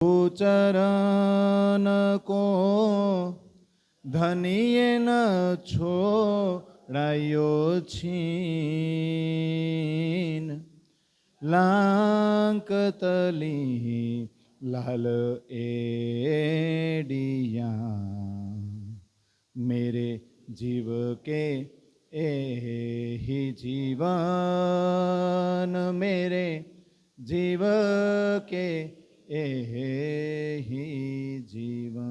चरण को धनिये न छोड़ायो छीन लांक तली लाल एडिया मेरे जीव के ही जीवन मेरे जीव के ही जीवन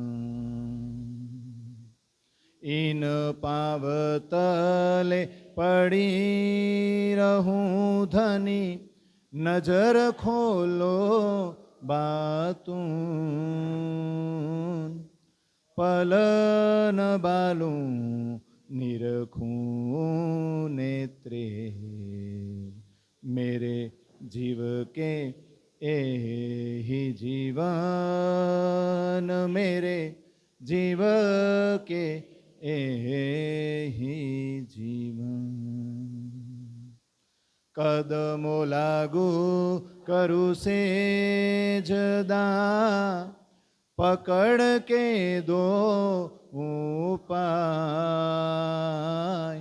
इन पावतले पड़ी रहूं धनी नजर खोलो बातून पलन बालू निरखूं नेत्रे मेरे जीव के ही जीवन मेरे जीव के ही जीवन कदमो लागू करु से जदा पकड़ के दो उपाय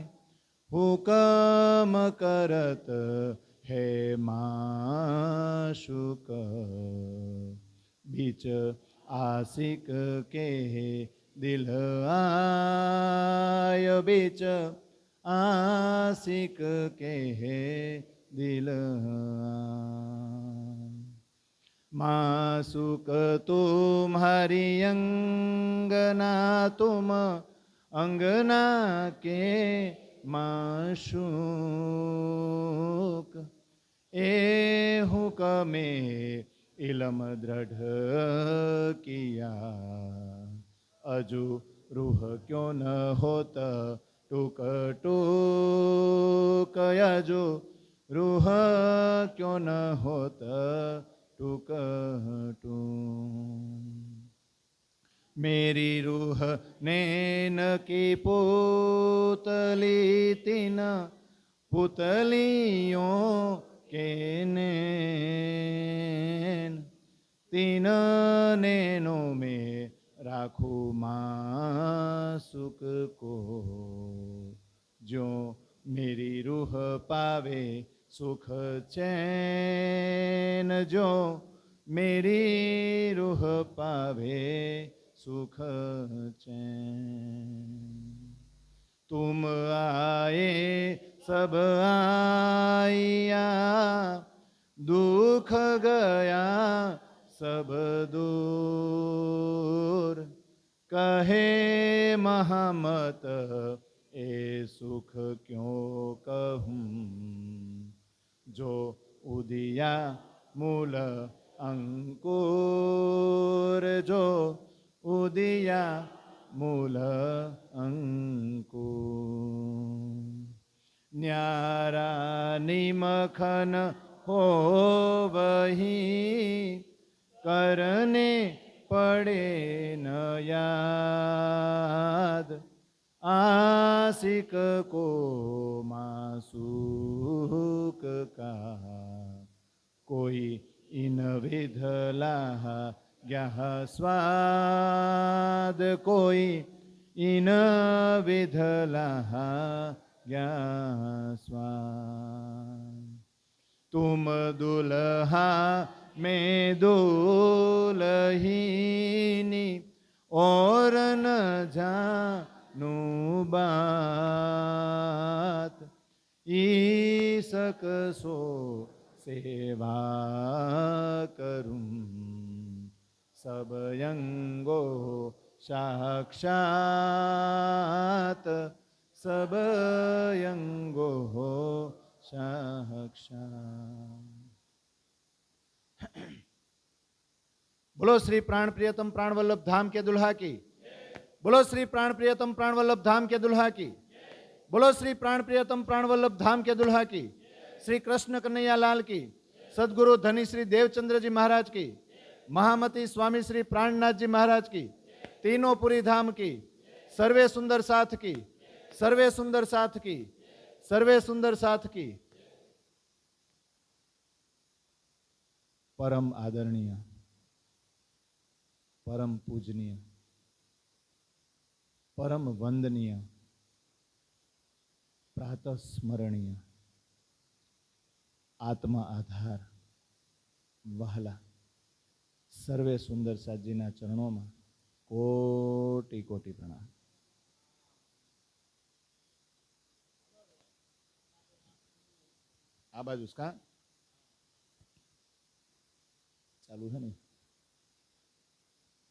हुकम करत है माशुक बीच आशिक के दिल आय बीच आशिक के दिल माशुक तुम्हारी अंगना तुम अंगना के माशुक ए हुक्मे इलम दृढ़ किया अजू रूह क्यों न होत टूक टूक अजू रूह क्यों न होत टूक टूक मेरी रूह नैन की पुतली तीन पुतलियों के नैन तीन नैनों में राखू मासुक को जो मेरी रूह पावे सुख चैन जो मेरी रूह पावे सुख चैन तुम आए सब आया दुख गया सब दूर कहे महमत ए सुख क्यों कहूँ जो उदिया मूल अंकुर जो उदिया मूल अंकुर न्यारा निमखन हो वही करने पड़े न याद आशिक को मासूक का कोई इन विधला ज्ञः स्वाद कोई इन विधला ज्ञः स्वाद तुम दुल्हा में दुल्हिनी और न जानू बात ईसक सो सेवा करूं सब यंगो साक्षात सब यंगो साक्षात। बोलो श्री प्राण प्रियतम प्राण वल्लभ धाम के दुल्हा की बोलो श्री प्राण प्रियतम प्राण वल्लभ धाम के दुल्हा की बोलो श्री प्राण प्रियतम प्राण वल्लभ धाम के दुल्हा की श्री कृष्ण कन्हैया लाल की सदगुरु धनी श्री देवचंद्र जी महाराज की महामती स्वामी श्री प्राणनाथ जी महाराज की तीनों पुरी धाम की सर्वे सुंदर साथ की सर्वे सुंदर साथ की सर्वे सुंदर साथ की परम आदरणीय પરમ પૂજનીય, પરમ વંદનીય, પ્રાતસ્મરણીય, આત્મા આધાર વહાલા સર્વે સુંદર સાજીના ચરણોમાં કોટી કોટી પ્રણામ. આ બાજુ કા ચાલુ છે ને?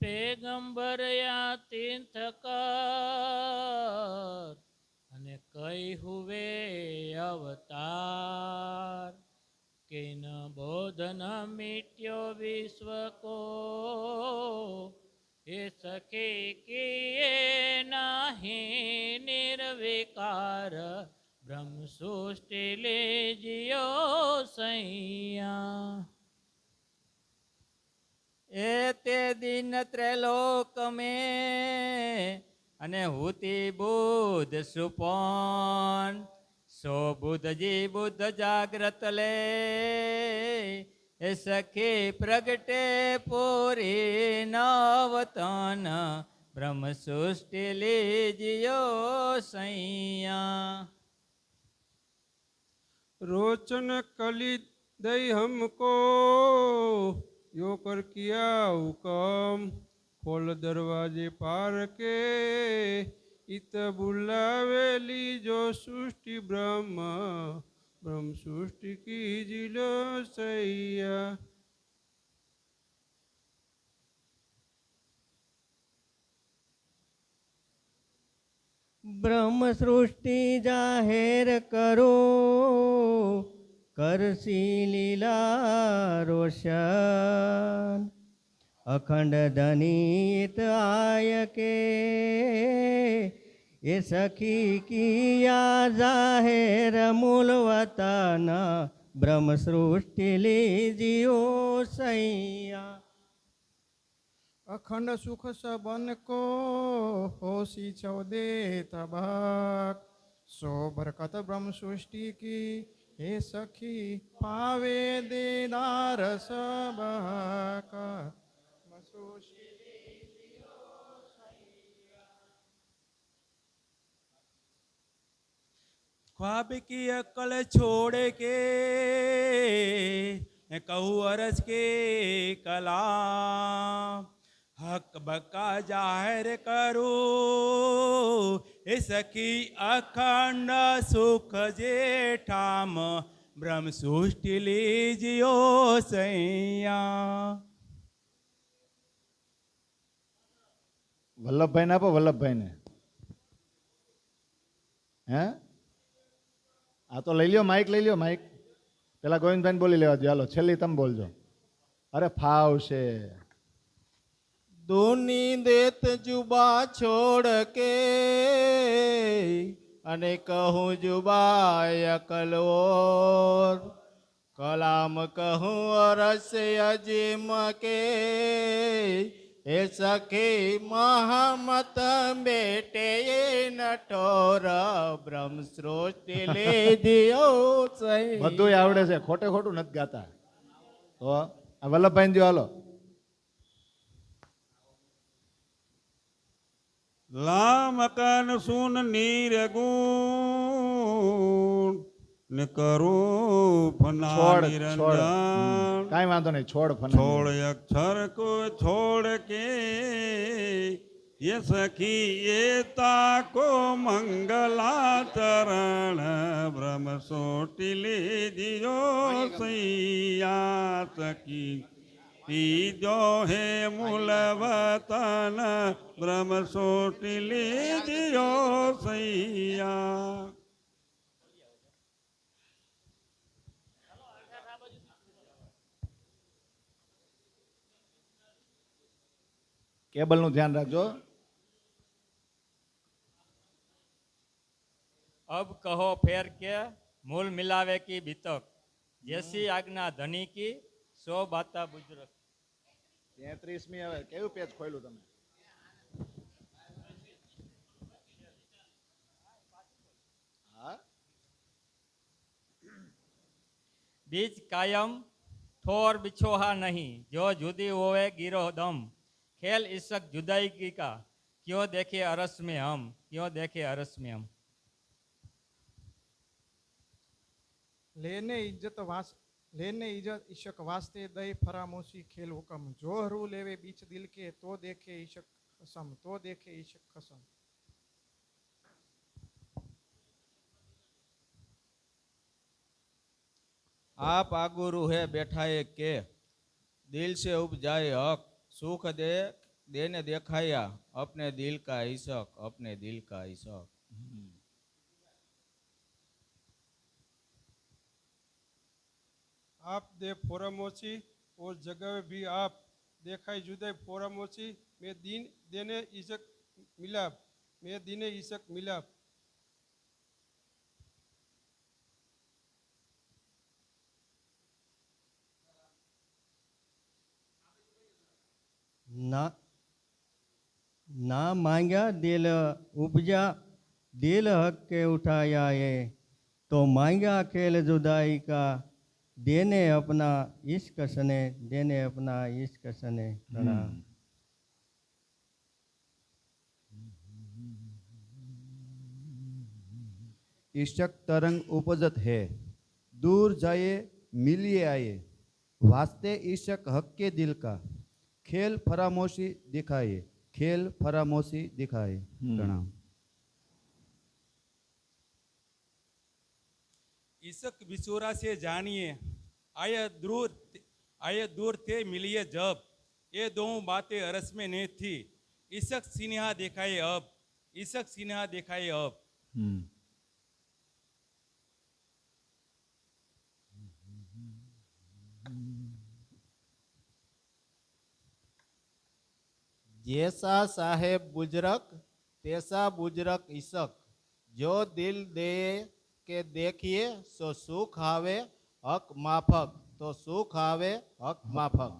પેગંબર યા તીર્થકર અને કઈ હુવે અવતાર કે ન બોધન મિટ્યો વિશ્વ કો એ સખે કે નાહી નિર્વિકાર બ્રહ્મ સૃષ્ટિ લેજિયો સૈયા. એ તે દિન ત્રૈલોક में અને હુતિ બુદ્ધ સુપન સો બુદ્ધજી બુદ્ધ જાગ્રત લે એ સખી પ્રગટે પૂરી નવતન બ્રહ્મ સૃષ્ટિ લીજ્યો સૈયા. रोचन कली दई हमको यो कर किया हुकम खोल दरवाजे पार के इत बुलावेली जो सृष्टि ब्रह्म ब्रह्म सृष्टि की जिलो सैया. બ્રહ્મ સૃષ્ટિ જાહેર કરો કરસી લીલા રોશન અખંડ ધનિત આય કે એ સખી કિયા જાહેર મૂલ વતન બ્રહ્મ સૃષ્ટિ લીજિયો સૈયા. अखंड सुख सबन को होशी चौदे तबाक सो बरकत ब्रह्म सृष्टि की हे सखी पावे देदार सबक. ख्वाब की अकल छोड़ के कहूँ अरज के कलाम हक बका जाहिर करूँ એ સખી અખંડ સુખ જેઠામ બ્રહ્મ સૃષ્ટિ લીજ્યો સૈયા. વલ્લભભાઈ ને આપો, વલ્લભભાઈ ને. હે આ તો લઈ લ્યો, માઇક લઈ લ્યો, માઇક. પેલા ગોવિંદભાઈ બોલી લેવા દો. હાલો છેલ્લી તમે બોલજો. અરે ફાવશે. દુની દેત જુબા છોડ કે અને કહું જુબા અકલોર કલામ કહું અરસ અજીમ કે એ સખી મહમત બેટે નઠોર બ્રહ્મ સૃષ્ટિ લીધ્યો સહી. બધું આવડે છે, ખોટે ખોટું નથી ગાતા. તો આ વલ્લભભાઈ દો. હાલો લામકન સુન નિરગુણ ને કરું ફના છોડ નિરંજન. કાંઈ વાંધો નહીં, છોડ ફના. छोड़ अक्षर को छोड़ के ये सखी ये ताको मंगलाचरण ब्रह्म सोटी लीजियो सैया. सखी तीजो है मूल वतन ब्रह्म सोटी लीजियो सैया. કેબલ નું ધ્યાન રાખજો. अब कहो फेर के मूल मिलावे की बीतक जैसी आज्ञा धनी की सो बाता बुजुर्ग. 33મી હવે કયું પેજ ખોલ્યું તમે? હા, बीज कायम ठोर बिछोहा नहीं जो जुदी होवे गिरो दम खेल इशक जुदाई की का क्यों देखे अरस में हम, क्यों देखे अरस में हम। लेने इज्जत इशक वास्ते दई फरामोशी खेल हुकम जो हरू लेवे बीच दिल के तो देखे इशक कसम, तो देखे इशक कसम। आप आगुरु है बैठाए के दिल से उपजाए हक सुख दे देने देखाया अपने दिल का इशक, अपने दिल का इशक। आप दे फोरमोची और जगह भी आप देखाई जुदे फोरमोची में दिन देने इशक मिलाप, में दिने इशक मिलाप। ना ना मांगा दिल उपजा दिल हक के उठाया है तो मांगा खेल जुदाई का देने अपना इश्क सने, देने अपना इश्क सने। प्रणाम। इशक तरंग उपजत है दूर जाए मिलिए आए वास्ते इशक हक के दिल का खेल फरामोशी दिखाए, खेल फरामोशी दिखाए। प्रणाम। इशक बिछोरा से जानिए आये दूर थे मिलिए जब ये दो बातें अरस में नहीं थी इशक सिन्हा दिखाए अब, इशक सिन्हा दिखाए अब। जैसा साहेब बुजरक तैसा बुजरक इशक जो दिल दे के देखिए सो सुख आवे हक माफक, तो सुख आवे हक माफक।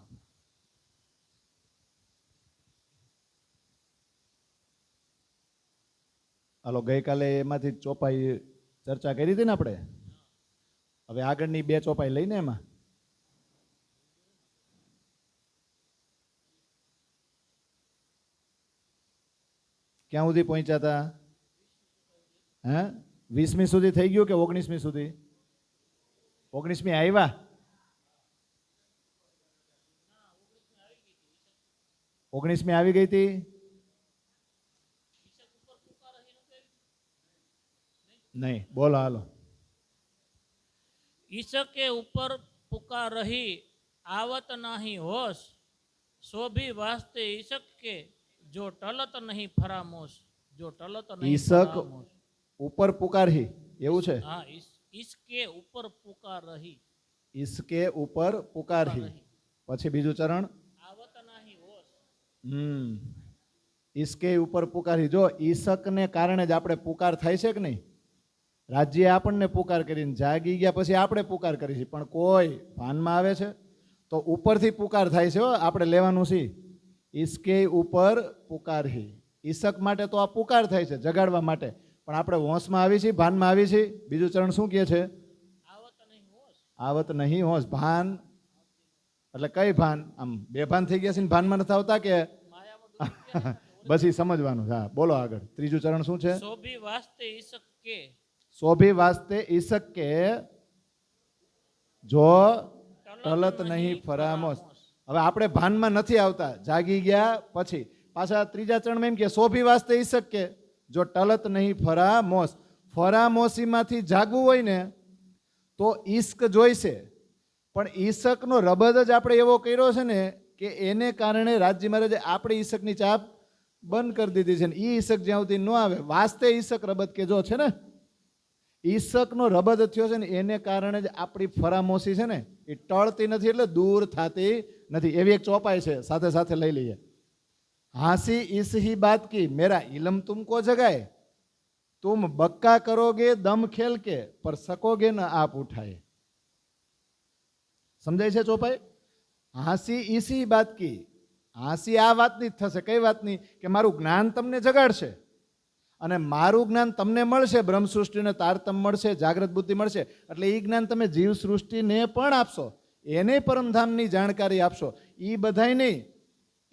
હાલો ગઈકાલે એમાંથી ચોપાઈ ચર્ચા કરી હતી ને આપણે, હવે આગળની બે ચોપાઈ લઈને એમાં ક્યાં સુધી પહોંચ્યા હતા? હે 20મી સુધી થઈ ગયું કે 19મી સુધી? 19મી આવ્યા? ઓગણીસમી આવી ગઈ હતી? नहीं बोलो हालो। ईशक के ऊपर पुकार रही आवत नहीं होश सो भी वास्ते ईशक के जो टलत नहीं फरामोश, जो टलत नहीं ईशक फरामोश। ऊपर पुकार ही એવું છે? हाँ इसके ऊपर पुकार रही, इसके ऊपर पुकार ही પછી બીજું ચરણ आवत नहीं होश। इसके ऊपर पुकार ही। जो ईशक ने કારણે જ આપણે પુકાર થાય છે કે નહીં? રાજ્ય આપણને પુકાર કરીને જાગી ગયા પછી આપણે પુકાર કરી છે પણ કોઈ ભાનમાં આવે છે તો ઉપરથી પુકાર થાય છે. આપણે લેવાનું છે ઈસકે ઉપર પુકાર હી. ઈશક માટે તો આ પુકાર થાય છે જગાડવા માટે, પણ આપણે હોશમાં આવી છીએ, ભાનમાં આવી છીએ. બીજું ચરણ શું કહે છે? આવત નહીં હોશ. ભાન એટલે કઈ ભાન? આમ બેભાન થઈ ગયા છે ને ભાનમાં નથી આવતા કે બસ એ સમજવાનું. હા બોલો આગળ. ત્રીજું ચરણ શું છે? सो भी वास्ते ईशक के, શોભી વાસ્તે ઈશક કે જો ટલત નહીં ફરામોશ. હવે આપણે ભાનમાં નથી આવતા, જાગી ગયા પછી પાછા ત્રીજા ચરણમાં એમ કે શોભી વાસ્તે ઈશક કે જો ટલત નહીં ફરામોશ. ફરામોશીમાંથી જાગવું હોય ને તો ઈશ્ક જોઈશે, પણ ઈશકનો રબદ જ આપણે એવો કર્યો છે ને કે એને કારણે રાજ્ય મહારાજે આપણે ઈશકની ચાપ બંધ કરી દીધી છે ને એ ઈશક જ્યાં સુધી ન આવે વાસ્તે ઈશક રબદ કે જો છે ને ઈશકનો રબદ થયો છે ને એને કારણે જ આપણી ફરામોશી છે ને એ ટળતી નથી, એટલે દૂર થતી નથી. એવી એક ચોપાઈ છે, સાથે સાથે લઈ લઈએ. હાંસી इस ही बात की मेरा इलम तुमको जगाए, तुम बक्का करोगे दम खेल के पर सकोगे न आप उठाए. સમજાય છે ચોપાઈ? હાંસી इसी बात की, હાંસી આ વાતની જ થશે. કઈ વાતની? કે મારું જ્ઞાન તમને જગાડશે અને મારું જ્ઞાન તમને મળશે, બ્રહ્મ સૃષ્ટિને તારતમ મળશે, જાગ્રત બુદ્ધિ મળશે, એટલે એ જ્ઞાન તમે જીવ સૃષ્ટિને પણ આપશો, એને પરમધામની જાણકારી આપશો. એ બધાય નહીં,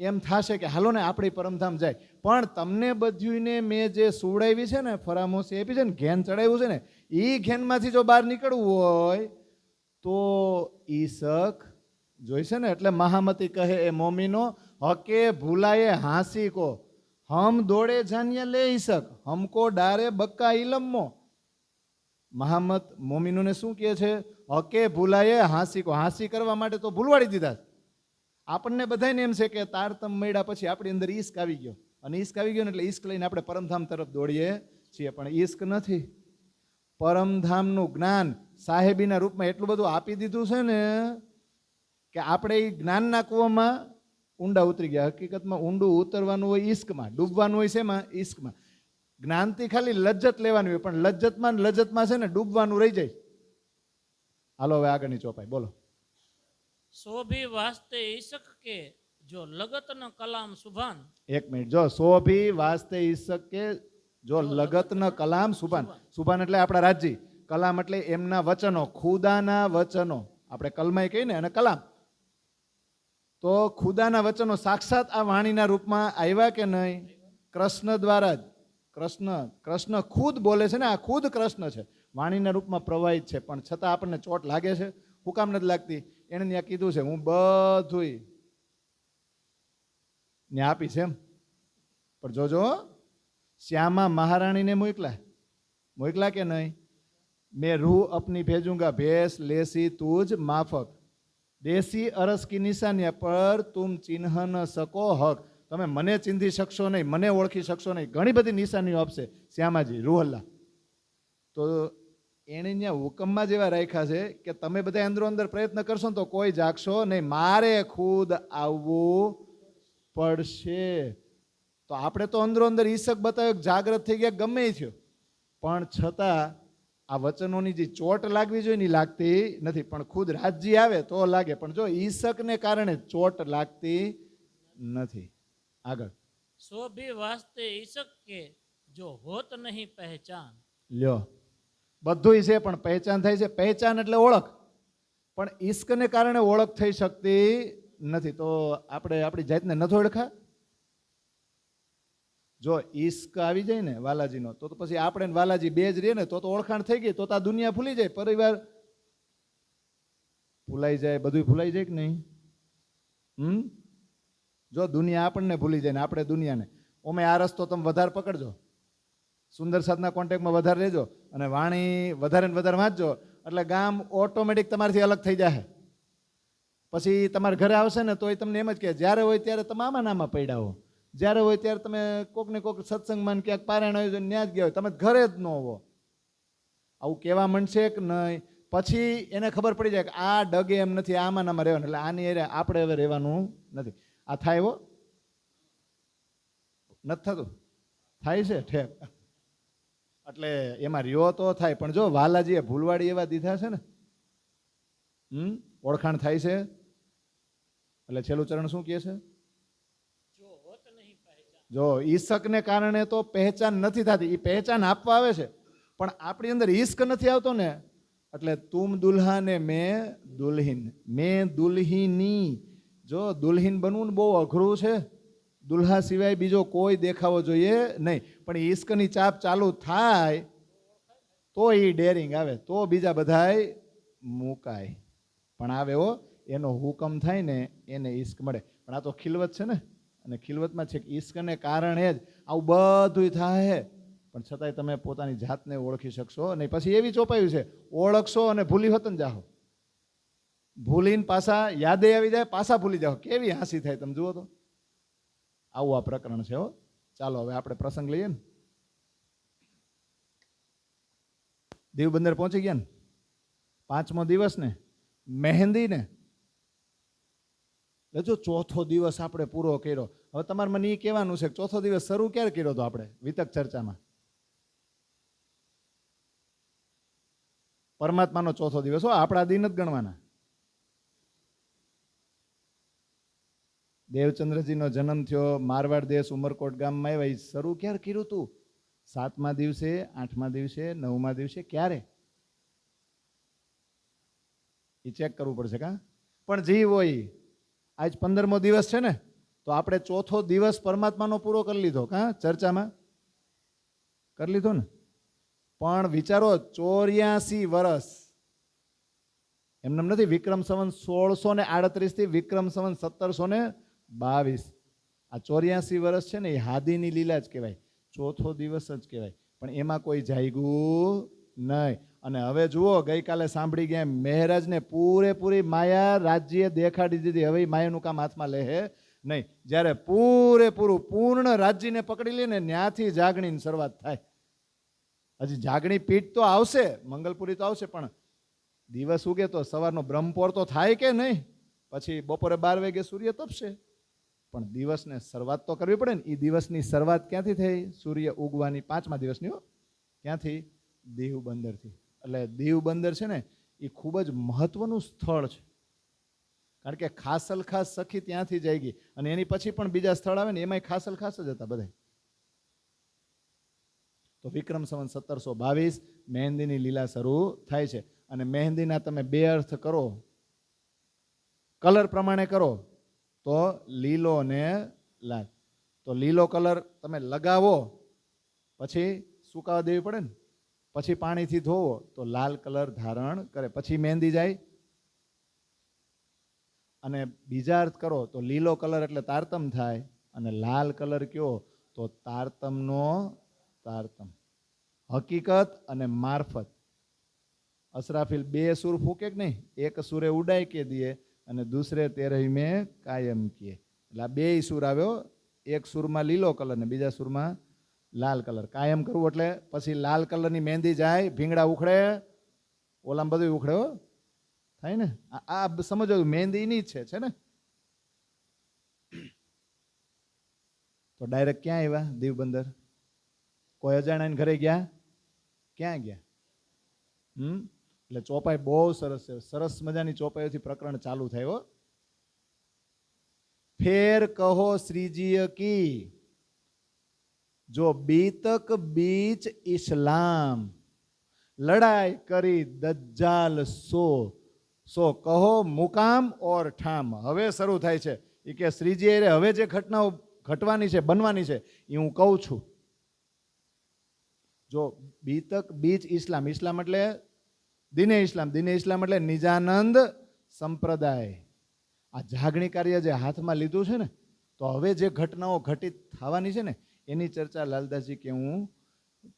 એમ થશે કે હાલો ને આપણી પરમધામ જાય. પણ તમને બધુંને મેં જે સુવડાવી છે ને, ફરામોશી આપી છે ને, ઘેન ચડાવ્યું છે ને, એ ઘેનમાંથી જો બહાર નીકળવું હોય તો ઈશક જોઈશે ને. એટલે મહામતી કહે એ મોમીનો હકે ભૂલાએ હાંસી કો હમ દોડે જાનિયા લે ઈશક હમકો ડારે બક્કા ઇલમો. મહામત મોમીનોને શું કહે છે? હકે ભૂલાએ હાંસી કો. હાંસી કરવા માટે તો ભૂલવાડી દીધા. આપણને બધાને એમ છે કે તારતમ મળ્યા પછી આપણી અંદર ઈશ્ક આવી ગયો, અને ઈશ્ક આવી ગયો ને એટલે ઈશ્ક લઈને આપણે પરમધામ તરફ દોડીએ છીએ. પણ ઈશ્ક નથી. પરમધામનું જ્ઞાન સાહેબીના રૂપમાં એટલું બધું આપી દીધું છે ને કે આપણે એ જ્ઞાનના કૂવામાં ઊંડા ઉતરી ગયા. હકીકતમાં ઊંડું ઉતરવાનું હોય ઈશ્કમાં, ડૂબવાનું હોય છે એમાં ઈશ્કમાં. જ્ઞાનથી ખાલી લજ્જત લેવાની હોય, પણ લજ્જતમાં છે ને ડૂબવાનું રહી જાય. હાલો હવે આગળની ચોપાઈ બોલો. सो भी वास्ते इश्क के जो लगत न कलाम सुभान. એક મિનિટ જો. સો ભી વાસ્તે ઈશક કે જો લગત ન કલામ સુભાન. સુભાન એટલે આપણા રાજ્ય, કલામ એટલે એમના વચનો, ખુદાના વચનો. આપણે કલમાય કહીએ ને, અને કલામ તો ખુદાના વચનો સાક્ષાત આ વાણીના રૂપમાં આવ્યા કે નહીં? કૃષ્ણ દ્વારા જ. કૃષ્ણ ખુદ બોલે છે ને, આ ખુદ કૃષ્ણ છે, વાણીના રૂપમાં પ્રવાહિત છે. પણ છતાં આપણને ચોટ લાગે છે. હું કામ નથી લાગતી? એને ત્યાં કીધું છે હું બધું ને આપીશ એમ. પણ જોજો, શ્યામા મહારાણીને મોકલા કે નહીં? મેં રૂહ અપની ભેજુંગા ભેસ લેસી તુજ માફક દેસી અરસ કી નિશાનિયા પર તુમ ચિન્હ ન સકો હક. તમે મને ચિંધી શકશો નહીં, મને ઓળખી શકશો નહીં. ઘણી બધી નિશાનીઓ આપશે શ્યામાજી રૂહલ્લા. તો એણે ત્યાં હુકમમાં જેવા રાખ્યા છે કે તમે બધા અંદરો અંદર પ્રયત્ન કરશો ને તો કોઈ જાગશો નહીં, મારે ખુદ આવવું પડશે. તો આપણે તો અંદરો અંદર ઈશક બતાવ્યો, જાગ્રત થઈ ગયા, ગમે એ થયો, પણ છતાં આ વચનોની જે ચોટ લાગવી જોઈએ ને લાગતી નથી. પણ ખુદ રાજજી આવે તો લાગે, પણ જો ઈશકને કારણે ચોટ લાગતી નથી. આગળ. सो भी वास्ते इश्क के जो होत नहीं पहचान. લ્યો, બધું છે પણ પહેચાન થાય છે. પહેચાન એટલે ઓળખ, પણ ઈશ્કને કારણે ઓળખ થઈ શકતી નથી. તો આપણે આપણી જાતને નથી ઓળખા. જો ઈશ્ક આવી જાય ને વાલાજીનો, તો પછી આપણે ને વાલાજી બે જ રહીએ ને તો ઓળખાણ થઈ ગઈ. તો આ દુનિયા ભૂલી જાય, પરિવાર ભૂલાઈ જાય, બધું ભૂલાઈ જાય કે નહીં? જો દુનિયા આપણને ભૂલી જાય ને આપણે દુનિયાને. ઓમે આ રસ્તો તમે વધારે પકડજો, સુંદર સાધના કોન્ટેક્ટમાં વધારે રહેજો, અને વાણી વધારે ને વધારે વાંચજો, એટલે ગામ ઓટોમેટિક તમારાથી અલગ થઈ જાય. પછી તમારા ઘરે આવશે ને તોય તમને એમ જ કહે, જ્યારે હોય ત્યારે તમે આમાં નામાં પડ્યા હો, જ્યારે હોય ત્યારે તમે કોક ને કોક સત્સંગમાં ક્યાંક પારાયણ હોય ત્યાં જ ગયા હોય, તમે ઘરે જ ન હોવો. આવું કહેવા માંડશે કે નહીં? પછી એને ખબર પડી જાય કે આ ડગે એમ નથી, આમાં નામાં રહેવાનું, એટલે આની એરે આપણે હવે રહેવાનું નથી. આ થાય એવો નથી થતું? થાય છે ઠેક. એટલે એમાં રહ્યો તો થાય, પણ જો વાલાજીએ ભૂલવાડી એવા દીધા છે ને, ઓળખાણ થાય છે. એટલે છેલ્લું ચરણ શું કહે છે? જો ઈશકને કારણે તો પહેચાન નથી થતી. એ પહેચાન આપવા આવે છે, પણ આપણી અંદર ઈશ્ક નથી આવતો ને. એટલે તુમ દુલ્હા ને મેં દુલ્હીન, મેં દુલ્હીની. જો દુલ્હીન બનવું ને બહુ અઘરું છે. દુલ્હા સિવાય બીજો કોઈ દેખાવો જોઈએ નહીં. પણ ઈશ્કની ચાપ ચાલુ થાય તો એ ડેરિંગ આવે, તો બીજા બધાય મુકાય. પણ આવે એનો હુકમ થાય ને એને ઈશ્ક મળે. પણ આ તો ખિલવત છે ને, અને ખિલવતમાં છે કે ઈશ્કને કારણે જ આવું બધું થાય. પણ છતાંય તમે પોતાની જાતને ઓળખી શકશો નહીં. પછી એવી ચોપાયું છે, ઓળખશો અને ભૂલી હોત ને જાઓ, ભૂલીને પાછા યાદે આવી જાય, પાછા ભૂલી જાઓ. કેવી હાંસી થાય તમે જુઓ તો. આવું આ પ્રકરણ છે. ચાલો હવે આપણે પ્રસંગ લઈએ ને. દીવ બંદર પહોંચી ગયા ને, 5મો દિવસ ને, મહેંદી ને. જો ચોથો દિવસ આપણે પૂરો કર્યો. હવે તમારે મને એ કહેવાનું છે કે ચોથો દિવસ શરૂ ક્યારે કર્યો હતો આપણે વિતક ચર્ચામાં? પરમાત્માનો ચોથો દિવસ. આપણા દિન જ ગણવાના. દેવચંદ્રજીનો જન્મ થયો, મારવાડ દેશ ઉમરકોટ ગામમાં આવ્યા. શરૂ ક્યારે કર્યું તું? 7મા દિવસે, 8મા દિવસે, 9મા દિવસે, ક્યારે? એ ચેક કરવું પડશે કા. પણ જીવ હોય, આજ 15મો દિવસ છે ને, તો આપણે ચોથો દિવસ પરમાત્માનો પૂરો કરી લીધો કાં ચર્ચામાં કરી લીધો ને. પણ વિચારો 84 વર્ષ એમને નથી. વિક્રમ સંવત 1638 થી વિક્રમ સંવત 1722 આ 84 વર્ષ છે ને એ હાદીની લીલા જ કહેવાય, ચોથો દિવસ જ કહેવાય. પણ એમાં કોઈ જાગ્યું નહીં. અને હવે જુઓ, ગઈકાલે સાંભળી ગયા મહારાજને પૂરેપૂરી માયા રાજ્ય દેખાડી દીધી. હવે માયાનું કામ હાથમાં લે નહીં. જ્યારે પૂરેપૂરું પૂર્ણ રાજ્યને પકડી લે ને ત્યાંથી જાગણીની શરૂઆત થાય. હજી જાગણી પીઠ તો આવશે, મંગલપુરી તો આવશે, પણ દિવસ ઉગે તો સવારનો બ્રહ્મપોર તો થાય કે નહીં? પછી બપોરે 12 વાગે સૂર્ય તપશે. પણ દિવસને શરૂઆત તો કરવી પડે ને. એ દિવસની શરૂઆત ક્યાંથી થઈ? સૂર્ય ઉગવાની 5મા દિવસની. ક્યાંથી? દીવ બંદરથી. એટલે દીવ બંદર છે ને એ ખૂબ જ મહત્વનું સ્થળ છે. કારણ કે ખાસલ ખાસ સખી ત્યાંથી જાય ગઈ. અને એની પછી પણ બીજા સ્થળ આવે ને એમાંય ખાસલ ખાસ જ હતા બધા. તો વિક્રમ સંવત 1722 મહેંદીની લીલા શરૂ થાય છે. અને મહેંદીના તમે 2 અર્થ કરો, કલર પ્રમાણે કરો તો લીલો ને લાલ. તો લીલો કલર તમે લગાવો પછી સુકાવા દેવી પડે ને, પછી પાણીથી ધોવો તો લાલ કલર ધારણ કરે, પછી મહેંદી જાય. અને બીજા અર્થ કરો તો લીલો કલર એટલે તારતમ થાય, અને લાલ કલર કયો તો તારતમનો તારતમ. હકીકત અને મારફત. અસરાફીલ 2 સુર ફૂકે કે નહીં? એક સુરે ઉડાય કે દિયે અને દૂસરે તેરહી મેં કાયમ કિએ. એટલે આ 2 સુર આવ્યો. એક સુરમાં લીલો કલર ને બીજા સુરમાં લાલ કલર. કાયમ કરવું એટલે પછી લાલ કલરની મહેંદી જાય, ભીંગડા ઉખડે, ઓલામ બધું ઉખડે હો થાય ને. આ સમજો મહેંદી ની જ છે ને. તો ડાયરેક્ટ ક્યાં આવ્યા? દીવ બંદર. કોઈ અજાણાને ઘરે ગયા? ક્યાં ગયા? એટલે ચોપાઈ બહુ સરસ છે. સરસ મજાની ચોપાઈઓથી પ્રકરણ ચાલુ થયો. ફેર કહો શ્રીજીય કી જો બીતક બીચ ઇસ્લામ લડાઈ કરી દજ્જાલ સો કહો મુકામ ઓર ઠામ. હવે શરૂ થાય છે એ કે શ્રીજી હવે જે ઘટનાઓ ઘટવાની છે, બનવાની છે એ હું કહું છું. જો બીતક બીચ ઇસ્લામ, ઇસ્લામ એટલે દિને ઇસ્લામ, દિને ઇસ્લામ એટલે નિજાનંદ સંપ્રદાય. આ જાગણી કાર્ય જે હાથમાં લીધું છે ને, તો હવે જે ઘટનાઓ ઘટિત થવાની છે ને એની ચર્ચા લાલદાસજી કે હું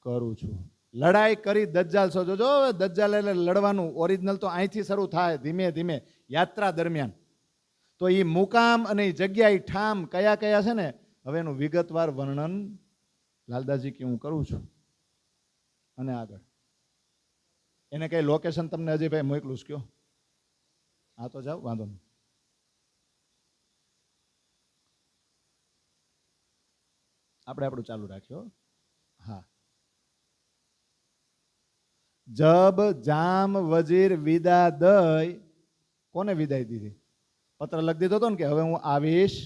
કરું છું. લડાઈ કરી દજ્જાલ સો. જોજો દજ્જાલ એટલે લડવાનું. ઓરિજિનલ તો અહીંથી શરૂ થાય ધીમે ધીમે યાત્રા દરમિયાન. તો એ મુકામ અને એ જગ્યા, એ ઠામ કયા કયા છે ને, હવે એનું વિગતવાર વર્ણન લાલદાસજી કે હું કરું છું. અને આગળ એને કઈ લોકેશન તમને અજયભાઈ મોકલું છું કયો? હા તો જાઓ, વાંધો નહીં. આપણે આપણું ચાલુ રાખ્યો. હા. જબ જામ વજીર વિદા દઈ. કોને વિદાય દીધી? પત્ર લખી દીધો હતો ને કે હવે હું આવીશ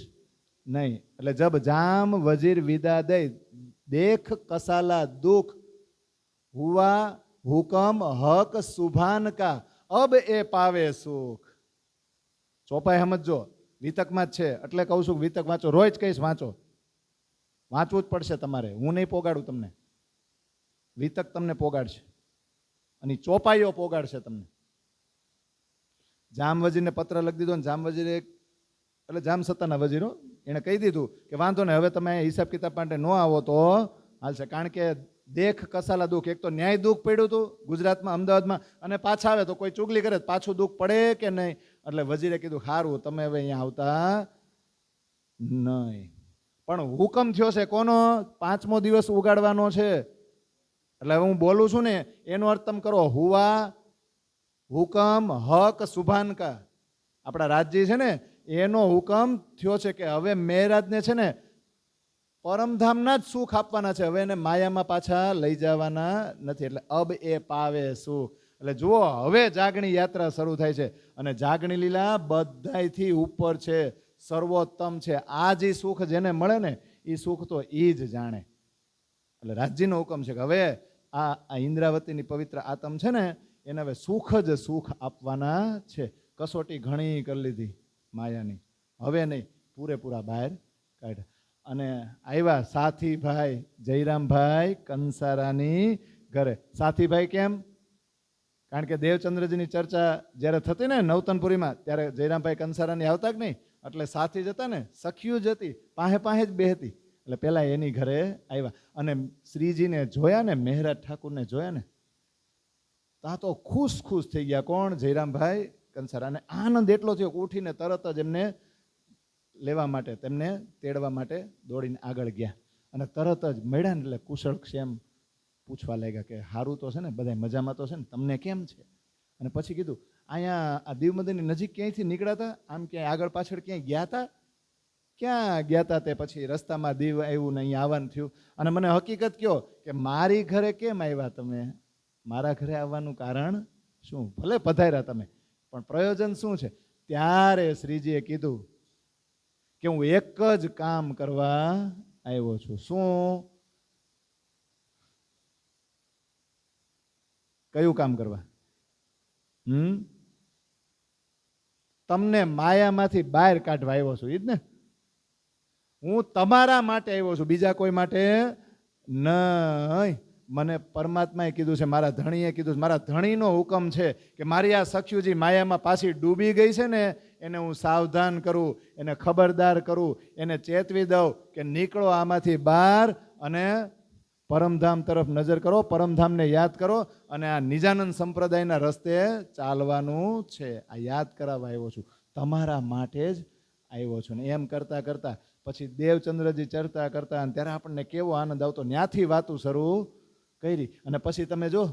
નહીં. એટલે જબ જામ વજીર વિદા દઈ દેખ કસાલા દુખ હુઆ હુકમ હક સુભાન કા અબ એ પાવે સુખ. ચોપાઈ સમજો, વિતકમાં જ છે એટલે કહું છું વિતક વાંચો. રોજ કહીશ વાંચો, વાંચવું જ પડશે તમારે. હું નહીં પોગાડું તમને, વિતક તમને પોગાડશે અને ચોપાઈઓ પોગાડશે તમને. જામ વજીરને પત્ર લખી દીધો ને જામ વજીરે એટલે જામ સત્તાના વજીરો એણે કહી દીધું કે વાંધો ને હવે તમે હિસાબ કિતાબ માટે ન આવો તો હાલશે. કારણ કે દેખ કસાલા દુઃખ, એક તો ન્યાય દુઃખ પડ્યું હતું ગુજરાતમાં, અમદાવાદમાં, અને પાછા આવે તો કોઈ ચુગલી કરે પાછું દુઃખ પડે કે નહીં. એટલે વજીરે કીધું સારું તમે હવે અહીંયા આવતા નહીં. પણ હુકમ થયો છે કોનો? 5મો દિવસ ઉગાડવાનો છે. એટલે હવે હું બોલું છું ને એનો અર્થ તમે કરો. હુવા હુકમ હક સુભાન કા. આપણા રાજ્ય છે ને એનો હુકમ થયો છે કે હવે મહેરાજને છે ને પરમધામના જ સુખ આપવાના છે. હવે એને માયામાં પાછા લઈ જવાના નથી. એટલે અબ એ પાવે સુખ. એટલે જુઓ હવે જાગણી યાત્રા શરૂ થાય છે. અને જાગણી લીલા બધાયથી ઉપર છે, સર્વોત્તમ છે. આ જે સુખ જેને મળે ને એ સુખ તો એ જ જાણે. એટલે રાજ્યનો હુકમ છે કે હવે આ ઇન્દ્રાવતીની પવિત્ર આત્મ છે ને એને હવે સુખ જ સુખ આપવાના છે. કસોટી ઘણી કરી લીધી માયાની, હવે નહીં, પૂરેપૂરા બહાર કાઢ્યા. અને આવ્યા સાથીભાઈ જયરામભાઈ કંસારાની ઘરે. સાથીભાઈ કેમ? કારણ કે દેવચંદ્રજીની ચર્ચા જ્યારે થતી ને નવતનપુરીમાં, ત્યારે જયરામભાઈ કંસારાની આવતા કે નહીં, એટલે સાથી જ હતા ને, સખીઓ જ હતી, પાસે જ બેહતી. એટલે પેલા એની ઘરે આવ્યા અને શ્રીજીને જોયા ને, મહેરાજ ઠાકુરને જોયા ને, ત્યાં તો ખુશ થઈ ગયા. કોણ? જયરામભાઈ કંસારા. અને આનંદ એટલો થયો કે ઉઠીને તરત જ એમને લેવા માટે, તેમને તેડવા માટે દોડીને આગળ ગયા. અને તરત જ મળ્યા ને એટલે કુશળ ક્ષેમ પૂછવા લાગ્યા કે સારું તો છે ને, બધા મજામાં તો છે ને, તમને કેમ છે? અને પછી કીધું અહીંયા આ દીવ મંદિરની નજીક ક્યાંયથી નીકળ્યા હતા? આમ ક્યાંય આગળ પાછળ ક્યાંય ગયા હતા? ક્યાં ગયા હતા? તે પછી રસ્તામાં દીવ આવ્યું ને અહીંયા આવવાનું થયું. અને મને હકીકત કહો કે મારી ઘરે કેમ આવ્યા તમે? મારા ઘરે આવવાનું કારણ શું? ભલે પધાર્યા તમે, પણ પ્રયોજન શું છે? ત્યારે શ્રીજીએ કીધું કે હું એક જ કામ કરવા આવ્યો છું. શું? કયું કામ કરવા? તમને માયામાંથી બહાર કાઢવા આવ્યો છું, ઈ જ ને? હું તમારા માટે આવ્યો છું, બીજા કોઈ માટે નહીં. મને પરમાત્માએ કીધું છે, મારા ધણીએ કીધું છે, મારા ધણીનો હુકમ છે કે મારી આ સખ્યુજી માયામાં પાછી ડૂબી ગઈ છે ને, એને હું સાવધાન કરું, એને ખબરદાર કરું, એને ચેતવી દઉં કે નીકળો આમાંથી બહાર અને પરમધામ તરફ નજર કરો, પરમધામને યાદ કરો અને આ નિજાનંદ સંપ્રદાયના રસ્તે ચાલવાનું છે. આ યાદ કરાવવા આવ્યો છું, તમારા માટે જ આવ્યો છું. ને એમ કરતાં કરતાં પછી દેવચંદ્રજી ચર્ચા કરતા, અને ત્યારે આપણને કેવો આનંદ આવતો. ત્યાંથી વાતું શરૂ કરી. અને પછી તમે જો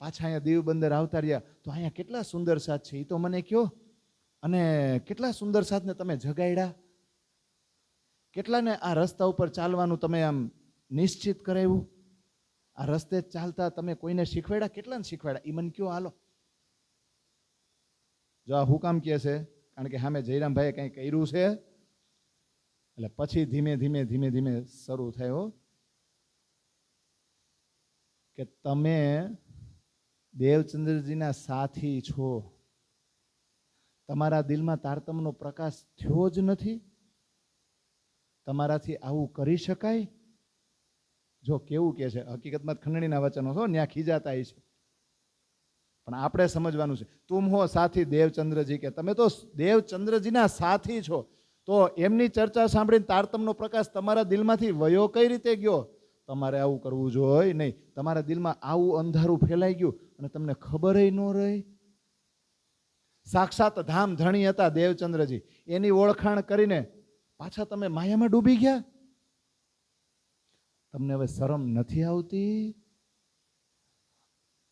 પાછા અહીંયા દીવ બંદર આવતા રહ્યા તો અહીંયા કેટલા સુંદર સાથ છે, એ તો મને કયો. અને કેટલા સુંદર સાથને તમે જગાડ્યા, કેટલાને આ રસ્તા ઉપર ચાલવાનું તમે આમ નિશ્ચિત કરાવ્યું. આ રસ્તે ચાલતા તમે કોઈને શીખવાડ્યા, કેટલાને શીખવાડ્યા, એ મને કયો. હાલો જો આ હું કામ કહે છે, કારણ કે સામે જયરામભાઈએ કંઈ કર્યું છે. એટલે પછી ધીમે ધીમે શરૂ થયો કે તમે દેવચંદ્રજીના સાથી છો, તમારા દિલમાં તારતમ્યનો પ્રકાશ થયો જ નથી, તમારાથી આવું કરી શકાય? જો કેવું કે છે, હકીકતમાં ખંડણીના વચનો છો, ત્યાં ખીજાતા છે, પણ આપણે સમજવાનું છે. તુમ હો સાથી દેવચંદ્રજી, કે તમે તો દેવચંદ્રજીના સાથી છો. તો એમની ચર્ચા સાંભળીને તારતમ્યનો પ્રકાશ તમારા દિલમાંથી વયો કઈ રીતે ગયો? તમારે આવું કરવું જોઈએ નહીં. તમારા દિલમાં આવું અંધારું ફેલાઈ ગયું અને તમને ખબર ન રહી. સાક્ષાત ધામ ધણી હતા દેવચંદ્રજી, એની ઓળખાણ કરીને પાછા તમે માયામાં ડૂબી ગયા. તમને હવે શરમ નથી આવતી?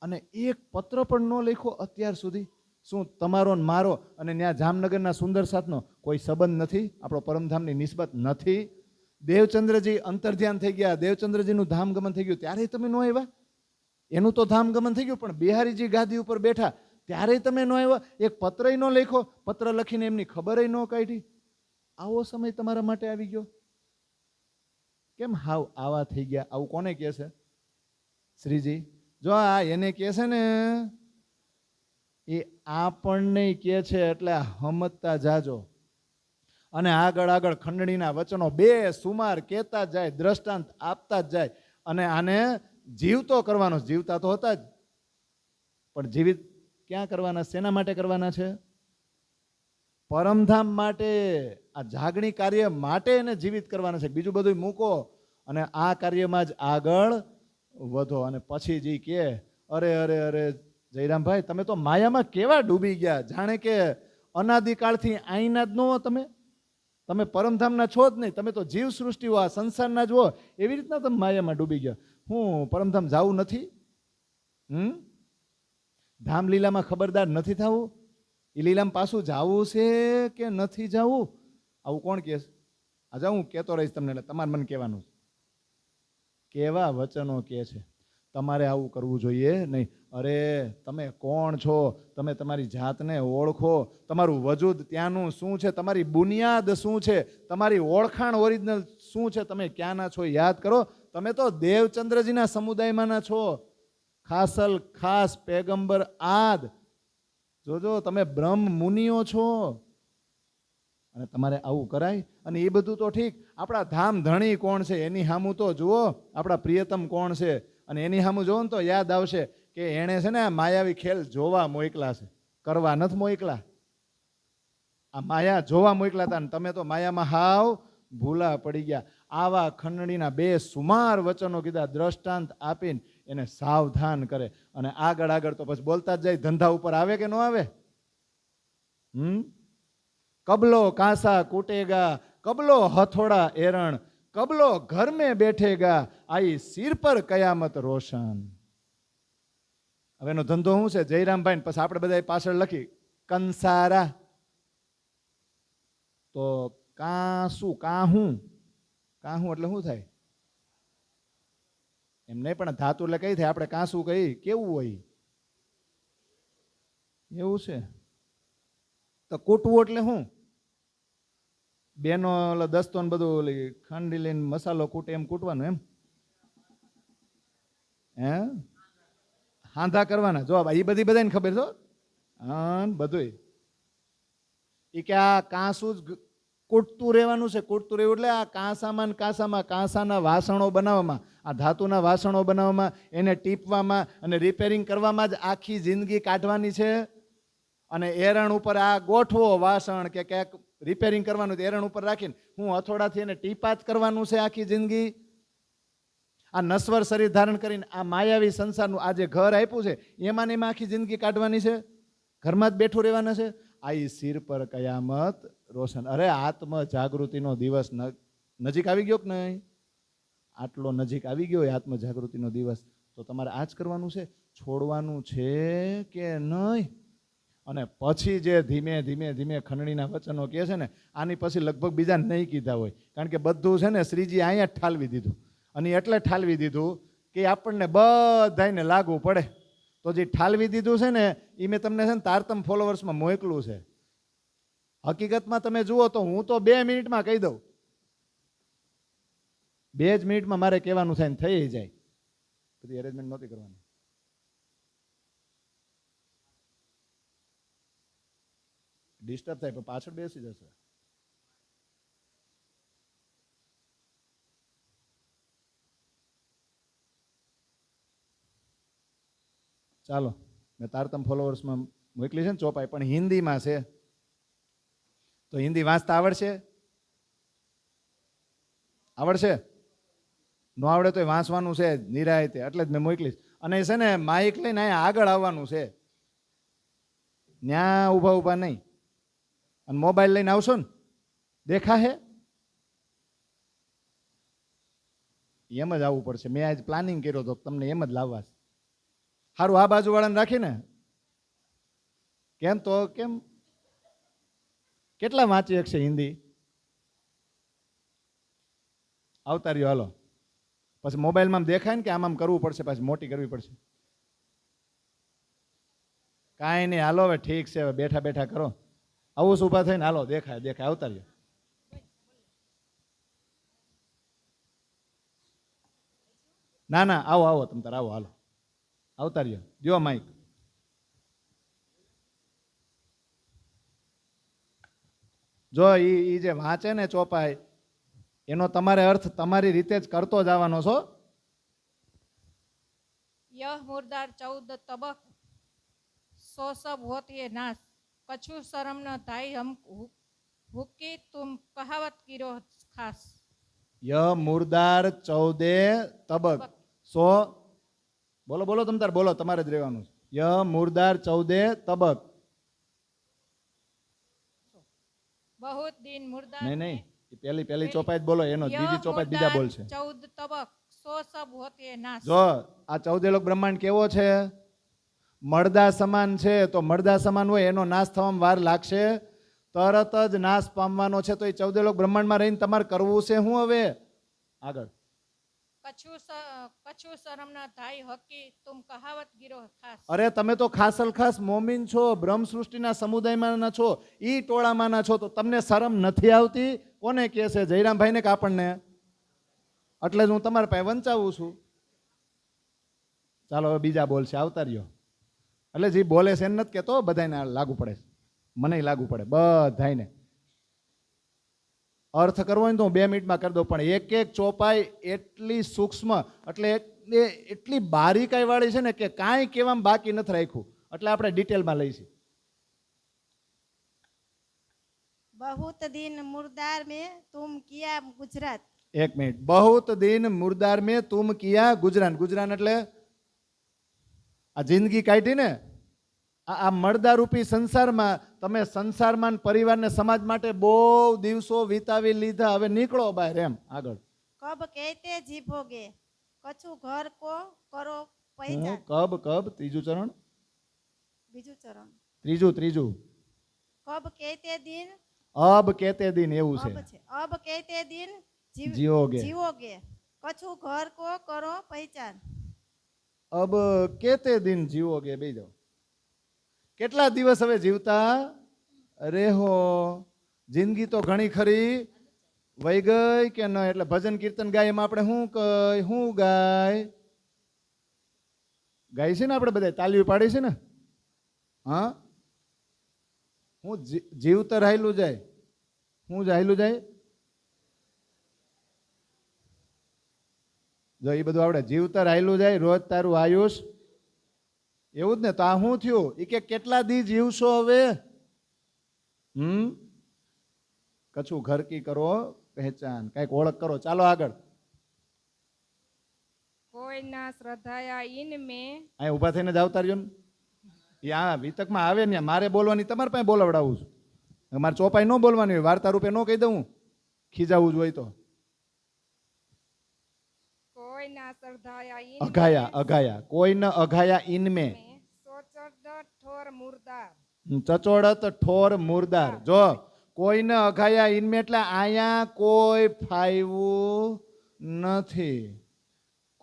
અને એક પત્ર પણ ન લખ્યો અત્યાર સુધી? શું તમારો ને મારો અને ત્યાં જામનગરના સુંદર સાથનો કોઈ સંબંધ નથી? આપણો પરમધામની નિસ્બત નથી? દેવચંદ્રજી અંતર્ધ્યાન થઈ ગયા, દેવચંદ્રજીનું ધામગમન થઈ ગયું, ત્યારે તમે ન આવ્યા? એનું તો ધામગમન થઈ ગયું, પણ બિહારીજી ગાદી ઉપર બેઠા ત્યારે તમે ન આવ્યા? એક પત્ર ન લખ્યો, પત્ર લખીને એમની ખબર ન કાઢી? આવો સમય તમારા માટે આવી ગયો? કેમ હાવ આવા થઈ ગયા? આવું કોને કહે છે? શ્રીજી. જો આ એને કહે છે ને, એ આપણને કહે છે, એટલે હમતતા જાજો. અને આગળ ખંડણીના વચનો બેસુમાર કહેતા જ જાય, દ્રષ્ટાંત આપતા જ જાય. અને આને જીવતો કરવાનો. જીવતા તો હતા જ, પણ જીવિત ક્યાં કરવાના? શેના માટે કરવાના છે? પરમધામ માટે, આ જાગણી કાર્ય માટે એને જીવિત કરવાના છે. બીજું બધું મૂકો અને આ કાર્યમાં જ આગળ વધો. અને પછી જે કે અરે જયરામભાઈ, તમે તો માયામાં કેવા ડૂબી ગયા, જાણે કે અનાદિકાળથી આઈના જ ન હો. તમે પરમધામના છો જ નહીં, તમે તો જીવ સૃષ્ટિઓ આ સંસારના જ હો. એવી રીતના તમે માયામાં ડૂબી ગયા. હું પરમધામ જવું નથી? ધામ લીલામાં ખબરદાર નથી થવું? એ લીલામાં પાછું જવું છે કે નથી જવું? આવું કોણ કહે? આજે હું કહેતો રહીશ તમને, એટલે તમારે મને કહેવાનું છે. કેવા વચનો કહે છે? તમારે આવું કરવું જોઈએ નહીં. અરે તમે કોણ છો? તમે તમારી જાતને ઓળખો. તમારું વજૂદ ત્યાંનું શું છે? તમારી બુનિયાદ શું છે? તમારી ઓળખાણ ઓરિજિનલ શું છે? તમે ક્યાંના છો યાદ કરો. તમે તો દેવચંદ્રજીના સમુદાયમાંના છો. ખાસલ ખાસ પેગંબર આદ. જોજો, તમે બ્રહ્મ મુનિઓ છો અને તમારે આવું કરાય? અને એ બધું તો ઠીક, આપણા ધામ ધણી કોણ છે એની સામું તો જુઓ, આપણા પ્રિયતમ કોણ છે, અને એની સામું જુઓ ને તો યાદ આવશે કે એણે છે ને આ માયાવી ખેલ જોવા મોકલા છે, કરવા નથી મોકલા. આ માયા જોવા મોકલા હતા, ને તમે તો માયામાં હાવ ભૂલા પડી ગયા. આવા ખંડણીના 2 સુમાર વચનો કીધા, દ્રષ્ટાંત આપીને એને સાવધાન કરે. અને આગળ આગળ તો પછી બોલતા જ જાય. ધંધા ઉપર આવે કે ન આવે? કબલો કાંસા કૂટેગા, કબલો હથોડા એરણ, કબલો ઘર મેં બેઠેગા, આઈ સિર પર કયામત રોશન. હવે એનો ધંધો શું છે? જયરામભાઈ. પછી આપણે બધા પાછળ લખી કંસારા. તો કાંસું, કાહું એટલે શું થાય? એમ નહીં, પણ ધાતુ એટલે કઈ થાય? આપણે કાંસું કહી, કેવું હોય એવું છે. તો કૂટવું એટલે શું? બેનો દસ્તો ને બધું ખાંડી લઈને મસાલો કૂટે એમ કૂટવાનું એમ? હે, હાંધા કરવાના. જો એ બધી બધાને ખબર છો. હા, બધું એ કે આ કાંસું જ કૂટતું રહેવાનું છે. કૂટતું રહેવું એટલે આ કાંસામાં કાંસાના વાસણો બનાવવામાં, આ ધાતુના વાસણો બનાવવામાં, એને ટીપવામાં અને રિપેરિંગ કરવામાં જ આખી જિંદગી કાઢવાની છે. અને એરણ ઉપર આ ગોઠવો વાસણ કે ક્યાંક રિપેરિંગ કરવાનું, એરણ ઉપર રાખીને હું હથોડાથી એને ટીપા જ કરવાનું છે આખી જિંદગી. આ નશ્વર શરીર ધારણ કરીને આ માયાવી સંસારનું આ જે ઘર આપ્યું છે એમાં ને એમાં આખી જિંદગી કાઢવાની છે. ઘરમાં જ બેઠું રહેવાના છે. આઈ સિર પર કયામત રોશન. અરે આત્મ જાગૃતિનો દિવસ નજીક આવી ગયો કે નહીં? આટલો નજીક આવી ગયો એ આત્મ જાગૃતિનો દિવસ. તો તમારે આ જ કરવાનું છે, છોડવાનું છે કે નહીં? અને પછી જે ધીમે ધીમે ધીમે ખંડણીના વચનો કહે છે ને, આની પછી લગભગ બીજા નહીં કીધા હોય. કારણ કે બધું છે ને શ્રીજી અહીંયા જ ઠાલવી દીધું. અને એટલે ઠાલવી દીધું કે આપણને બધાને લાગુ પડે. તો જે ઠાલવી દીધું છે ને એ મેં તમને છે ને તારતમ ફોલોવર્સમાં મોકલું છે. હકીકતમાં તમે જુઓ તો હું તો 2 મિનિટમાં કહી દઉં. 2 જ મિનિટમાં મારે કહેવાનું થાય ને થઈ જાય. બધી અરેન્જમેન્ટ નહોતી કરવાની. ડિસ્ટર્બ થાય પણ પાછળ બેસી જશે. ચાલો, મેં તારતમ ફોલોવર્સમાં મોકલી છે ને ચોપાઈ, પણ હિન્દીમાં છે. તો હિન્દી વાંચતા આવડશે? આવડશે? ન આવડે તો વાંચવાનું છે નિરાયતે, એટલે જ મેં મોકલીશ. અને છે ને માઇક લઈને અહીંયા આગળ આવવાનું છે, ન્યા ઊભા ઊભા નહીં. અને મોબાઈલ લઈને આવશો ને દેખાશે એમ જ આવવું પડશે. મેં આજ પ્લાનિંગ કર્યો હતો તમને એમ જ લાવવા. સારું, આ બાજુ વાળાને રાખીને કેમ તો કેમ કેટલા વાંચી શકશે હિન્દી? આવતા રહ્યો હાલો. પછી મોબાઈલમાં દેખાય ને કે આમ કરવું પડશે, પાછી મોટી કરવી પડશે. કાંઈ નહીં, હાલો હવે ઠીક છે, હવે બેઠા બેઠા કરો. આવું જ ઊભા થઈને હાલો, દેખાય દેખાય, આવતા રહ્યો. ના ના, આવો આવો, તમ તાર આવો, હાલો આવતા રહ્યો. જો માઇક જો ઈ જે વાંચે ને ચોપાઈ, એનો તમારે અર્થ તમારી રીતે જ કરતો જવાનો છો. यह मुर्दार 14 तबक सो सब होती है नाश कछु शर्म न थाई हम हुक्की तुम कहावत कीरो खास. ય મુર્દાર 14 તબક 100. બોલો બોલો તમ તાર બોલો, તમારે જ રહેવાનું છે. ય મુર્દાર 14 તબક. बहुत दिन मुर्दार નહીં નહીં, પહેલી ચોપાઈ જ બોલો, એનો બીજી ચોપાઈ બીજા બોલશે. 14 तबक सो सब होती है नाश. જો આ 14 લોક બ્રહ્માંડ કેવો છે? મળદા સમાન છે. તો મળદા સમાન હોય એનો નાશ થવામાં વાર લાગશે? તરત જ નાશ પામવાનો છે. તો એ 14 લોક બ્રહ્માંડમાં રહીને તમારે કરવું છે શું? હવે આગળ કछु શરમ ન થાય હકી તુમ કહાવત ગીરો ખાસ. અરે તમે તો ખાસલ ખાસ મોમીન છો, બ્રહ્મ સૃષ્ટિના સમુદાયમાં છો, ઈ ટોળામાં છો, તો તમને શરમ નથી આવતી? કોને કહે છે? જયરામભાઈને કે આપણને? એટલે જ હું તમારા પાસે વંચાવું છું. ચાલો હવે બીજા બોલશે, આવતા રહ્યો. એટલે જે બોલે છે એને નથી કહેતો, બધાને લાગુ પડે, મને લાગુ પડે બધાને. અર્થ કરવો હોય ને તો હું 2 મિનિટમાં કરી દઉં, પણ એક એક ચોપાઈ એટલી સૂક્ષ્મ, એટલે એટલી બારીકાઈ વાળી છે ને કે કાંઈ કહેવામાં બાકી નથી રાખ્યું. એટલે આપણે ડિટેલમાં લઈશું. बहुत दिन मुर्दार में तुम किया गुजरात। 1 મિનિટ. બહુત દિન મુર્દાર મેં તુમ કિયા ગુજરાન. ગુજરાન એટલે આ જિંદગી કાઢી ને આ મળદારૂપી સંસારમાં તમે સંસારમાં ને પરિવારને સમાજ માટે બહુ દિવસો વિતાવી લીધા, હવે નીકળો બહાર એમ આગળ. कब कहते जीभोगे कछु घर को करो હું पहचान। કબ ત્રીજું ચરણ, बीजू चरण। ત્રીજું कब कहते दिन અબ કેતે દિન એવું છે. अब छे। अब कहते दिन જીઓગે. जीवोगे कछु घर को करो पहचान। અબ કેતે દિન જીવોગે. બે જાઓ. કેટલા દિવસ હવે જીવતા રેહો? જિંદગી તો ઘણી ખરી વહી ગઈ કે ન? એટલે ભજન કીર્તન ગાય એમાં આપણે શું ગાય છે ને આપણે બધા તાલીઓ પાડી છે ને. હા, હું જીવતર હાયલું જાય. હું હાયલું જાય જો એ બધું આવડે. જીવતર હાયલું જાય રોજ તારું આયુષ, એવું જ ને. તો આ શું થયું? એ કે કેટલા દી જીવશો હવે? કછું ઘર કી કરો પહેચાન, કઈક ઓળખ કરો. ચાલો આગળ. કોઈ ના શ્રદ્ધાયા ઇન મે અહીંયા ઊભા થઈને જ આવતા રહ્યો ને. એ આ વિતકમાં આવે ને, મારે બોલવાની તમારે પાસે બોલાવડાવું છું. મારે ચોપાઈ ન બોલવાની હોય, વાર્તા રૂપે ન કહી દઉં, ખીજાવું જ હોય તો. કોઈ ના શ્રદ્ધાયા ઇન અઘાયા કોઈને અઘાયા ઇનમે સોચડ ઠોર મુર્દાર ચચોડત ઠોર મુર્દાર. જો કોઈને અઘાયા ઇનમે એટલે અહીંયા કોઈ ફાવ્યું નથી.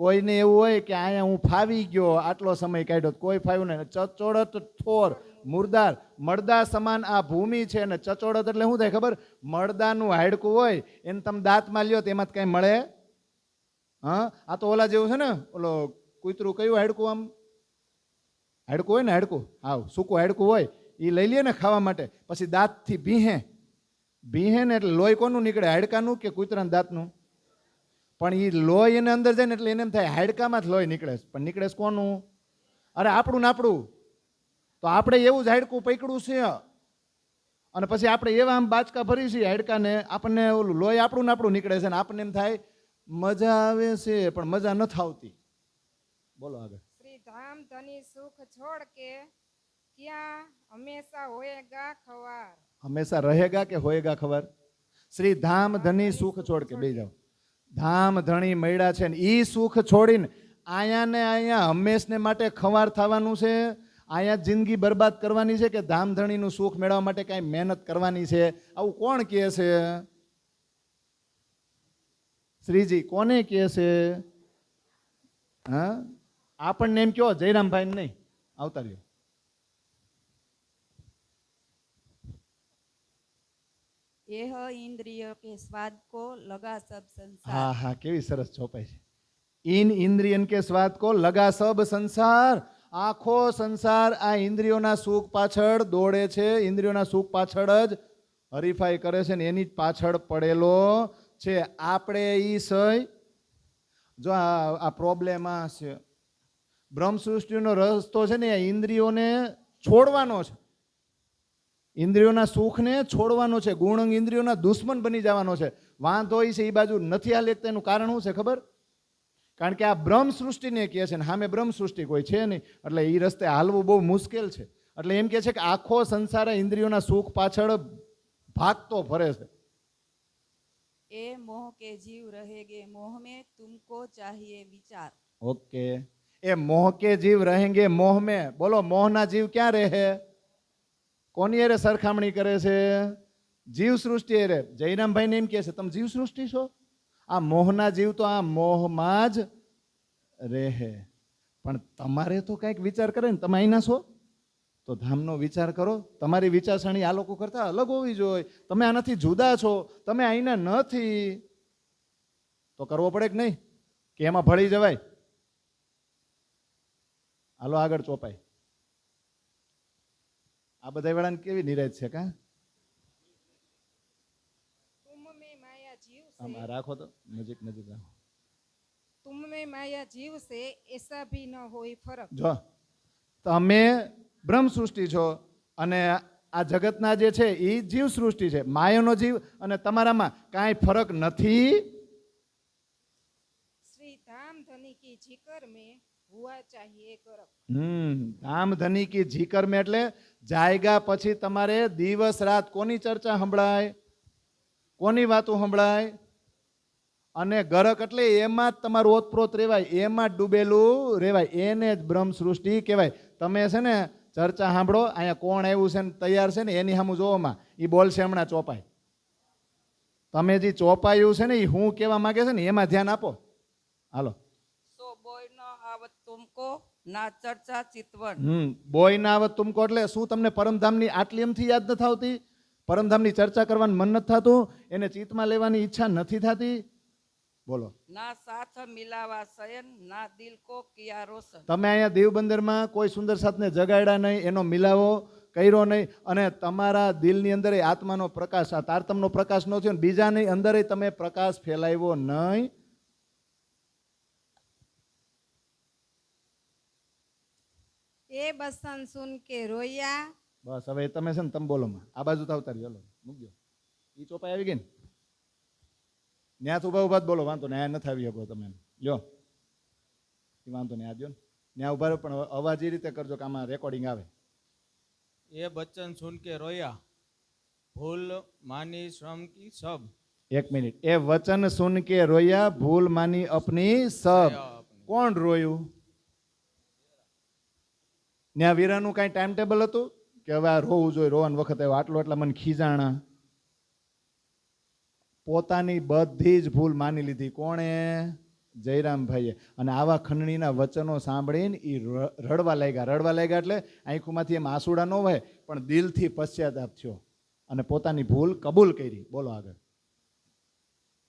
કોઈને એવું હોય કે અહીંયા હું ફાવી ગયો, આટલો સમય કાઢ્યો, કોઈ ફાવ્યું નહીં. ચચોડત ઠોર મુર્દાર, મળદા સમાન આ ભૂમિ છે. ને ચચોડત એટલે શું થાય ખબર? મળદાનું હાડકું હોય એને તમે દાંતમાં લ્યો તો એમાં કઈ મળે? હા, આ તો ઓલા જેવું છે ને, ઓલો કૂતરું કયું હાડકું, આમ હાડકું હોય ને, હાડકું હાવ સૂકું હાડકું હોય, એ લઈ લે ને ખાવા માટે, પછી દાંતથી ભીહે ને એટલે લોહી કોનું નીકળે? હાડકાનું કે કૂતરાના દાંતનું? પણ એ લોહી એને અંદર જાય ને એટલે એને એમ થાય હાડકામાં જ લોહી નીકળે. પણ નીકળે કોનું? અરે આપણું ને આપણું. તો આપણે એવું જ હાડકું પકડ્યું છે અને પછી આપણે એવા આમ બાચકા ભરી છીએ હાડકાને, આપણને ઓલું લોહી આપણું ને આપણું નીકળે છે ને આપણને એમ થાય મજા આવે છે, પણ મજા નથી આવતી. બોલો આગળ. શ્રી ધામ ધની સુખ છોડ કે ક્યાં હંમેશા હોએગા ખવાર. હંમેશા રહેગા કે હોએગા ખબર? શ્રી ધામ ધની સુખ છોડ કે. બે જાઓ. ધામ ધણી મળ્યા છે ને ઈ સુખ છોડીને અહીંયા ને અહીંયા હંમેશને માટે ખવાર થવાનું છે. અહીંયા જિંદગી બરબાદ કરવાની છે કે ધામ ધણીનું સુખ મેળવવા માટે કાંઈ મહેનત કરવાની છે? આવું કોણ કહે છે? શ્રીજી કોને કહે છે? હા, આપણને એમ કહો, જયરામભાઈ નહીં. આવતા રહ્યો. यह इंद्रियों के स्वाद को लगा सब संसार। હા હા, કેવી સરસ ચોપાઈ છે. ઇન ઇન્દ્રિયન કે સ્વાદ કો લગા સબ સંસાર. આખો સંસાર આ ઇન્દ્રિયોના સુખ પાછળ દોડે છે, ઇન્દ્રિયોના સુખ પાછળ જ હરીફાઈ કરે છે ને એની જ પાછળ પડેલો છે. આપણે ઈ સહી જો આ પ્રોબ્લેમ આ છે. બ્રહ્મ સૃષ્ટિનો રસ્તો છે ને એ ઇન્દ્રિયોને છોડવાનો છે, ઇન્દ્રિયોના સુખને છોડવાનો છે, ગુણ ઇન્દ્રિયોના દુશ્મન બની જવાનો છે. વાંધો એ છે એ બાજુ નથી હાલે. તેનું કારણ શું છે ખબર? કારણ કે આ બ્રહ્મ સૃષ્ટિને કહે છે ને સામે બ્રહ્મ સૃષ્ટિ કોઈ છે નહીં, એટલે એ રસ્તે હાલવું બહુ મુશ્કેલ છે. એટલે એમ કહે છે કે આખો સંસાર ઇન્દ્રિયોના સુખ પાછળ ભાગતો ફરે છે. ए मोह के जीव रहेगे मोह में तुमको चाहिए विचार। ઓકે. એ મોહ કે જીવ રહેંગે મોહ મેં. બોલો, મોહના જીવ ક્યાં રહે? કોની અરે સરખામણી કરે છે? જીવ સૃષ્ટિ અરે. જયરામભાઈને એમ કહે છે તમે જીવ સૃષ્ટિ છો? આ મોહના જીવ તો આ મોહમાં જ રહે. પણ તમારે તો કંઈક વિચાર કરે ને, તમે અહીંના છો તો ધામનો વિચાર કરો. તમારી વિચારસરણી આ લોકો કરતા અલગ હોવી જોઈએ. તમે આનાથી જુદા છો, તમે અહીંના નથી, તો કરવો પડે કે નહીં? કે એમાં ભળી જવાય? હાલો આગળ ચોપાઈ. આ બધા વેળાને કેવી નિરાશ છે કા? तुम में આમ આ રાખો તો નજીક નજીક રાખો. तुम में माया जीव से ऐसा भी न होई फरक। જો તમે બ્રહ્મ સૃષ્ટિ છો અને આ જગતના જે છે એ જીવ સૃષ્ટિ છે. માયાનો જીવ અને તમારામાં કાંઈ ફરક નથી. श्री धाम धनी की जिकर में हुआ चाहिए गरक। ધામ ધની કી જીકર મેં એટલે જાયગા પછી તમારે દિવસ રાત કોની ચર્ચા સંભળાય, કોની વાતો સંભળાય, અને ગરક એટલે એમાં જ તમારું ઓતપ્રોત રહેવાય, એમાં જ ડૂબેલું રહેવાય, એને જ બ્રહ્મ સૃષ્ટિ કહેવાય. તમે છે ને ચર્ચા સાંભળો, અહીંયા કોણ આવ્યું છે ને તૈયાર છે ને એની સામું જોવામાં એ બોલશે હમણાં ચોપાય. તમે જે ચોપાયું છે ને એ હું કહેવા માંગે છે ને એમાં ધ્યાન આપો. હાલો. सो बोय न आवत तुमको ना चर्चा चितवन। બોય ના આવત તુમકો એટલે શું તમને પરમધામની આટલી એમથી યાદ નથી આવતી? પરમધામની ચર્ચા કરવાનું મન નથી થતું? એને ચિત્તમાં લેવાની ઈચ્છા નથી થતી? બોલો. ना साथ मिलावा शयन ना दिल को किया रोशन। તમે અહીંયા દેવબંદરમાં કોઈ સુંદર સાથને જગાડ્યા નહીં, એનો મિલાવો કર્યો નહીં, અને તમારા દિલની અંદર આત્માનો પ્રકાશ, આ તારતમનો પ્રકાશ ન થયો, બીજાની અંદર તમે પ્રકાશ ફેલાવ્યો નહીં. ए बसन सुन के रोया। બસ હવે તમે છે ને તમે બોલો માં આ બાજુ તો અવતારી. હલો મૂકજો. ઈ ચોપાઈ આવી ગઈ ને ન્યાથ ઉભા ઉભા જ બોલો, વાંધો ને આ નથી આવી શકો તમે. લ્યો એ વાંધો નહીં, આ દો ને ન્યા ઉભા રહ્યો, પણ અવાજ એ રીતે કરજો કે આમાં રેકોર્ડિંગ આવે. ये बच्चन सुन के रोया, भूल मानी श्रम की सब। એક મિનિટ. એ વચન સુન કે રોયા, ભૂલ માની અપની સબ. કોણ રોયું? ન્યા વીરાનું કાંઈ ટાઈમ ટેબલ હતું કે હવે આ રોવું જોઈએ, રોવાનો વખત આવ્યો, આટલો એટલા મને ખીજાણા? પોતાની બધી જ ભૂલ માની લીધી. કોણે? જયરામભાઈએ. અને આવા ખંડણીના વચનો સાંભળીને એ રડવા લાગ્યા. રડવા લાગ્યા એટલે આંખોમાંથી એમ આંસુડા ન વહે, પણ દિલથી પશ્ચાતાપ થયો અને પોતાની ભૂલ કબૂલ કરી. બોલો આગળ.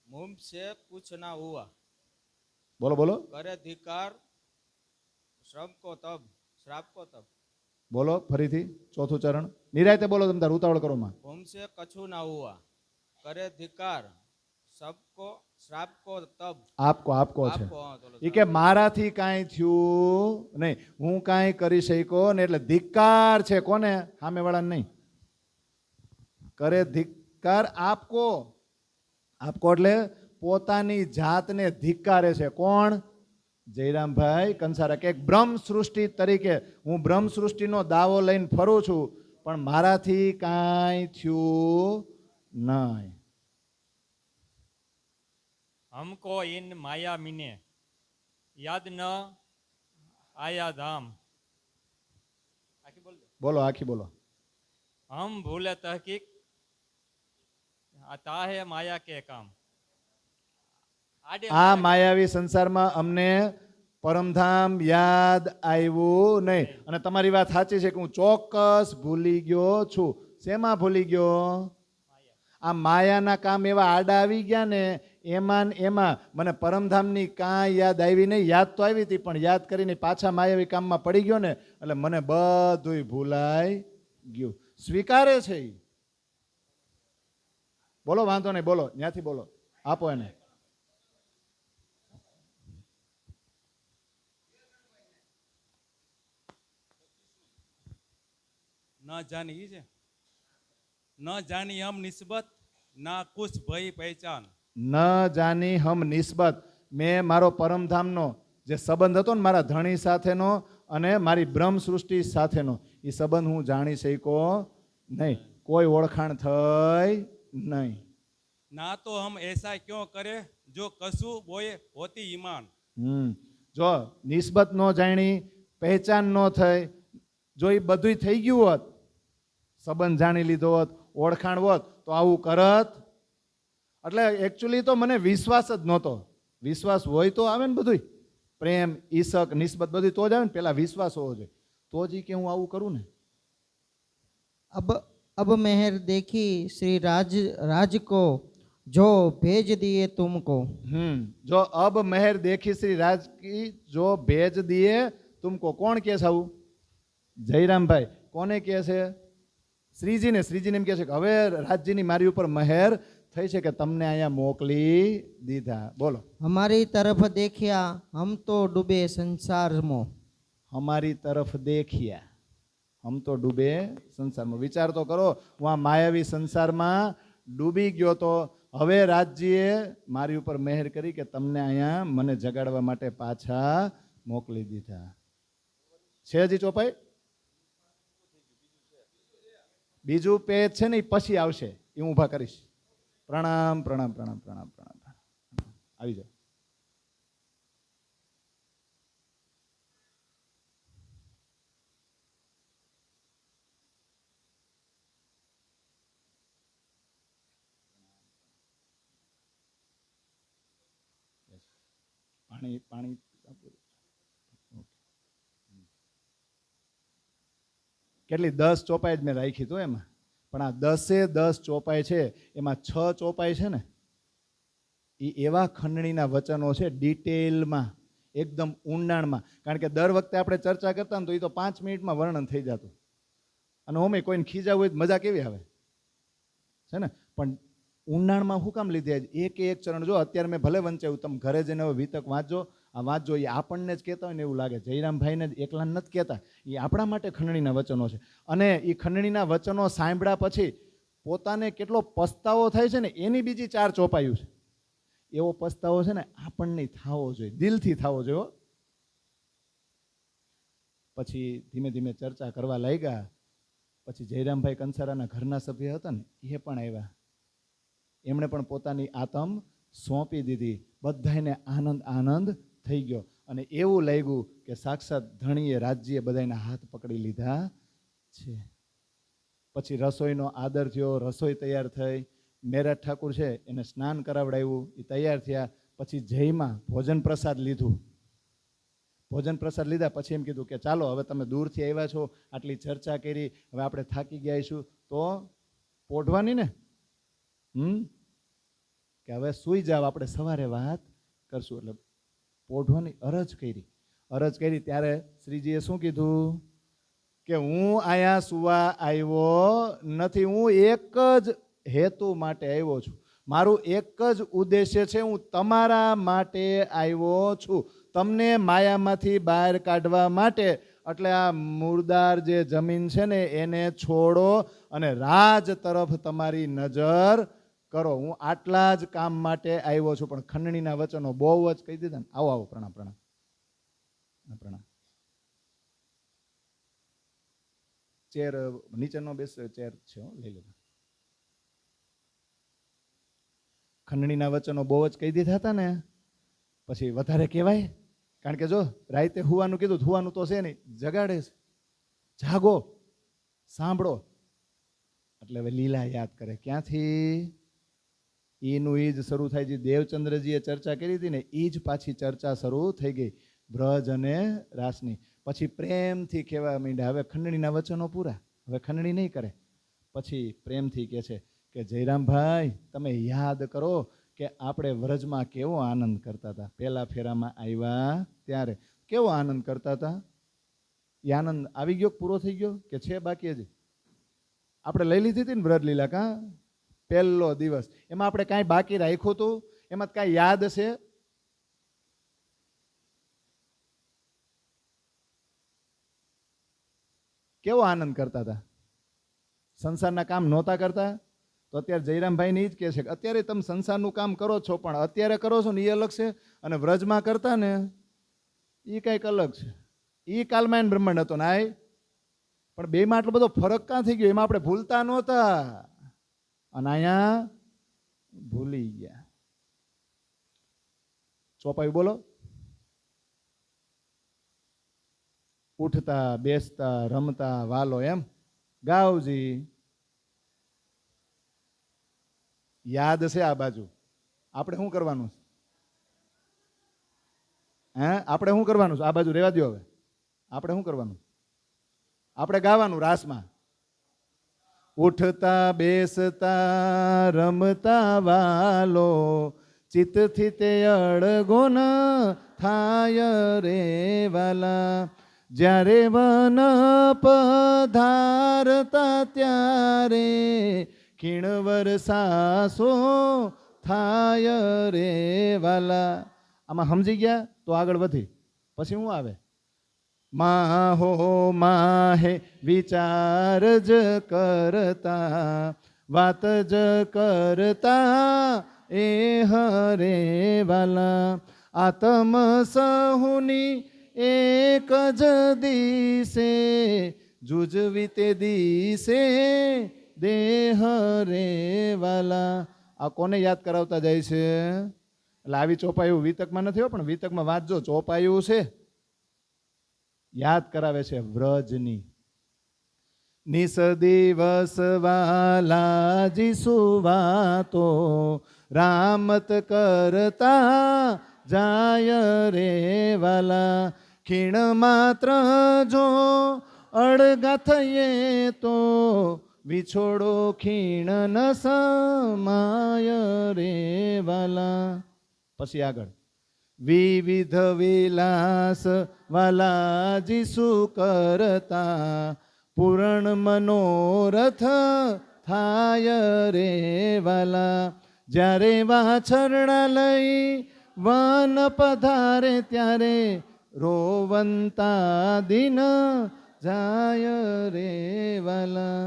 मुंह से कुछ ना हुआ, બોલો બોલો करे धिकार श्रम को तब श्राप को तब। બોલો ફરીથી ચોથું ચરણ નિરાયતે બોલો, તમે તાર ઉતાવળ કરો માં. मुंह से कछु ना हुआ, करे धिकार सबको श्राप को तब। આપકો આપકો છે आपको हाँ, तो એ કે મારાથી કાંઈ થયું નહીં, હું કાંઈ કરી શક્યો ને, એટલે ધિક્કાર છે. કોને? સામેવાળાને નહીં. કરે ધિક્કાર આપકો. આપકો એટલે પોતાની જાતને ધિક્કારે છે. કોણ? જયરામભાઈ કંસારા. કે બ્રહ્મ સૃષ્ટિ તરીકે હું બ્રહ્મ સૃષ્ટિનો દાવો લઈને ફરું છું, પણ મારાથી કાંઈ થયું નહીં. हमको इन माया मीने याद न आया धाम। आखी बोल दो। બોલો આખી બોલો. हम भूले तहकीक आता है माया के काम। आडे આ માયાવી સંસારમાં અમને પરમધામ યાદ આવ્યું નહીં. અને તમારી વાત સાચી છે કે હું ચોક્કસ ભૂલી ગયો છું. શેમાં ભૂલી ગયો? આ માયાના કામ એવા આડા આવી ગયા ને, એમાં મને પરમધામની કાંઈ યાદ આવી નહીં. યાદ તો આવી હતી, પણ યાદ કરીને પાછા માયાવી કામમાં પડી ગયો ને, એટલે મને બધુંય ભૂલાઈ ગયું. સ્વીકારે છે ઈ. બોલો વાંધો નહીં, બોલો ત્યાંથી બોલો, આપો એને. न जानी ई है, न जानी हम निस्बत ना कुछ भई पहचान। ન જાની હમ નિસ્બત. મેં મારો પરમધામનો જે સંબંધ હતો ને મારા ધણી સાથેનો અને મારી બ્રહ્મ સૃષ્ટિ સાથેનો, એ સંબંધ હું જાણી શક્યો નહીં. કોઈ ઓળખાણ થઈ નહીં. ना तो हम ऐसा क्यों करे जो कसु बोए होती ईमान। જો નિસ્બત ન જાણી, પહેચાન ન થઈ, જો એ બધું થઈ ગયું હોત, સંબંધ જાણી લીધો હોત, ઓળખાણ હોત, તો આવું કરત. એટલે એકચ્યુઅલી તો મને વિશ્વાસ જ નહોતો. વિશ્વાસ હોય તો આવે ને બધું, પ્રેમ ઈશક નિસ્બત બધું તો જ આવે ને. પેલા વિશ્વાસ હોવો જોઈએ, તો જ કે હું આવું કરું ને. अब मेहर देखी श्री राज को जो भेज दिए तुमको। જો અબ મહેર દેખી શ્રી રાજ કી જો ભેજ દિએ તુમકો. કોણ કહે છે આવું? જયરામભાઈ. કોને કહે છે? શ્રીજીને. શ્રીજીને એમ કહે છે કે હવે રાજજીની મારી ઉપર મહેર થઈ છે કે તમને અહીંયા મોકલી દીધા. બોલો. हमारी तरफ देखिया हम तो डूबे संसार में. हमारी तरफ देखिया हम तो डूबे संसाરમાં. વિચાર તો કરો, હું આ માયાવી સંસારમાં ડૂબી ગયો તો હવે રાજ્યએ મારી ઉપર મહેર કરી કે તમને અહીંયા મને જગાડવા માટે પાછા મોકલી દીધા. છે હજી ચોપાઈ? બીજું પેજ છે ને એ પછી આવશે, એ હું ઊભા કરીશ. પ્રણામ પ્રણામ પ્રણામ પ્રણામ પ્રણામ. આવી જાઓ. પાણી પાણી કેટલી 10 ચોપાઈ જ મેં રાખી તો એમાં, પણ આ 10 ચોપાઈ છે એમાં 6 ચોપાઈ છે ને એ એવા ખંડણીના વચનો છે ડિટેલમાં, એકદમ ઊંડાણમાં. કારણ કે દર વખતે આપણે ચર્ચા કરતા ને તો એ તો 5 મિનિટમાં વર્ણન થઈ જતું, અને ઓમે કોઈને ખીજાવું હોય મજા કેવી આવે છે ને. પણ ઊંડાણમાં શું કામ લીધે? એક ચરણ જો અત્યારે મેં ભલે વંચાયું, તમે ઘરે જઈને હવે વિતક વાંચજો. આ વાંચજો, એ આપણને જ કહેતા હોય ને એવું લાગે. જયરામભાઈને જ એકલા નથી કહેતા, એ આપણા માટે ખંડણીના વચનો છે. અને એ ખંડણીના વચનો સાંભળ્યા પછી પોતાને કેટલો પસ્તાવો થાય છે ને એની બીજી 4 ચોપાયું છે. એવો પસ્તાવો છે ને આપણને થવો જોઈએ, દિલથી થવો જોઈએ. પછી ધીમે ધીમે ચર્ચા કરવા લાગ્યા. પછી જયરામભાઈ કંસારાના ઘરના સભ્ય હતા ને એ પણ આવ્યા. એમણે પણ પોતાની આતમ સોંપી દીધી. બધાને આનંદ આનંદ થઈ ગયો અને એવું લાગ્યું કે સાક્ષાત ધણીએ રાજ્યે બધાના હાથ પકડી લીધા છે. પછી રસોઈનો આદર થયો, રસોઈ તૈયાર થઈ. મેરાજ ઠાકુર છે એને સ્નાન કરાવડાવ્યું, એ તૈયાર થયા. પછી જયમાં ભોજન પ્રસાદ લીધું. ભોજન પ્રસાદ લીધા પછી એમ કીધું કે ચાલો હવે તમે દૂરથી આવ્યા છો, આટલી ચર્ચા કરી, હવે આપણે થાકી ગયા છું તો પોઢવાની ને કે હવે સૂઈ જાવ, આપણે સવારે વાત કરશું. એટલે પોઢવાની અરજ કરી. ત્યારે શ્રીજીએ શું કીધું કે હું અહીંયા સુવા આવ્યો નથી, હું એક જ હેતુ માટે આવ્યો છું. મારું એક જ ઉદ્દેશ્ય છે, હું તમારા માટે આવ્યો છું, તમને માયામાંથી બહાર કાઢવા માટે. એટલે આ મુર્દાર જે જમીન છે ને એને છોડો અને રાજ તરફ તમારી નજર કરો. હું આટલા જ કામ માટે આવ્યો છું. પણ ખંડણીના વચનો બહુ જ કહી દીધા ને. આવો આવો, પ્રણામ પ્રણામ પ્રણામ. ચેર નીચેનો બેસ, ચેર છે લઈ લેજો. ખંડણીના વચનો બહુ જ કહી દીધા હતા ને, પછી વધારે કહેવાય. કારણ કે જો રાતે હુવાનું કીધું, હુવાનું તો છે નહીં, જગાડે છે. જાગો, સાંભળો. એટલે હવે લીલા યાદ કરે. ક્યાંથી? એનું એ જ શરૂ થાય છે. દેવચંદ્રજીએ ચર્ચા કરી હતી ને એ જ પાછી ચર્ચા શરૂ થઈ ગઈ, બ્રજ અને રાસની. પછી પ્રેમથી કહેવા માંડ્યા. હવે ખંડણીના વચનો પૂરા, હવે ખંડણી નહીં કરે. પછી પ્રેમથી કહે છે કે જયરામભાઈ તમે યાદ કરો કે આપણે વ્રજમાં કેવો આનંદ કરતા હતા. પહેલા ફેરામાં આવ્યા ત્યારે કેવો આનંદ કરતા હતા. એ આનંદ આવી ગયો, પૂરો થઈ ગયો કે છે બાકી? હજી આપણે લઈ લીધી હતી ને વ્રજ લીલા. કાં પહેલો દિવસ એમાં આપણે કાંઈ બાકી રાખ્યું હતું? એમાં કાંઈ યાદ છે? કેવો આનંદ કરતા હતા? સંસારના કામ નહોતા કરતા? તો અત્યારે જયરામભાઈને એ જ કહે છે કે અત્યારે તમે સંસારનું કામ કરો છો, પણ અત્યારે કરો છો ને એ અલગ છે, અને વ્રજમાં કરતા ને એ કંઈક અલગ છે. એ કાલમાયન બ્રહ્માંડ હતો ને આ પણ બેમાં આટલો બધો ફરક ક્યાં થઈ ગયો? એમાં આપણે ભૂલતા નહોતા અને અહીંયા ભૂલી ગયા. ચોપાઈ બોલો. ઉઠતા બેસતા રમતા વાલો, એમ ગાવજી. યાદ છે આ બાજુ? આપણે શું કરવાનું છે? આપણે શું કરવાનું છે? આ બાજુ રહેવા દો. હવે આપણે શું કરવાનું? આપણે ગાવાનું રાસમાં. ઉઠતા બેસતા રમતા વાલો, ચિત્તથી તે અળગો ન થાય રે વાલા. જ્યારે વન પધારતા ત્યારે ખીણ વરસાસો થાય રે વાલા. આમાં સમજી ગયા તો આગળ વધી. પછી શું આવે? માહો માહે વિચાર જ કરતા, વાત જ કરતા એ હરે વાલા. આત્મ સહુની એક જ દિશે, જુજવી તે દિશે દેહ રે વાલા. આ કોને યાદ કરાવતા જાય છે? એટલે આવી ચોપાયું વિતકમાં નથી હો, પણ વિતકમાં વાંચજો, ચોપાયું છે યાદ કરાવે છે વ્રજની. નિસ દિવસ વાલાજી સુવાતો, રામત કરતા જાય રે વાલા. ખીણ માત્ર જો અળગા થઈએ તો, વિછોડો ખીણ ન સમાય રે વાલા. પછી આગળ વિવિધ વિલાસ વાલાજી શું કરતા, પૂરણ મનોરથ થાય રે વાલા. જ્યારે વાછરણા લઈ વન પધારે, ત્યારે રોવંતા દિન જાય રે વાલા.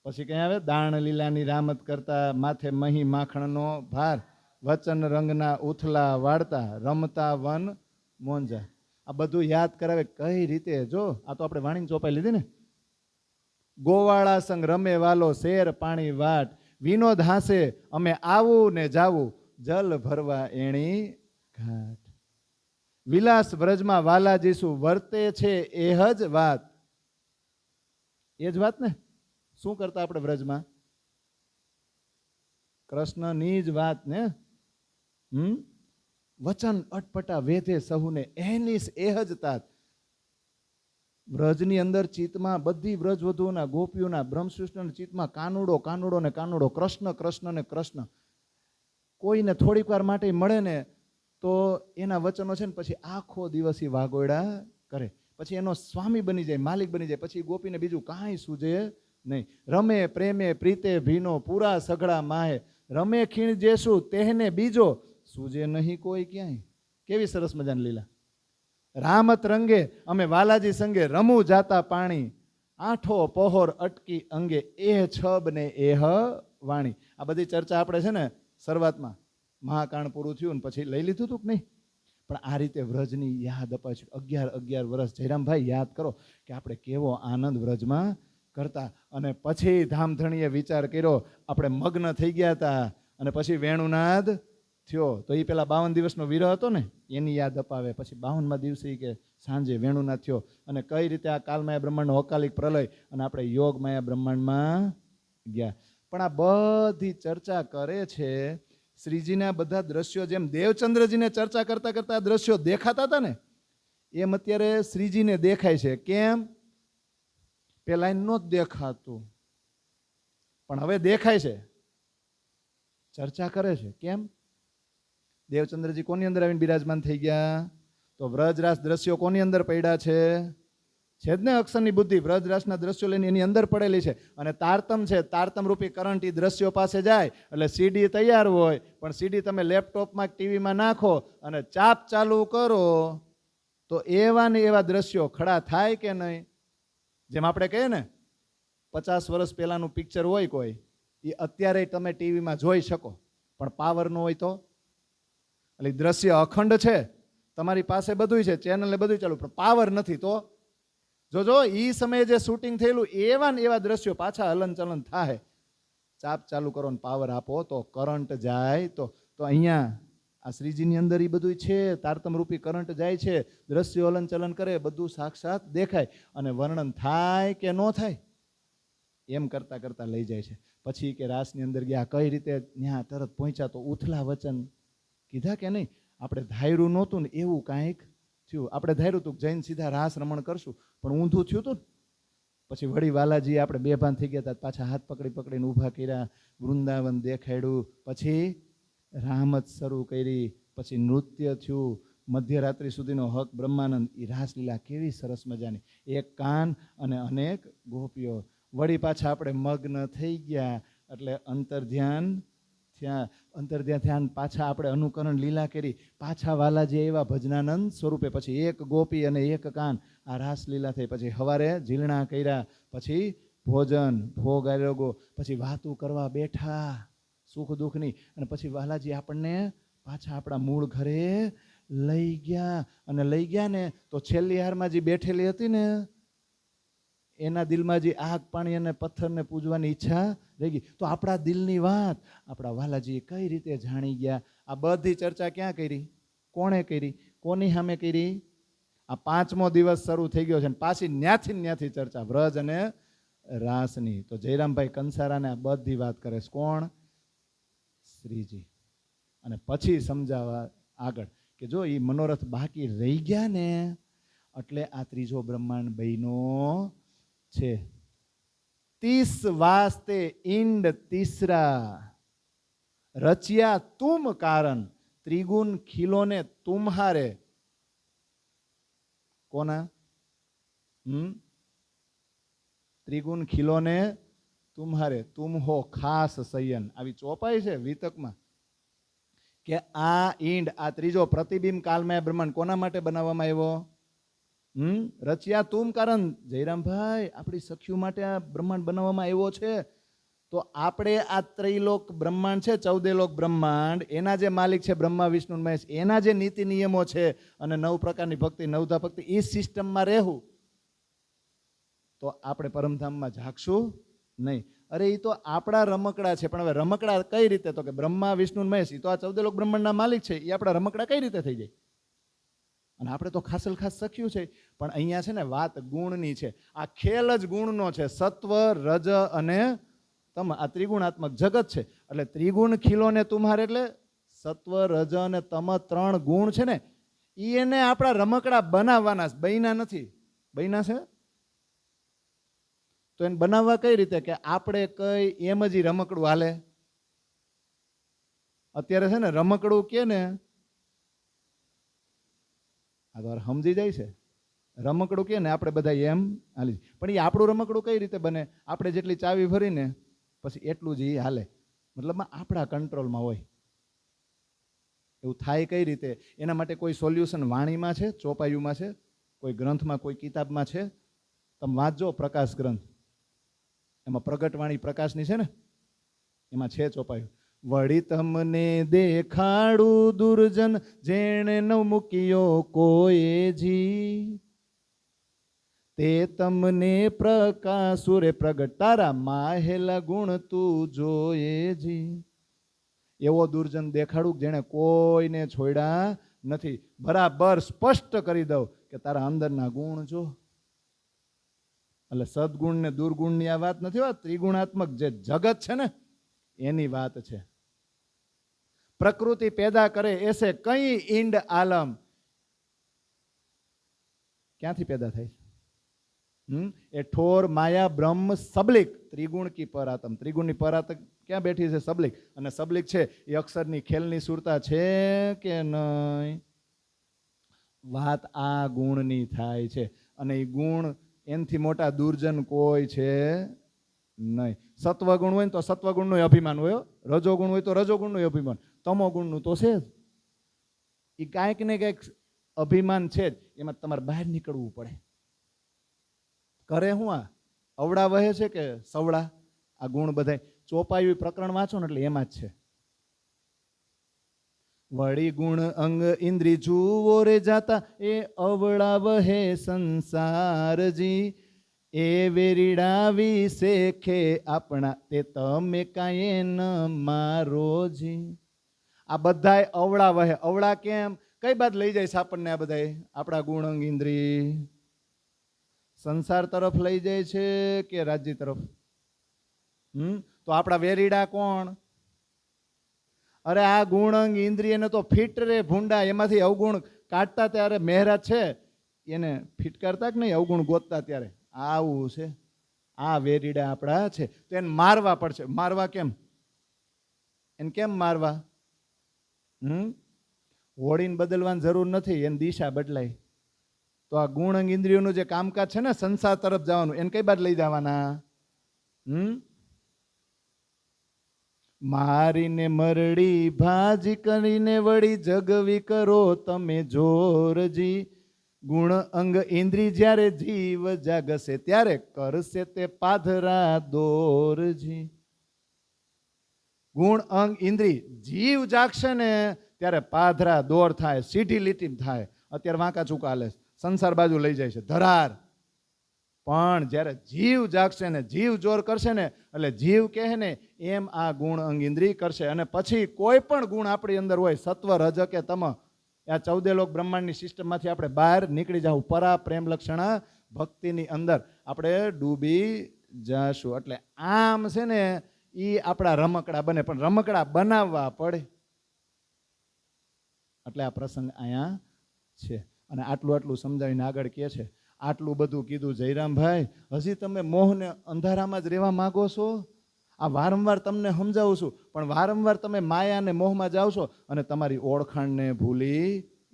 પછી કઈ આવે? દાણ લીલાની રામત કરતા, માથે મહી માખણનો ભાર, વચન રંગના ઉથલા વાળતા, રમતા વન મોંજા. આ બધું યાદ કરાવે કઈ રીતે? જો આ તો આપણે વાણીની ચોપાઈ લીધી ને. ગોવાળા સંગ રમે વાલો, શેર પાણી વાટ, વિનોદ હાસે અમે આવું ને જાવું, જલ ભરવા એણી ઘાટ. વિલાસ વ્રજમાં વાલાજી શું વર્તે છે એ જ વાત. એ જ વાત ને. શું કરતા આપણે વ્રજમાં? કૃષ્ણની જ વાત ને. વચન અટપટા વેધે સહુને, એની એ જ તાત. વ્રજની અંદર ચિત્તમાં બધી વ્રજવધુઓના, ગોપીઓના, બ્રહ્મસૃષ્ણ ચિત્તમાં કાનુડો કાનુડો ને કાનુડો, કૃષ્ણ કૃષ્ણ ને કૃષ્ણ. કોઈને થોડીક વાર માટે મળે ને તો એના વચનો છે ને પછી આખો દિવસ એ વાગોયડા કરે, પછી એનો સ્વામી બની જાય, માલિક બની જાય. પછી ગોપીને બીજું કાંઈ સૂજે નહીં. રમે પ્રેમે પ્રીતે ભીનો, પૂરા સઘળા માહે, રમે ખીણ જેશું તેહને બીજો, સૂજે નહીં કોઈ ક્યાંય. કેવી સરસ મજાની લીલા. રામત રંગે અમે વાલાજી સંગે, રમું જાતા પાણી, આઠો પહોર અટકી અંગે, એ છબ ને એહ વાણી. આ બધી ચર્ચા આપણે છે ને શરૂઆતમાં મહાકાંડ પૂરું થયું ને પછી લઈ લીધું હતું કે નહીં? પણ આ રીતે વ્રજની યાદ અપાય છે. 11 વર્ષ જયરામભાઈ યાદ કરો કે આપણે કેવો આનંદ વ્રજમાં કરતા. અને પછી ધામધણીએ વિચાર કર્યો, આપણે મગ્ન થઈ ગયા હતા અને પછી વેણુનાદ થયો. તો એ પેલા 52 દિવસનો વિરહ હતો ને એની યાદ અપાવે. પછી 52મા દિવસે કે સાંજે વેણુનાદ થયો. અને કઈ રીતે આ કાલમાયા બ્રહ્માંડનો અકાલિક પ્રલય અને આપણે યોગમાયા બ્રહ્માંડમાં ગયા. પણ આ બધી ચર્ચા કરે છે શ્રીજીના બધા દ્રશ્યો. જેમ દેવચંદ્રજીને ચર્ચા કરતા કરતા દ્રશ્યો દેખાતા હતા ને, એમ અત્યારે શ્રીજીને દેખાય છે. કેમ? પેલા નહોતું દેખાતું પણ હવે દેખાય છે, ચર્ચા કરે છે. કેમ? દેવચંદ્રજી કોની અંદર આવીને બિરાજમાન થઈ ગયા? તો વ્રજરાસ દ્રશ્યો કોની અંદર પડ્યા છે? છે જ ને અક્ષરની બુદ્ધિ વ્રજરાસના દ્રશ્યો લઈને એની અંદર પડેલી છે. અને તારતમ છે, તારતમ રૂપી કરંટ એ દ્રશ્યો પાસે જાય એટલે સીડી તૈયાર હોય. પણ સીડી તમે લેપટોપમાં ટીવીમાં નાખો અને ચાપ ચાલુ કરો તો એવા ને એવા દ્રશ્યો ખડા થાય કે નહીં? જેમ આપણે કહીએ ને 50 વર્ષ પહેલાનું પિક્ચર હોય કોઈ, એ અત્યારે તમે ટીવીમાં જોઈ શકો, પણ પાવર ન હોય તો? એટલે દ્રશ્ય અખંડ છે, તમારી પાસે બધું છે, ચેનલ ને બધું ચાલુ, પણ પાવર નથી તો જોજો એ સમયે જે શૂટિંગ થયેલું એવા ને એવા દ્રશ્યો પાછા હલન ચલન થાય. ચાપ ચાલુ કરો ને પાવર આપો તો કરંટ જાય. તો અહીંયા આ શ્રીજીની અંદર એ બધું છે, તારતમ રૂપી કરંટ જાય છે, દ્રશ્યો હલન ચલન કરે, બધું સાક્ષાત દેખાય. અને વર્ણન થાય કે ન થાય એમ કરતા કરતા લઈ જાય છે. પછી કે રાસની અંદર ગયા, કઈ રીતે ત્યાં તરત પહોંચ્યા તો ઉથલા વચન કીધા કે નહીં? આપણે ધાર્યું નહોતું ને એવું કાંઈક થયું. આપણે ધાર્યું હતું જૈન સીધા રાસ રમણ કરશું, પણ ઊંધું થયું હતું. પછી વળી વાલાજી આપણે બેભાન થઈ ગયા હતા, પાછા હાથ પકડી પકડીને ઊભા કર્યા, વૃંદાવન દેખાડ્યું, પછી રામત શરૂ કરી, પછી નૃત્ય થયું, મધ્યરાત્રિ સુધીનો હક બ્રહ્માનંદ. એ રાસલીલા કેવી સરસ મજાની, એક કાન અને અનેક ગોપીઓ. વળી પાછા આપણે મગ્ન થઈ ગયા એટલે અંતર્ધ્યાન થયા પાછા આપણે અનુકરણ લીલા કરી, પાછા વાલાજી એવા ભજનાનંદ સ્વરૂપે, પછી એક ગોપી અને એક કાન, આ રાસ લીલા થઈ, પછી હવારે ઝીલણા કર્યા, પછી ભોજન ભોગ આરોગો, પછી વાતું કરવા બેઠા સુખ દુઃખની, અને પછી વાલાજી આપણને પાછા આપણા મૂળ ઘરે લઈ ગયા. અને લઈ ગયા ને તો છેલ્લી હારમાં જે બેઠેલી હતી ને એના દિલમાં જે આગ પાણી અને પથ્થરને પૂજવાની ઈચ્છા રહી ગઈ. તો આપણા દિલની વાત આપણા વાલાજીએ કઈ રીતે જાણી ગયા? આ બધી ચર્ચા ક્યાં કરી? કોણે કરી? કોની સામે કરી? આ 5મો દિવસ શરૂ થઈ ગયો છે, પાછી ન્યાથી ચર્ચા વ્રજ અને રાસની. તો જયરામભાઈ કંસારાને આ બધી વાત કરે છે. કોણ? શ્રીજી. અને પછી સમજાવવા આગળ કે જો એ મનોરથ બાકી રહી ગયા ને એટલે આ ત્રીજો બ્રહ્માંડ બન્યો છે. 30 વાસ્તે ઈંડ તીસરા રચ્યા તુમ કારણ ત્રિગુણ ખીલોને તુમ્હારે. કોના? ત્રિગુણ ખીલોને તુમ્હારે તુમ હો ખાસ સયન. આવી ચોપાઈ છે વિતકમાં કે આ ઈંડ, આ ત્રીજો પ્રતિબિંબ કાલમય બ્રહ્માંડ કોના માટે બનાવવામાં આવ્યો? રચ્યા તુમ કારણ. જયરામભાઈ આપણી સખ્યુ માટે આ બ્રહ્માંડ બનાવવામાં આવ્યો છે. તો આપણે આ ત્રિલોક બ્રહ્માંડ છે, 14 લોક બ્રહ્માંડ, એના જે માલિક છે બ્રહ્મા વિષ્ણુ મહેશ, એના જે નીતિ નિયમો છે અને 9 પ્રકારની ભક્તિ, 9ધા ભક્તિ, એ સિસ્ટમમાં રહેવું તો આપણે પરમધામમાં જાગશું નહીં. અરે એ તો આપણા રમકડા છે, પણ હવે રમકડા કઈ રીતે? તો કે બ્રહ્મા વિષ્ણુ મહેશ એ તો આ 14 લોક બ્રહ્માંડના માલિક છે, એ આપણા રમકડા કઈ રીતે થઈ જાય? અને આપણે તો ખાસ શક્યું છે. પણ અહીંયા છે ને વાત ગુણની છે. આ ખેલ જ ગુણનો છે. સત્વ, રજ અને તમ, આ ત્રિગુણાત્મક જગત છે. એટલે ત્રિગુણ ખીલોને તુમ્હારે એટલે સત્વ, રજ અને તમ 3 ગુણ છે ને, એને આપણા રમકડા બનાવવાના. બન્યા નથી. બન્યા છે તો એને બનાવવા કઈ રીતે? કે આપણે કઈ એમ જ રમકડું હાલે. અત્યારે છે ને રમકડું કે ને આ તો સમજી જાય છે. રમકડું કે ને આપણે બધા એમ હાલી, પણ એ આપણું રમકડું કઈ રીતે બને? આપણે જેટલી ચાવી ભરીને પછી એટલું જ એ હાલે. મતલબમાં આપણા કંટ્રોલમાં હોય. એવું થાય કઈ રીતે? એના માટે કોઈ સોલ્યુશન વાણીમાં છે, ચોપાયુમાં છે, કોઈ ગ્રંથમાં, કોઈ કિતાબમાં છે? તમે વાંચજો પ્રકાશ ગ્રંથ, એમાં પ્રગટવાણી પ્રકાશની છે ને, એમાં છે ચોપાયું. વળી તમને દેખાડું દુર્જન જેણે ન મૂક્યો કોઈ જી, તે તમને પ્રકાશુરે પ્રગટ તારા માહેલા ગુણ તું જોયે જી. એવો દુર્જન દેખાડું જેણે કોઈને છોડ્યા નથી. બરાબર સ્પષ્ટ કરી દઉં કે તારા અંદરના ગુણ જો. એટલે સદગુણ ને દુર્ગુણની આ વાત નથી. વાત ત્રિગુણાત્મક જે જગત છે ને એની વાત છે. પ્રકૃતિ પેદા કરે એસે કઈ ઈંડ આલમ. ક્યાંથી પેદા થાય? એ ઠોર માયા બ્રહ્મ સબલિક ત્રિગુણ કી પરાતમ. ત્રિગુણની પરાતમ ક્યાં બેઠી છે? સબલિક. અને સબલિક છે એ અક્ષરની ખેલની સુરતા છે કે નહીં? વાત આ ગુણની થાય છે. અને એ ગુણ એનથી મોટા દુર્જન કોઈ છે નહીં. સત્વગુણ હોય ને તો સત્વગુણનું અભિમાન હોય, રજોગુણ હોય તો રજોગુણનું અભિમાન, તમોગુણનું તો છે જ. એ કાંઈક ને કંઈક અભિમાન છે જ. એમાં તમારે બહાર નીકળવું પડે. કરે હું આ અવડા વહે છે કે સવડા? આ ગુણ બધાય ચોપાયું પ્રકરણ વાંચો ને એટલે એમાં જ છે. વળી ગુણ અંગ ઇન્દ્રિય જુઓ રે જાતા એ અવળા વહે સંસારજી, એ વેરીડા વિશે ખે આપણા તે તમે કાંઈ ન મારોજી. આ બધાય અવળા વહે. અવળા કેમ? કઈ બાદ લઈ જાય છે આપણને? આ બધાય આપણા ગુણ અંગ ઇન્દ્રિય સંસાર તરફ લઈ જાય છે કે રાજ્ય તરફ? તો આપણા વેરીડા કોણ? અરે આ ગુણ અંગ ઇન્દ્રિયને તો ફિટ રે ભૂંડા. એમાંથી અવગુણ કાઢતા ત્યારે મહેરાજ છે એને ફિટ કરતા કે નહીં? અવગુણ ગોતતા ત્યારે આવું છે. આ વેરીડા આપણા છે તો એને મારવા પડશે. મારવા કેમ? એને કેમ મારવા? હોડીને બદલવાની જરૂર નથી, એની દિશા બદલાય. તો આ ગુણ અંગ ઇન્દ્રિયોનું જે કામકાજ છે ને સંસાર તરફ જવાનું, એને કઈ બાદ લઈ જવાના? મારીને મરડી ભાજી કરીને વળી જગવી કરો તમે જોરજી. ગુણ અંગ ઇન્દ્રી જ્યારે જીવ જાગશે ત્યારે કરશે તે પાધરા દોરજી. ગુણ અંગ ઇન્દ્રી જીવ જાગશે ને ત્યારે પાધરા દોર થાય, સીધી લીટી થાય. અત્યારે વાંકા ચૂકા હાલે, સંસાર બાજુ લઈ જાય છે ધરાર. પણ જ્યારે જીવ જાગશે ને, જીવ જોર કરશે ને, એટલે જીવ કહે ને એમ આ ગુણ અંગ ઇન્દ્રિય કરશે. અને પછી કોઈ પણ ગુણ આપણી અંદર હોય, સત્વ રજ કે તમ, આ 14 લોક બ્રહ્માંડની સિસ્ટમમાંથી આપણે બહાર નીકળી જાવ, પરા પ્રેમ લક્ષણા ભક્તિની અંદર આપણે ડૂબી જશું. એટલે આમ છે ને એ આપણા રમકડા બને, પણ રમકડા બનાવવા પડે. એટલે આ પ્રસંગ અહીંયા છે. અને આટલું સમજાવીને આગળ કહે છે, આટલું બધું કીધું જયરામભાઈ, હજી તમે મોહને અંધારામાં જ રહેવા માંગો છો? આ વારંવાર તમને સમજાવું છું, પણ વારંવાર તમે માયા અને મોહમાં જાઓ છો અને તમારી ઓળખાણને ભૂલી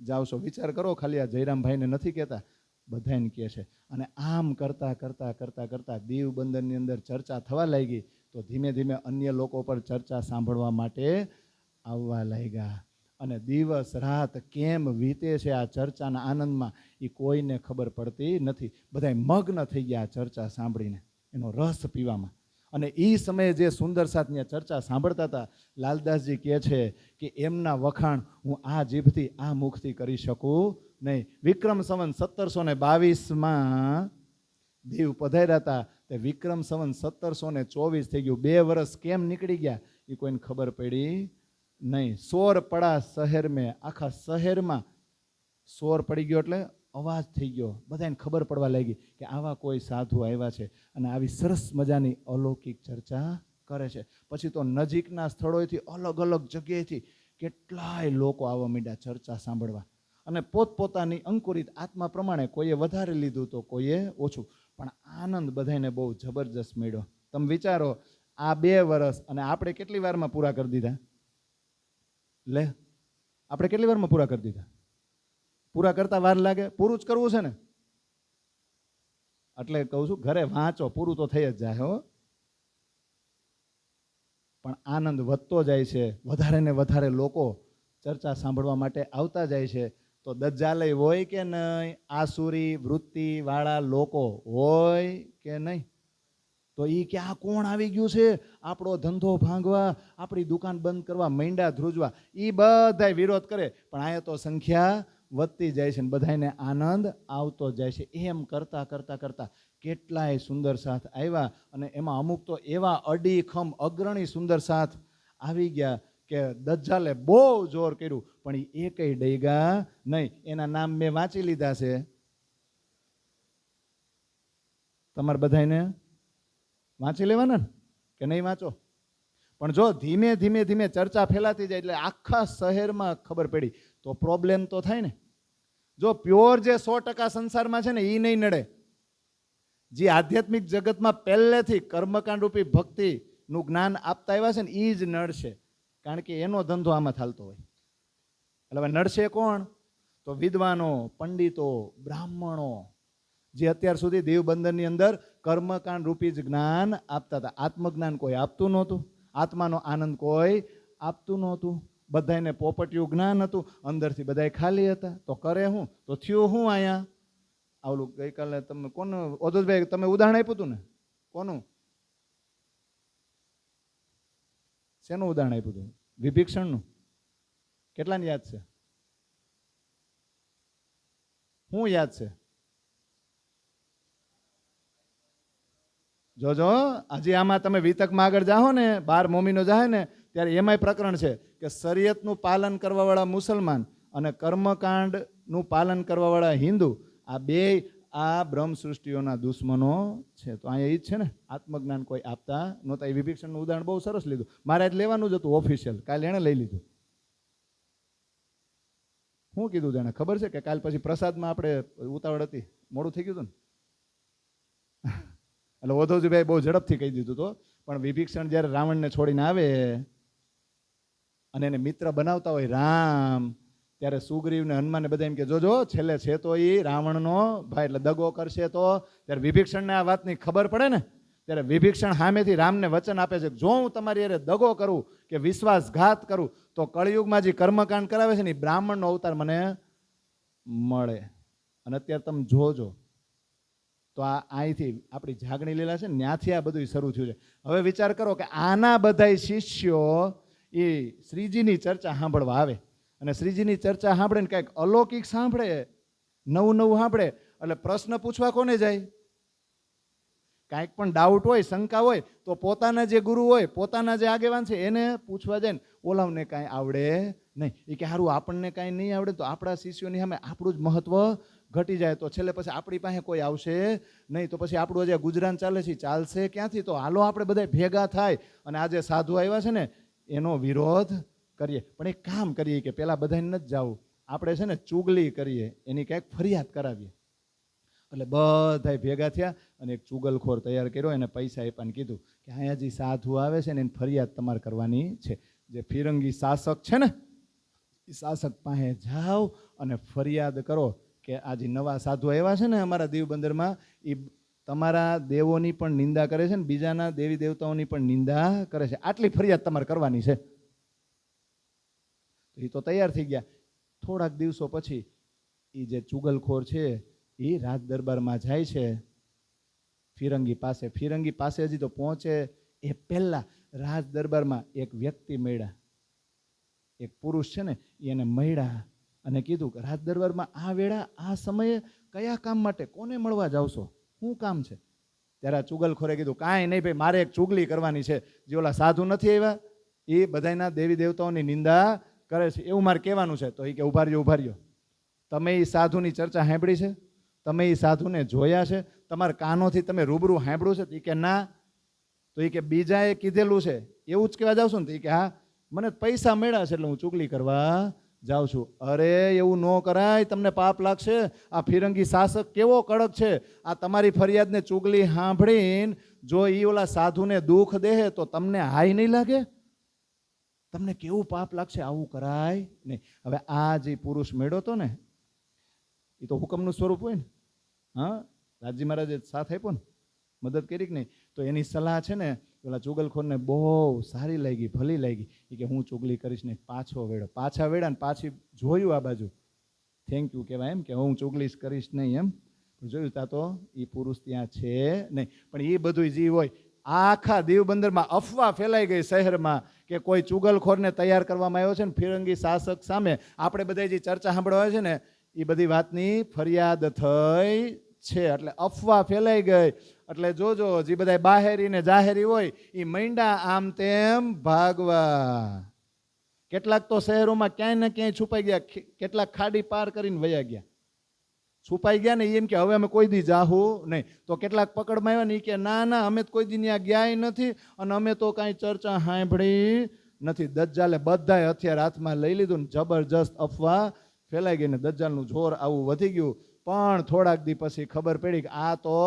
જાઓ છો. વિચાર કરો, ખાલી આ જયરામભાઈને નથી કહેતા, બધાને કહે છે. અને આમ કરતાં કરતાં કરતાં કરતાં દીવ બંદરની અંદર ચર્ચા થવા લાગી, તો ધીમે ધીમે અન્ય લોકો પર ચર્ચા સાંભળવા માટે આવવા લાગ્યા. અને દિવસ રાત કેમ વીતે છે આ ચર્ચાના આનંદમાં એ કોઈને ખબર પડતી નથી. બધાય મગ્ન થઈ ગયા ચર્ચા સાંભળીને, એનો રસ પીવામાં. અને એ સમયે જે સુંદર સાથની ચર્ચા સાંભળતા હતા, લાલદાસજી કહે છે કે એમના વખાણ હું આ જીભથી આ મુખથી કરી શકું નહીં. વિક્રમ સંવત 1722માં દીવ પધાર્યા હતા, તે વિક્રમ સંવત 1724 થઈ ગયું. 2 વર્ષ કેમ નીકળી ગયા એ કોઈને ખબર પડી નહીં. સોર પડા શહેર મેં, આખા શહેરમાં સોર પડી ગયો, એટલે અવાજ થઈ ગયો. બધાને ખબર પડવા લાગી કે આવા કોઈ સાધુ આવ્યા છે અને આવી સરસ મજાની અલૌકિક ચર્ચા કરે છે. પછી તો નજીકના સ્થળોએથી અલગ અલગ જગ્યાએથી કેટલાય લોકો આવવા માંડ્યા ચર્ચા સાંભળવા. અને પોતપોતાની અંકુરિત આત્મા પ્રમાણે કોઈએ વધારે લીધું તો કોઈએ ઓછું, પણ આનંદ બધાને બહુ જબરજસ્ત મળ્યો. તમે વિચારો, આ 2 વર્ષ અને આપણે કેટલી વારમાં પૂરા કરી દીધા? લે, આપણે કેટલી વારમાં પૂરા કરી દીધા? પૂરા કરતા વાર લાગે? પૂરું જ કરવું છે ને. એટલે કહું છું, ઘરે વાંચો, પૂરું તો થઈ જ જાય હો. પણ આનંદ વધતો જાય છે, વધારે ને વધારે લોકો ચર્ચા સાંભળવા માટે આવતા જાય છે. તો દજ્જાલય હોય કે નહીં? આસુરી વૃત્તિ વાળા લોકો હોય કે નહીં? તો એ કે આ કોણ આવી ગયું છે આપણો ધંધો ભાંગવા, આપણી દુકાન બંધ કરવા, મૈંડા ધ્રુજવા, એ બધાય વિરોધ કરે. પણ અહીંયા તો સંખ્યા વધતી જાય છે, બધાને આનંદ આવતો જાય છે. એમ કરતાં કરતાં કરતાં કેટલાય સુંદર સાથ આવ્યા. અને એમાં અમુક તો એવા અડીખમ અગ્રણી સુંદર સાથ આવી ગયા કે દજ્જાલે બહુ જોર કર્યું, પણ એ કંઈ ડૈગા નહીં. એના નામ મેં વાંચી લીધા છે, તમારે બધાને વાંચી લેવાના ને કે નહીં વાંચો? પણ જો ધીમે ધીમે ધીમે ચર્ચા ફેલાતી જાય એટલે આખા શહેરમાં ખબર પડી તો પ્રોબ્લેમ તો થાય ને. જો પ્યોર જે 100% સંસારમાં છે ને એ નહીં નડે. જે આધ્યાત્મિક જગતમાં પહેલેથી કર્મકાંડ રૂપી ભક્તિનું જ્ઞાન આપતા આવ્યા છે ને એ જ નડશે, કારણ કે એનો ધંધો આમાં ચાલતો હોય. એટલે હવે નડશે કોણ? તો વિદ્વાનો, પંડિતો, બ્રાહ્મણો, જે અત્યાર સુધી દેવબંદરની અંદર કર્મકાંડ રૂપી જ જ્ઞાન આપતા હતા. આત્મજ્ઞાન કોઈ આપતું નહોતું, આત્માનો આનંદ કોઈ આપતું નહોતું. બધાને પોપટિયું જ્ઞાન હતું, અંદરથી બધા ખાલી હતા. તો કરે હું? તો થયું હું અહીંયા? આવલું ગઈકાલે તમે કોનું ઓધોજભાઈ તમે ઉદાહરણ આપ્યું હતું ને, કોનું શેનું ઉદાહરણ આપ્યું હતું? વિભીક્ષણનું. કેટલાને યાદ છે? શું યાદ છે? જોજો, હજી આમાં તમે વિતકમાં આગળ જાઓ ને, 12 મોમીનો જાય ને, ત્યારે એમાંય પ્રકરણ છે કે શરીયતનું પાલન કરવાવાળા મુસલમાન અને કર્મકાંડનું પાલન કરવાવાળા હિન્દુ, આ બે આ બ્રહ્મ સૃષ્ટિઓના દુશ્મનો છે. તો અહીંયા એ જ છે ને, આત્મજ્ઞાન કોઈ આપતા નહોતા. એ વિભીક્ષણનું ઉદાહરણ બહુ સરસ લીધું. મારે જ લેવાનું જ હતું ઓફિશિયલ, કાલે એણે લઈ લીધું. શું કીધું તેને ખબર છે કે કાલ પછી પ્રસાદમાં આપણે ઉતાવળ હતી, મોડું થઈ ગયું હતું ને, એટલે ઓધવજીભાઈ બહુ ઝડપથી કહી દીધું હતું. પણ વિભીક્ષણ જ્યારે રાવણને છોડીને આવે અને એને મિત્ર બનાવતા હોય રામ, ત્યારે સુગ્રીવ ને હનુમાન બધા એમ કે જોજો છેલ્લે છે તો એ રાવણનો ભાઈ, એટલે દગો કરશે તો. ત્યારે વિભીક્ષણને આ વાતની ખબર પડે ને, ત્યારે વિભીષણ સામેથી રામને વચન આપે છે, જો હું તમારી અરે દગો કરું કે વિશ્વાસઘાત કરું તો કળિયુગમાં જે કર્મકાંડ કરાવે છે ને એ બ્રાહ્મણનો અવતાર મને મળે. અને અત્યારે તમે જોજો તો આ અહીંથી આપણી જાગણી લીલા છે ને ત્યાંથી આ બધું શરૂ થયું છે. હવે વિચાર કરો કે આના બધા શિષ્યો એ શ્રીજીની ચર્ચા સાંભળવા આવે અને શ્રીજીની ચર્ચા સાંભળે ને કંઈક અલૌકિક સાંભળે, નવું નવું સાંભળે એટલે પ્રશ્ન પૂછવા કોને જાય? કાંઈક પણ ડાઉટ હોય, શંકા હોય તો પોતાના જે ગુરુ હોય, પોતાના જે આગેવાન છે એને પૂછવા જાય ને. ઓલાવને કાંઈ આવડે નહીં, એ કે સારું આપણને કાંઈ નહીં આવડે તો આપણા શિષ્યોની સામે આપણું જ મહત્વ ઘટી જાય તો છેલ્લે પછી આપણી પાસે કોઈ આવશે નહીં, તો પછી આપણું જે ગુજરાન ચાલે છે ચાલશે ક્યાંથી? તો હાલો આપણે બધા ભેગા થાય અને આ જે સાધુ આવ્યા છે ને એનો વિરોધ કરીએ. પણ એક કામ કરીએ કે પહેલાં બધાને નથી જવું, આપણે છે ને ચુગલી કરીએ, એની કંઈક ફરિયાદ કરાવીએ. એટલે બધા ભેગા થયા અને એક ચુગલખોર તૈયાર કર્યો, એને પૈસા આપ્યા ને કીધું કે અહીંયા જે સાધુ આવે છે ને એની ફરિયાદ તમારે કરવાની છે. જે ફિરંગી શાસક છે ને એ શાસક પાસે જાઓ અને ફરિયાદ કરો કે આ જે નવા સાધુ આવ્યા છે ને અમારા દીવ બંદરમાં એ તમારા દેવોની પણ નિંદા કરે છે ને બીજાના દેવી દેવતાઓની પણ નિંદા કરે છે, આટલી ફરિયાદ તમારે કરવાની છે. એ તો તૈયાર થઈ ગયા. થોડાક દિવસો પછી એ જે ચુગલખોર છે એ રાજ દરબારમાં જાય છે ફિરંગી પાસે. ફિરંગી પાસે હજી તો પહોંચે એ પહેલા રાજ દરબારમાં એક વ્યક્તિ મળ્યા, એક પુરુષ છે ને એને મળ્યા અને કીધું કે રાજ દરબારમાં આ વેળા આ સમયે કયા કામ માટે કોને મળવા જાવશો, શું કામ છે? ત્યારે આ ચુગલખોરે કીધું કાંઈ નહીં ભાઈ, મારે એક ચુગલી કરવાની છે. જે ઓલા સાધુ નથી આવ્યા એ બધાના દેવી દેવતાઓની નિંદા કરે છે એવું મારે કહેવાનું છે. તો એ કે ઉભા રહ્યો, તમે એ સાધુની ચર્ચા સાંભળી છે? તમે એ સાધુને જોયા છે? તમારા કાનોથી તમે રૂબરૂ સાંભળ્યું છે? તો એ કે ના. તો એ કે બીજાએ કીધેલું છે એવું જ કહેવા જાવ છું ને? તો એ કે હા, મને પૈસા મળ્યા છે એટલે હું ચુગલી કરવા જાઉં છું. અરે એવું ન કરાય, તમને પાપ લાગશે. આ ફિરંગી શાસક કેવો કડક છે, આ તમારી ફરિયાદને ચુગલી સાંભળીને જો એ ઓલા સાધુને દુઃખ દે તો તમને હાય નહીં લાગે? તમને કેવું પાપ લાગશે? આવું કરાય નહીં. હવે આ જે પુરુષ મળ્યો હતો ને એ તો હુકમનું સ્વરૂપ હોય ને. હા, રાજી મહારાજે સાથ આપ્યો ને, મદદ કરી કે નહીં? તો એની સલાહ છે ને પેલા ચુગલખોરને બહુ સારી લાગી, ભલી લાગી. એ કે હું ચુગલી કરીશ નહીં. પાછો વેળો, પાછા વેળા ને પાછી જોયું આ બાજુ, થેન્ક યુ કહેવાય એમ કે હું ચુગલી કરીશ નહીં એમ. જોયું તા તો એ પુરુષ ત્યાં છે નહીં. પણ એ બધું જે હોય આખા દીવ બંદરમાં અફવા ફેલાઈ ગઈ શહેરમાં કે કોઈ ચુગલખોરને તૈયાર કરવામાં આવ્યો છે ને ફિરંગી શાસક સામે. આપણે બધા જે ચર્ચા સાંભળવા છે ને એ બધી વાતની ફરિયાદ થઈ છે, એટલે અફવા ફેલાઈ ગઈ. એટલે જોજો જે બધા બાહેરી ને જાહેરી હોય એ મૈંડા આમ તેમ ભાગવા. કેટલાક તો શહેરોમાં ક્યાંય ને ક્યાંય છુપાઈ ગયા, કેટલાક ખાડી પાર કરીને વયા ગયા. છુપાઈ ગયા ને એમ કે હવે અમે કોઈ દી જાહું નહીં. તો કેટલાક પકડમાં આવ્યા ને એ કે ના અમે કોઈ દી ત્યાં ગયા નથી અને અમે તો કાંઈ ચર્ચા સાંભળી નથી. દજ્જાલે બધાય હથિયાર હાથમાં લઈ લીધું ને જબરજસ્ત અફવા ફેલાઈ ગઈ ને દજ્જાલનું જોર આવું વધી ગયું. પણ થોડાક દી પછી ખબર પડી કે આ તો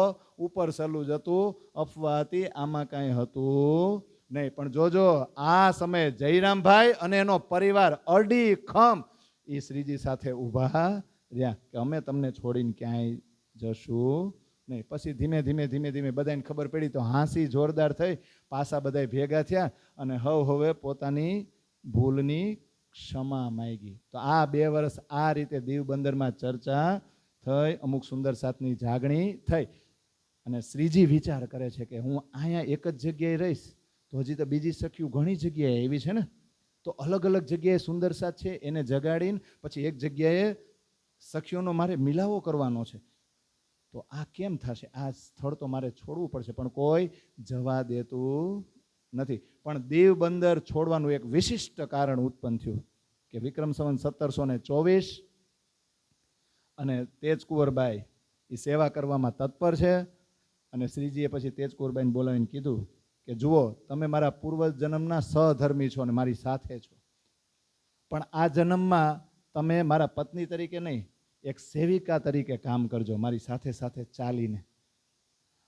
ઉપર સલું જ હતું, અફવા હતી, આમાં કાંઈ હતું નહીં. પણ જોજો આ સમયે જયરામભાઈ અને એનો પરિવાર અડીખમ એ શ્રીજી સાથે ઊભા રહ્યા કે અમે તમને છોડીને ક્યાંય જશું નહીં. પછી ધીમે ધીમે બધાને ખબર પડી તો હાંસી જોરદાર થઈ, પાછા બધા ભેગા થયા અને હવે પોતાની ભૂલની ક્ષમા માંગી. તો આ 2 વર્ષ આ રીતે દીવ બંદરમાં ચર્ચા થઈ, અમુક સુંદર સાથની જાગણી થઈ. અને શ્રીજી વિચાર કરે છે કે હું અહીંયા એક જ જગ્યાએ રહીશ તો હજી તો બીજી સખીઓ ઘણી જગ્યાએ એવી છે ને, તો અલગ અલગ જગ્યાએ સુંદર સાથ છે એને જગાડીને પછી એક જગ્યાએ સખીઓનો મારે મિલાવો કરવાનો છે. તો આ કેમ થશે? આ સ્થળ તો મારે છોડવું પડશે. પણ કોઈ જવા દેતું નથી. પણ દીવ બંદર છોડવાનું એક વિશિષ્ટ કારણ ઉત્પન્ન થયું કે વિક્રમ સંવત 1724 અને તેજકુંવરબાઈ એ સેવા કરવામાં તત્પર છે. અને શ્રીજીએ પછી તેજકુંવરબાઈને બોલાવીને કીધું કે જુઓ તમે મારા પૂર્વ જન્મના સહધર્મી છો અને મારી સાથે છો, પણ આ જન્મમાં તમે મારા પત્ની તરીકે નહીં, એક સેવિકા તરીકે કામ કરજો મારી સાથે સાથે ચાલીને.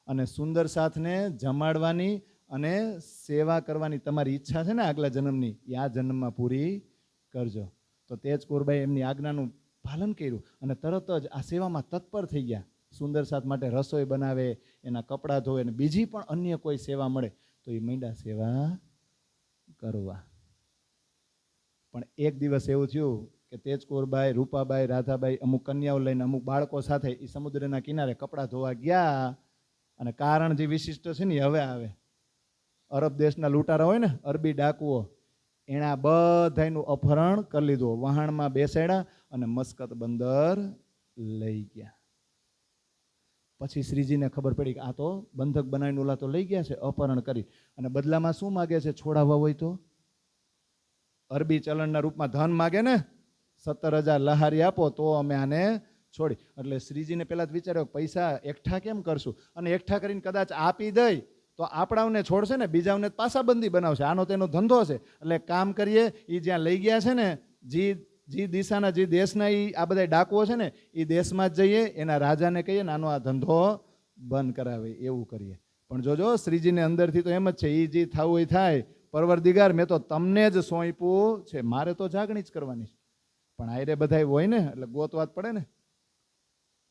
અને સુંદર સાથને જમાડવાની અને સેવા કરવાની તમારી ઈચ્છા છે ને આગલા જન્મની, એ આ જન્મમાં પૂરી કરજો. તો તેજકુંવરબાઈ એમની આજ્ઞાનું પાલન કર્યું અને તરત જ આ સેવામાં તત્પર થઈ ગયા. સુંદર સાથ માટે રસોઈ બનાવે, એના કપડાં ધોવે, અને બીજી પણ અન્ય કોઈ સેવા મળે તો એ મીંડા સેવા કરવા. પણ એક દિવસ એવું થયું કે તેજકોરબાઈ, રૂપાબાઈ, રાધાબાઈ અમુક કન્યાઓ લઈને અમુક બાળકો સાથે એ સમુદ્રના કિનારે કપડાં ધોવા ગયા. અને કારણ જે વિશિષ્ટ છે ને હવે આવે. અરબ દેશના લૂંટારા હોય ને, અરબી ડાકુઓ, એણે આ બધાનું અપહરણ કરી લીધું, વહાણમાં બેસાડ્યા અને મસ્કત બંદર લઈ ગયા. પછી શ્રીજીને ખબર પડી કે આ તો બંધક બનાવીને ઓલા તો લઈ ગયા છે, અપહરણ કરી, અને બદલામાં શું માગે છે? છોડાવવા હોય તો અરબી ચલણના રૂપમાં ધન માગે ને, 17,000 લહારી આપો તો અમે આને છોડી. એટલે શ્રીજીને પહેલા જ વિચાર્યો પૈસા એકઠા કેમ કરશું, અને એકઠા કરીને કદાચ આપી દઈ તો આપણાઓને છોડશે ને, બીજાઓને પાસાબંધી બનાવશે, આનો તેનો ધંધો છે. એટલે કામ કરીએ, એ જ્યાં લઈ ગયા છે ને, જે દિશાના જે દેશના આ બધા ડાકુઓ છે ને, એ દેશમાં જ જઈએ, એના રાજાને કહીએ ને આનો આ ધંધો બંધ કરાવે, એવું કરીએ. પણ જોજો શ્રીજીને અંદરથી તો એમ જ છે, એ જે થવું એ થાય, પરવરદિગાર મેં તો તમને જ સોંપ્યું છે, મારે તો જાગણી જ કરવાની છે. પણ આયરે બધા હોય ને એટલે ગોતવાત પડે ને,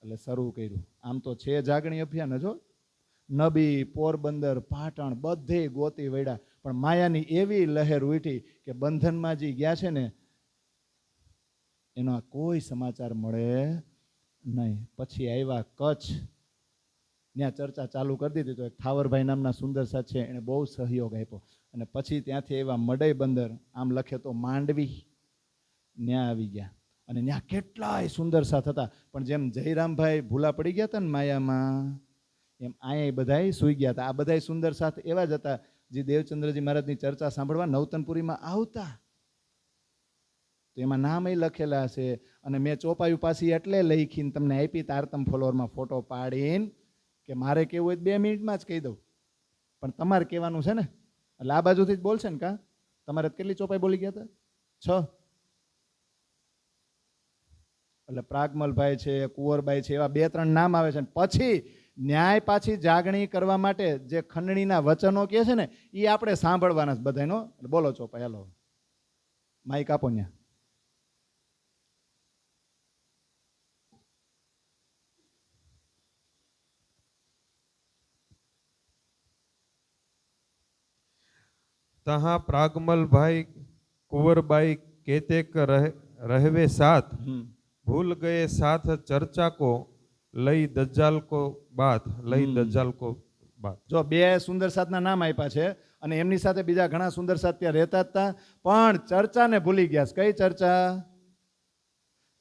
એટલે શરૂ કર્યું. આમ તો છે જાગણી અભિયાન, જો નબી, પોરબંદર, પાટણ બધે ગોતી વળ્યા, પણ માયાની એવી લહેર ઉઠી કે બંધનમાં જે ગયા છે ને એનો કોઈ સમાચાર મળે નહીં. પછી આવ્યા કચ્છ, ત્યાં ચર્ચા ચાલુ કરી દીધી. તો એક થાવરભાઈ નામના સુંદર સાથ છે, એણે બહુ સહયોગ આપ્યો. અને પછી ત્યાંથી આવ્યા મડઈ બંદર, આમ લખે તો માંડવી, ત્યાં આવી ગયા. અને ત્યાં કેટલાય સુંદર સાથ હતા. પણ જેમ જયરામભાઈ ભૂલા પડી ગયા હતા ને માયામાં, એમ અહીંયા બધાય સૂઈ ગયા હતા. આ બધાય સુંદર સાથ એવા જ હતા જે દેવચંદ્રજી મહારાજની ચર્ચા સાંભળવા નવતનપુરીમાં આવતા. તો એમાં નામ એ લખેલા હશે. અને મેં ચોપાયું પાછી એટલે લખીને તમને આપી તારતમ ફોલોવરમાં ફોટો પાડીને, કે મારે કેવું હોય 2 મિનિટમાં જ કહી દઉં, પણ તમારે કહેવાનું છે ને. એટલે આ બાજુથી જ બોલશે ને, કા તમારે કેટલી ચોપાઈ બોલી ગયા હતા? 6. એટલે પ્રાગમલભાઈ છે, કુંવરબાઈ છે, એવા 2-3 નામ આવે છે. પછી ન્યાય પાછી જાગણી કરવા માટે જે ખંડણીના વચનો કહે છે ને, એ આપણે સાંભળવાના જ બધાનો. બોલો ચોપાઈ, હાલો માઈક આપો ન્યા. तहाँ प्रागमल भाई कुंवरबाई कहते रहवे साथ भूल गए साथ चर्चा को लई दज्जाल को बात જો 2 સુંદર સાથના નામ આપ્યા છે, અને એમની સાથે બીજા ઘણા સુંદર સાથ ત્યાં રહેતા હતા, પણ ચર્ચાને ભૂલી ગયા. કઈ ચર્ચા?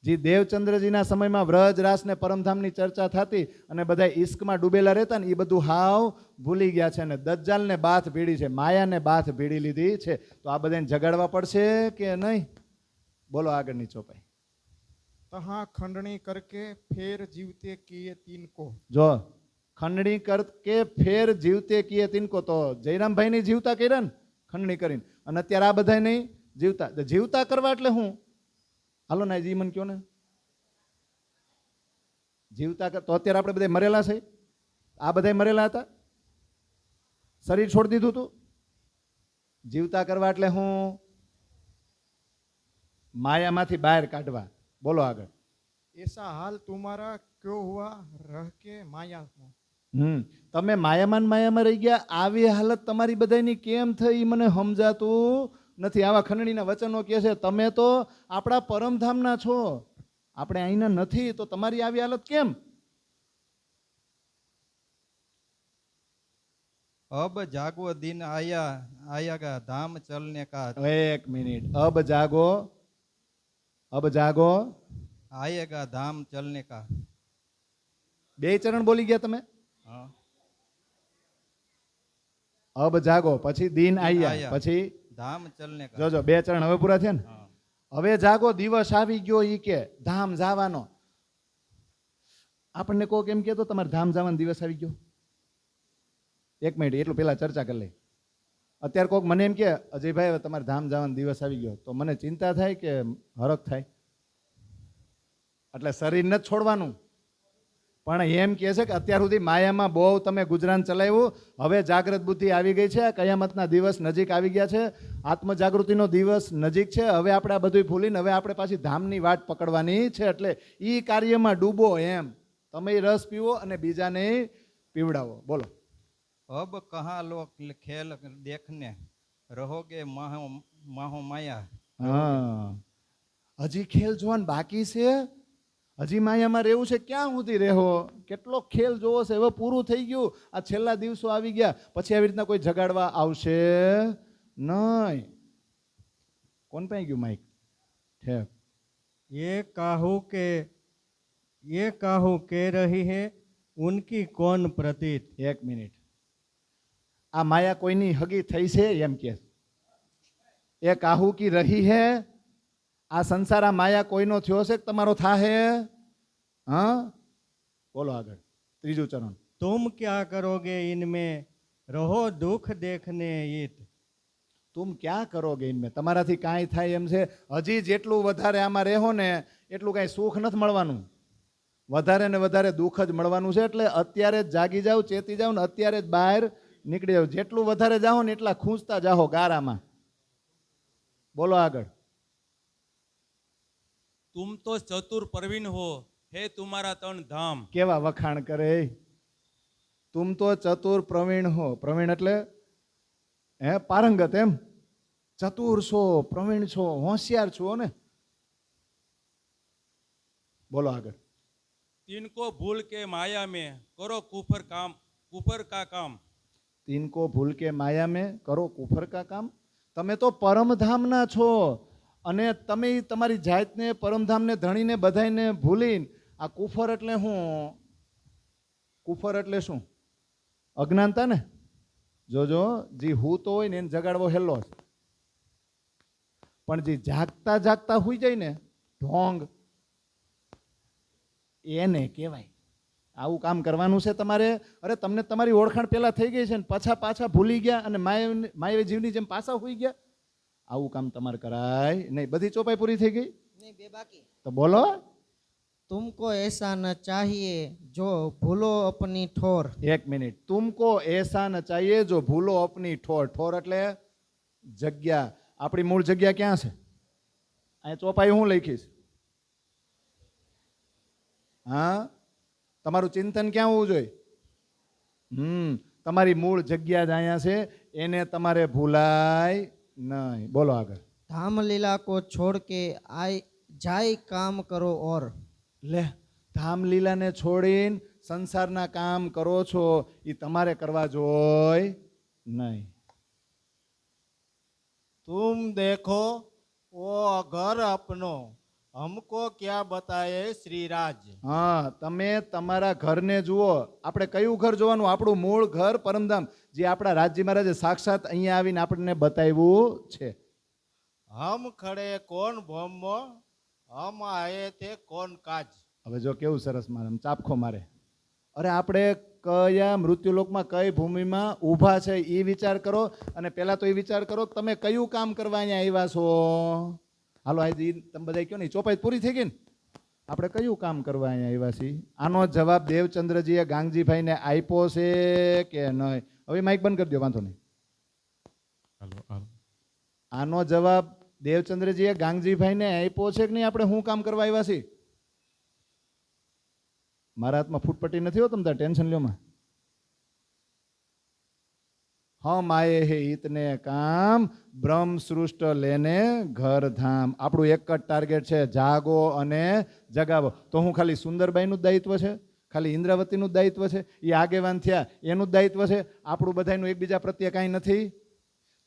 જે દેવચંદ્રજીના સમયમાં વ્રજ રાસ ને પરમધામની ચર્ચા થતી, અને બધા ઈશ્કમાં ડૂબેલા રહેતા ને, એ બધું હાવ ભૂલી ગયા છે. અને દજ્જાલને બાથ ભીડી છે, માયાને બાથ ભીડી લીધી છે. તો આ બધાને જગાડવા પડશે કે નહીં? બોલો આગળની ચોપાઈ. तहाँ खंडनी करके फेर जीवते किए तिनको. જો ખંડણી કરકે ફેર જીવતે કિએ તિનકો, તો જયરામભાઈ ની જીવતા કર્યા ને ખંડણી કરીને, અને અત્યારે આ બધા નહીં જીવતા. જીવતા કરવા એટલે હું? હાલો ના જી મને કયો ને. જીવતા તો અત્યારે આપણે બધા મરેલા છે? આ બધા મરેલા હતા, શરીર છોડી દીધું હતું. જીવતા કરવા એટલે હું? માયામાંથી બહાર કાઢવા. બોલો આગળ. ऐसा हाल तुम्हारा क्यों हुआ रह के माया में. તમે માયામાં રહી ગયા, આવી હાલત તમારી બધાની કેમ થઈ મને સમજાતું નથી. આવા ખંડણીના વચનો કહે છે, તમે તો આપણા પરમધામના છો, આપણે અહીંના નથી, તો તમારી આવી હાલત કેમ? अब जागो दिन आएगा धाम चलने का. 1 મિનિટ. अब जागो आएगा धाम चलने का. 2 ચરણ બોલી ગયા તમે. अब जागो પછી દિન આયા, પછી ધામ ચલને કા. જોજો 2 ચરણ હવે પૂરા થયા ને. હવે જાગો, દિવસ આવી ગયો, ઈ કે ધામ જવાનો. આપણને કહો કેમ કે તો તમારે ધામ જવાનો દિવસ આવી ગયો? 1 મિનિટ, એટલું પેલા ચર્ચા કરી લઈ. અત્યારે કોઈક મને એમ કે અજયભાઈ હવે તમારે ધામ જવાનો દિવસ આવી ગયો, તો મને ચિંતા થાય કે હરખ થાય? એટલે શરીર નથી છોડવાનું, પણ એમ કહે છે કે અત્યાર સુધી માયામાં બહુ તમે ગુજરાન ચલાવ્યું, હવે જાગૃત બુદ્ધિ આવી ગઈ છે, કયામતના દિવસ નજીક આવી ગયા છે, આત્મજાગૃતિનો દિવસ નજીક છે. હવે આપણે આ બધું ભૂલીને હવે આપણે પાછી ધામની વાટ પકડવાની છે. એટલે એ કાર્યમાં ડૂબો એમ. તમે રસ પીવો અને બીજાને પીવડાવો. બોલો. अब कहाँ लोग खेल देखने रहोगे माहो माया. હા, હજી ખેલ જોવાનું બાકી છે. હજી માયામાં રહેવું છે. ક્યાં સુધી રહો? કેટલો ખેલ જોવો છે? હવે પૂરું થઈ ગયું. આ છેલ્લા દિવસો આવી ગયા. પછી આવી રીતના કોઈ જગાડવા આવશે નહીં. કોણ પાસે ગયું માઇક? ઠેક. ये काहू के रही है उनकी कौन प्रतीत. એક મિનિટ. આ માયા કોઈની હગી થઈ છે એમ કે એ કાહુ કી રહી હે. આ સંસાર આ માયા કોઈનો થયો છે કે તમારો થાહે? હા, બોલો આગળ. ત્રીજું ચરણ. तुम क्या करोगे इनमें रहो दुख देखने ईत. તુમ ક્યાં કરોગે ઇનમે? તમારાથી કાંઈ થાય એમ છે? હજી જેટલું વધારે આમાં રહો ને એટલું કાંઈ સુખ નથી મળવાનું. વધારે ને વધારે દુઃખ જ મળવાનું છે. એટલે અત્યારે જ જાગી જાઓ, ચેતી જાઓ ને અત્યારે જ બહાર નીકળી જાઓ. જેટલું વધારે જાઓ ને એટલા ખૂંચતા જાઓ ગારામાં. બોલો આગળ. तुम तो चतुर प्रवीण हो, है तुम्हारा तन धाम. કેવા વખાણ કરે. તુમ તો ચતુર પ્રવીણ હો. પ્રવીણ એટલે હે પારંગત એમ. ચતુર છો, પ્રવીણ છો, હોશિયાર છો ને. બોલો આગળ. तिनको भूल के माया में करो कुफर का काम. તિનકો ભૂલ કે માયા મેં કરો કુફર કા કામ. તમે તો પરમધામના છો અને તમે તમારી જાતને પરમધામને ધણીને બધાને ભૂલીને આ કુફર એટલે શું? કુફર એટલે શું? અજ્ઞાનતા ને. જોજો, જે હૂતો હોય ને એને જગાડવો હેલો છે. પણ જે જાગતા જાગતા હુઈ જાય ને ઢોંગ, એને કહેવાય. આવું કામ કરવાનું છે તમારે. અરે તમને તમારી ઓળખાણ પહેલા થઈ ગઈ છે ને પાછા ભૂલી ગયા અને માયવી જીવની જેમ પાછા હોઈ ગયા. આવું કામ તમારે કરાય નહીં. બધી ચોપાઈ પૂરી થઈ ગઈ? नहीं बे बाकी. તો બોલો. तुमको ऐसा न चाहिए जो भूलो अपनी ठोर. એક મિનિટ. તુમકો એસા ન ચાહીએ જો ભૂલો અપની ઠોર. ઠોર એટલે જગ્યા. આપણી મૂળ જગ્યા ક્યાં છે? અહીંયા ચોપાઈ હું લખીશ. હા, તમારું ચિંતન ક્યાં હોવું જોઈએ? તમારી મૂળ જગ્યા જ અહીંયા છે. એને તમારે ભૂલાય નહીં. બોલો આગળ. धाम लीला को छोड़ के आय जाय काम करो और. લે, ધામ લીલાને છોડીને સંસારના કામ કરો છો એ તમારે કરવા જોઈએ નહીં. तुम देखो वो घर अपनो हमको क्या बताए श्री राज. હા, તમે તમારા ઘરને જુઓ. આપણે કયું ઘર જોવાનું? આપણું મૂળ ઘર પરમધામ, જે આપણા રાજ્ય મહારાજે સાક્ષાત અહીંયા આવીને આપણને બતાવ્યું છે. हम खड़े कौन भोमो हम आए थे कौन काज. હવે જો કેવું સરસ મારે ચાપખો મારે. અરે આપણે કયા મૃત્યુલોકમાં કઈ ભૂમિમાં ઊભા છે એ વિચાર કરો. અને પહેલા તો એ વિચાર કરો કે તમે કયું કામ કરવા અહીંયા આવ્યા છો. હાલો આજે તમે બધા કહો ને, ચોપાઈ પૂરી થઈ ગઈ ને. આપણે કયું કામ કરવા અહીંયા આવ્યા છીએ? આનો જવાબ દેવચંદ્રજીએ ગાંગજીભાઈને આપ્યો છે કે નહીં? હવે માઇક બંધ કરી દો, વાંધો નહીં. આનો જવાબ દેવચંદ્રજીએ ગાંગજીભાઈને આપ્યો છે કે નહીં? આપણે શું કામ કરવા આવ્યા છીએ? મારા હાથમાં ફૂટપટ્ટી નથી હો, તમે ટેન્શન લ્યો માં. હમ આયે હે ઇતને કામ બ્રહ્મ સૃષ્ટ લેને ઘર ધામ. આપણું એક જ ટાર્ગેટ છે, જાગો અને જગાવો. તો હું ખાલી સુંદરબાઈનું જ દાયિત્વ છે? ખાલી ઇન્દ્રાવતીનું જ દાયિત્વ છે? એ આગેવાન થયા એનું જ દાયિત્વ છે? આપણું બધાનું એકબીજા પ્રત્યે કાંઈ નથી?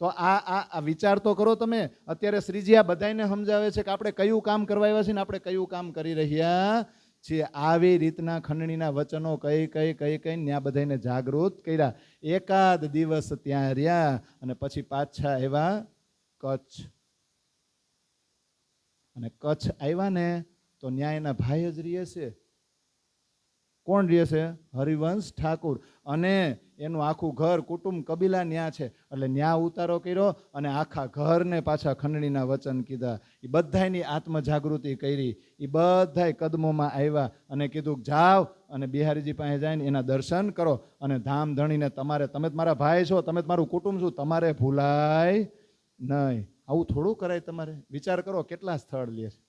તો આ વિચાર તો કરો તમે. અત્યારે શ્રીજી આ બધાને સમજાવે છે કે આપણે કયું કામ કરવા આવ્યા છીએ ને આપણે કયું કામ કરી રહ્યા છીએ. આવી રીતના ખંડણીના વચનો કઈ ત્યાં બધાને જાગૃત કર્યા. એકાદ દિવસ ત્યાં રહ્યા અને પછી પાછા આવ્યા કચ્છ. અને કચ્છ આવ્યા ને તો ન્યાયના ભાઈ જ રહે છે. કોણ રહે છે? હરિવંશ ઠાકુર. અને એનું આખું ઘર કુટુંબ કબીલા ન્યા છે. એટલે ન્યા ઉતારો કર્યો અને આખા ઘરને પાછા ખંડણીના વચન કીધા. એ બધાની આત્મજાગૃતિ કરી. એ બધાય કદમોમાં આવ્યા અને કીધું જાઓ અને બિહારીજી પાસે જઈને એના દર્શન કરો અને ધામ ધણીને તમે જ મારા ભાઈ છો, તમે જ મારું કુટુંબ છો, તમારે ભૂલાય નહીં. આવું થોડું કરાય તમારે? વિચાર કરો કેટલા સ્થળ લે છે.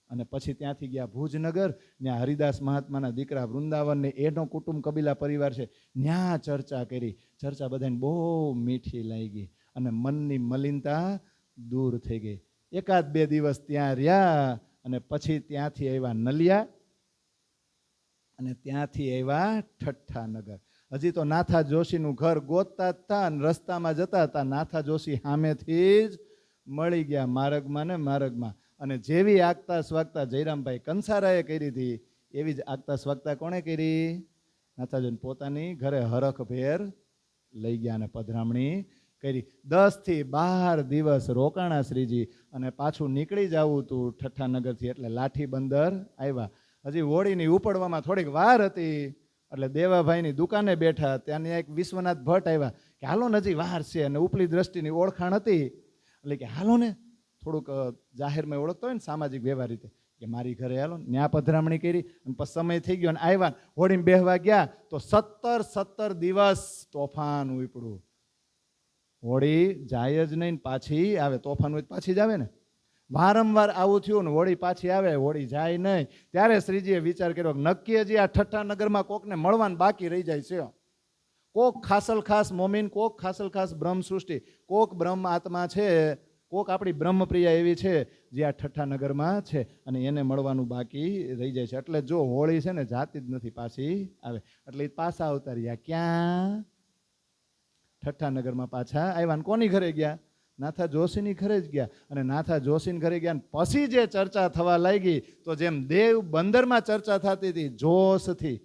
અને પછી ત્યાંથી ગયા ભુજનગર. ત્યાં હરિદાસ મહાત્માના દીકરા વૃંદાવનને એનો કુટુંબ કબીલા પરિવાર છે, ત્યાં ચર્ચા કરી. ચર્ચા બધાને બહુ મીઠી લાગી અને મનની મલિનતા દૂર થઈ ગઈ. 1-2 દિવસ ત્યાં રહ્યા અને પછી ત્યાંથી આવ્યા નલિયા અને ત્યાંથી આવ્યા ઠઠ્ઠાનગર. હજી તો નાથા જોશીનું ઘર ગોતતા જ હતા અને રસ્તામાં જતા હતા. નાથા જોશી સામેથી જ મળી ગયા માર્ગમાં ને માર્ગમાં. અને જેવી આગતા સ્વાગતા જયરામભાઈ કંસારાએ કરી હતી એવી જ આગતા સ્વાગતા કોણે કરી? નાથાજીને પોતાની ઘરે હરખભેર લઈ ગયા અને પધરામણી કરી. 10 થી 12 દિવસ રોકાણા શ્રીજી અને પાછું નીકળી જવું હતું ઠઠ્ઠાનગરથી. એટલે લાઠી બંદર આવ્યા. હજી હોળીની ઉપડવામાં થોડીક વાર હતી એટલે દેવાભાઈની દુકાને બેઠા. ત્યાં એક વિશ્વનાથ ભટ્ટ આવ્યા કે હાલો ને હજી વાર છે અને ઉપલી દ્રષ્ટિની ઓળખાણ હતી એટલે કે હાલો ને થોડુંક જાહેરમાં ઓળખતો હોય ને સામાજિક વ્યવહાર રીતે કે મારી ઘરે હાલો. ન્યા પધરામણી કરી અને પછી સમય થઈ ગયો અને આવ્યા. હોળીમાં બેહવા ગયા તો 17 દિવસ તોફાન ઉપડ્યું. હોળી જાય જ નહીં, પાછી આવે. તોફાન હોય પાછી જ આવે ને. વારંવાર આવું થયું ને હોળી પાછી આવે, હોળી જાય નહીં. ત્યારે શ્રીજીએ વિચાર કર્યો નક્કી હજી આ ઠઠ્ઠાનગરમાં કોકને મળવાનું બાકી રહી જાય છે. કોક ખાસલ ખાસ મોમીન, કોક ખાસલ ખાસ બ્રહ્મ સૃષ્ટિ, કોક બ્રહ્મ આત્મા છે, કોક આપણી બ્રહ્મપ્રિયા એવી છે જે આ ઠઠ્ઠાનગરમાં છે અને એને મળવાનું બાકી રહી જાય છે. એટલે જો હોળી છે ને જાતી જ નથી, પાછી આવે. એટલે પાછા આવતા રહ્યા. ક્યાં? ઠઠ્ઠાનગરમાં પાછા આવ્યા. ને કોની ઘરે ગયા? નાથા જોશીની ઘરે જ ગયા. અને નાથા જોશીની ઘરે ગયા પછી જે ચર્ચા થવા લાગી તો જેમ દેવ બંદરમાં ચર્ચા થતી હતી જોશથી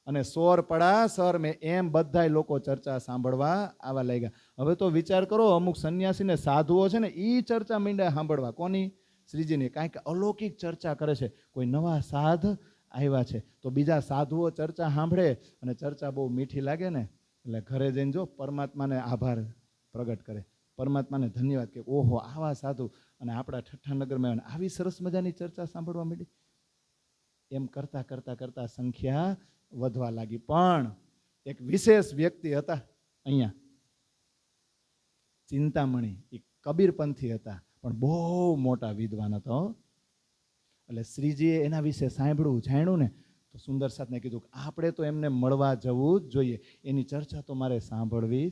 અને સોર પડા સર મેં એમ બધા લોકો ચર્ચા સાંભળવા આવવા લાગ્યા. હવે તો વિચાર કરો, અમુક સંન્યાસીને સાધુઓ છે ને એ ચર્ચા માંડ્યા સાંભળવા. કોની? શ્રીજીની. કાંઈક અલૌકિક ચર્ચા કરે છે. કોઈ નવા સાધ આવ્યા છે તો બીજા સાધુઓ ચર્ચા સાંભળે અને ચર્ચા બહુ મીઠી લાગે ને એટલે ઘરે જઈને જો પરમાત્માને આભાર પ્રગટ કરે, પરમાત્માને ધન્યવાદ કે ઓહો આવા સાધુ અને આપણા ઠઠ્ઠાનગરમાં આવી સરસ મજાની ચર્ચા સાંભળવા માંડી. એમ કરતાં કરતાં કરતાં સંખ્યા વધવા લાગી. પણ એક વિશેષ વ્યક્તિ હતા અહીંયા, ચિંતામણી. એ કબીરપંથી હતા પણ બહુ મોટા વિદ્વાન હતા. એટલે શ્રીજીએ એના વિશે સાંભળ્યું જાણ્યું ને તો સુંદર સાથને કીધું કે આપણે તો એમને મળવા જવું જ જોઈએ, એની ચર્ચા તો મારે સાંભળવી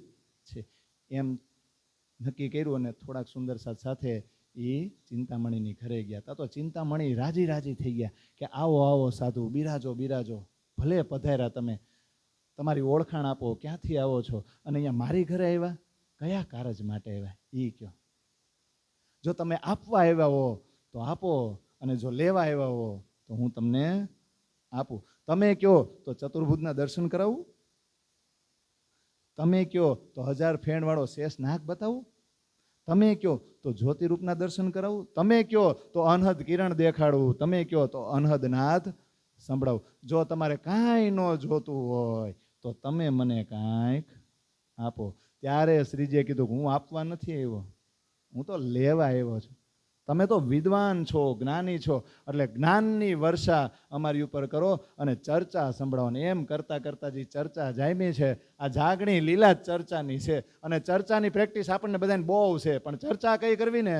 છે. એમ નક્કી કર્યું અને થોડાક સુંદર સાથ સાથે એ ચિંતામણીની ઘરે ગયા હતા. તો ચિંતામણી રાજી રાજી થઈ ગયા કે આવો આવો સાધુ, બિરાજો બિરાજો, ભલે પધાર્યા, તમે તમારી ઓળખાણ આપો, ક્યાંથી આવો છો અને અહીંયા મારી ઘરે આવ્યા, કયા કારજ માટે આવ્યા એ કહો. જો તમે આપવા આવ્યા હો તો આપો અને જો લેવા આવ્યા હો તો હું તમને આપું. તમે કહો તો ચતુર્ભુજના દર્શન કરાવું, તમે કહો તો 1000 ફેણવાળો શેષ નાગ બતાવું, તમે કહો તો જ્યોતિરૂપના દર્શન કરાવું, તમે કહો તો અનહદ કિરણ દેખાડવું, તમે કહો તો અનહદ નાદ સંભળાવું. જો તમારે કાંઈ ન જોતું હોય તો તમે મને કાંઈક આપો. ત્યારે શ્રીજીએ કીધું કે હું આપવા નથી આવ્યો, હું તો લેવા આવ્યો છું. તમે તો વિદ્વાન છો, જ્ઞાની છો, એટલે જ્ઞાનની વર્ષા અમારી ઉપર કરો અને ચર્ચા સંભળાવવાની. એમ કરતાં કરતાં જે ચર્ચા જામી છે, આ જાગણી લીલા જ ચર્ચાની છે અને ચર્ચાની પ્રેક્ટિસ આપણને બધાને બહુ છે. પણ ચર્ચા કઈ કરવી ને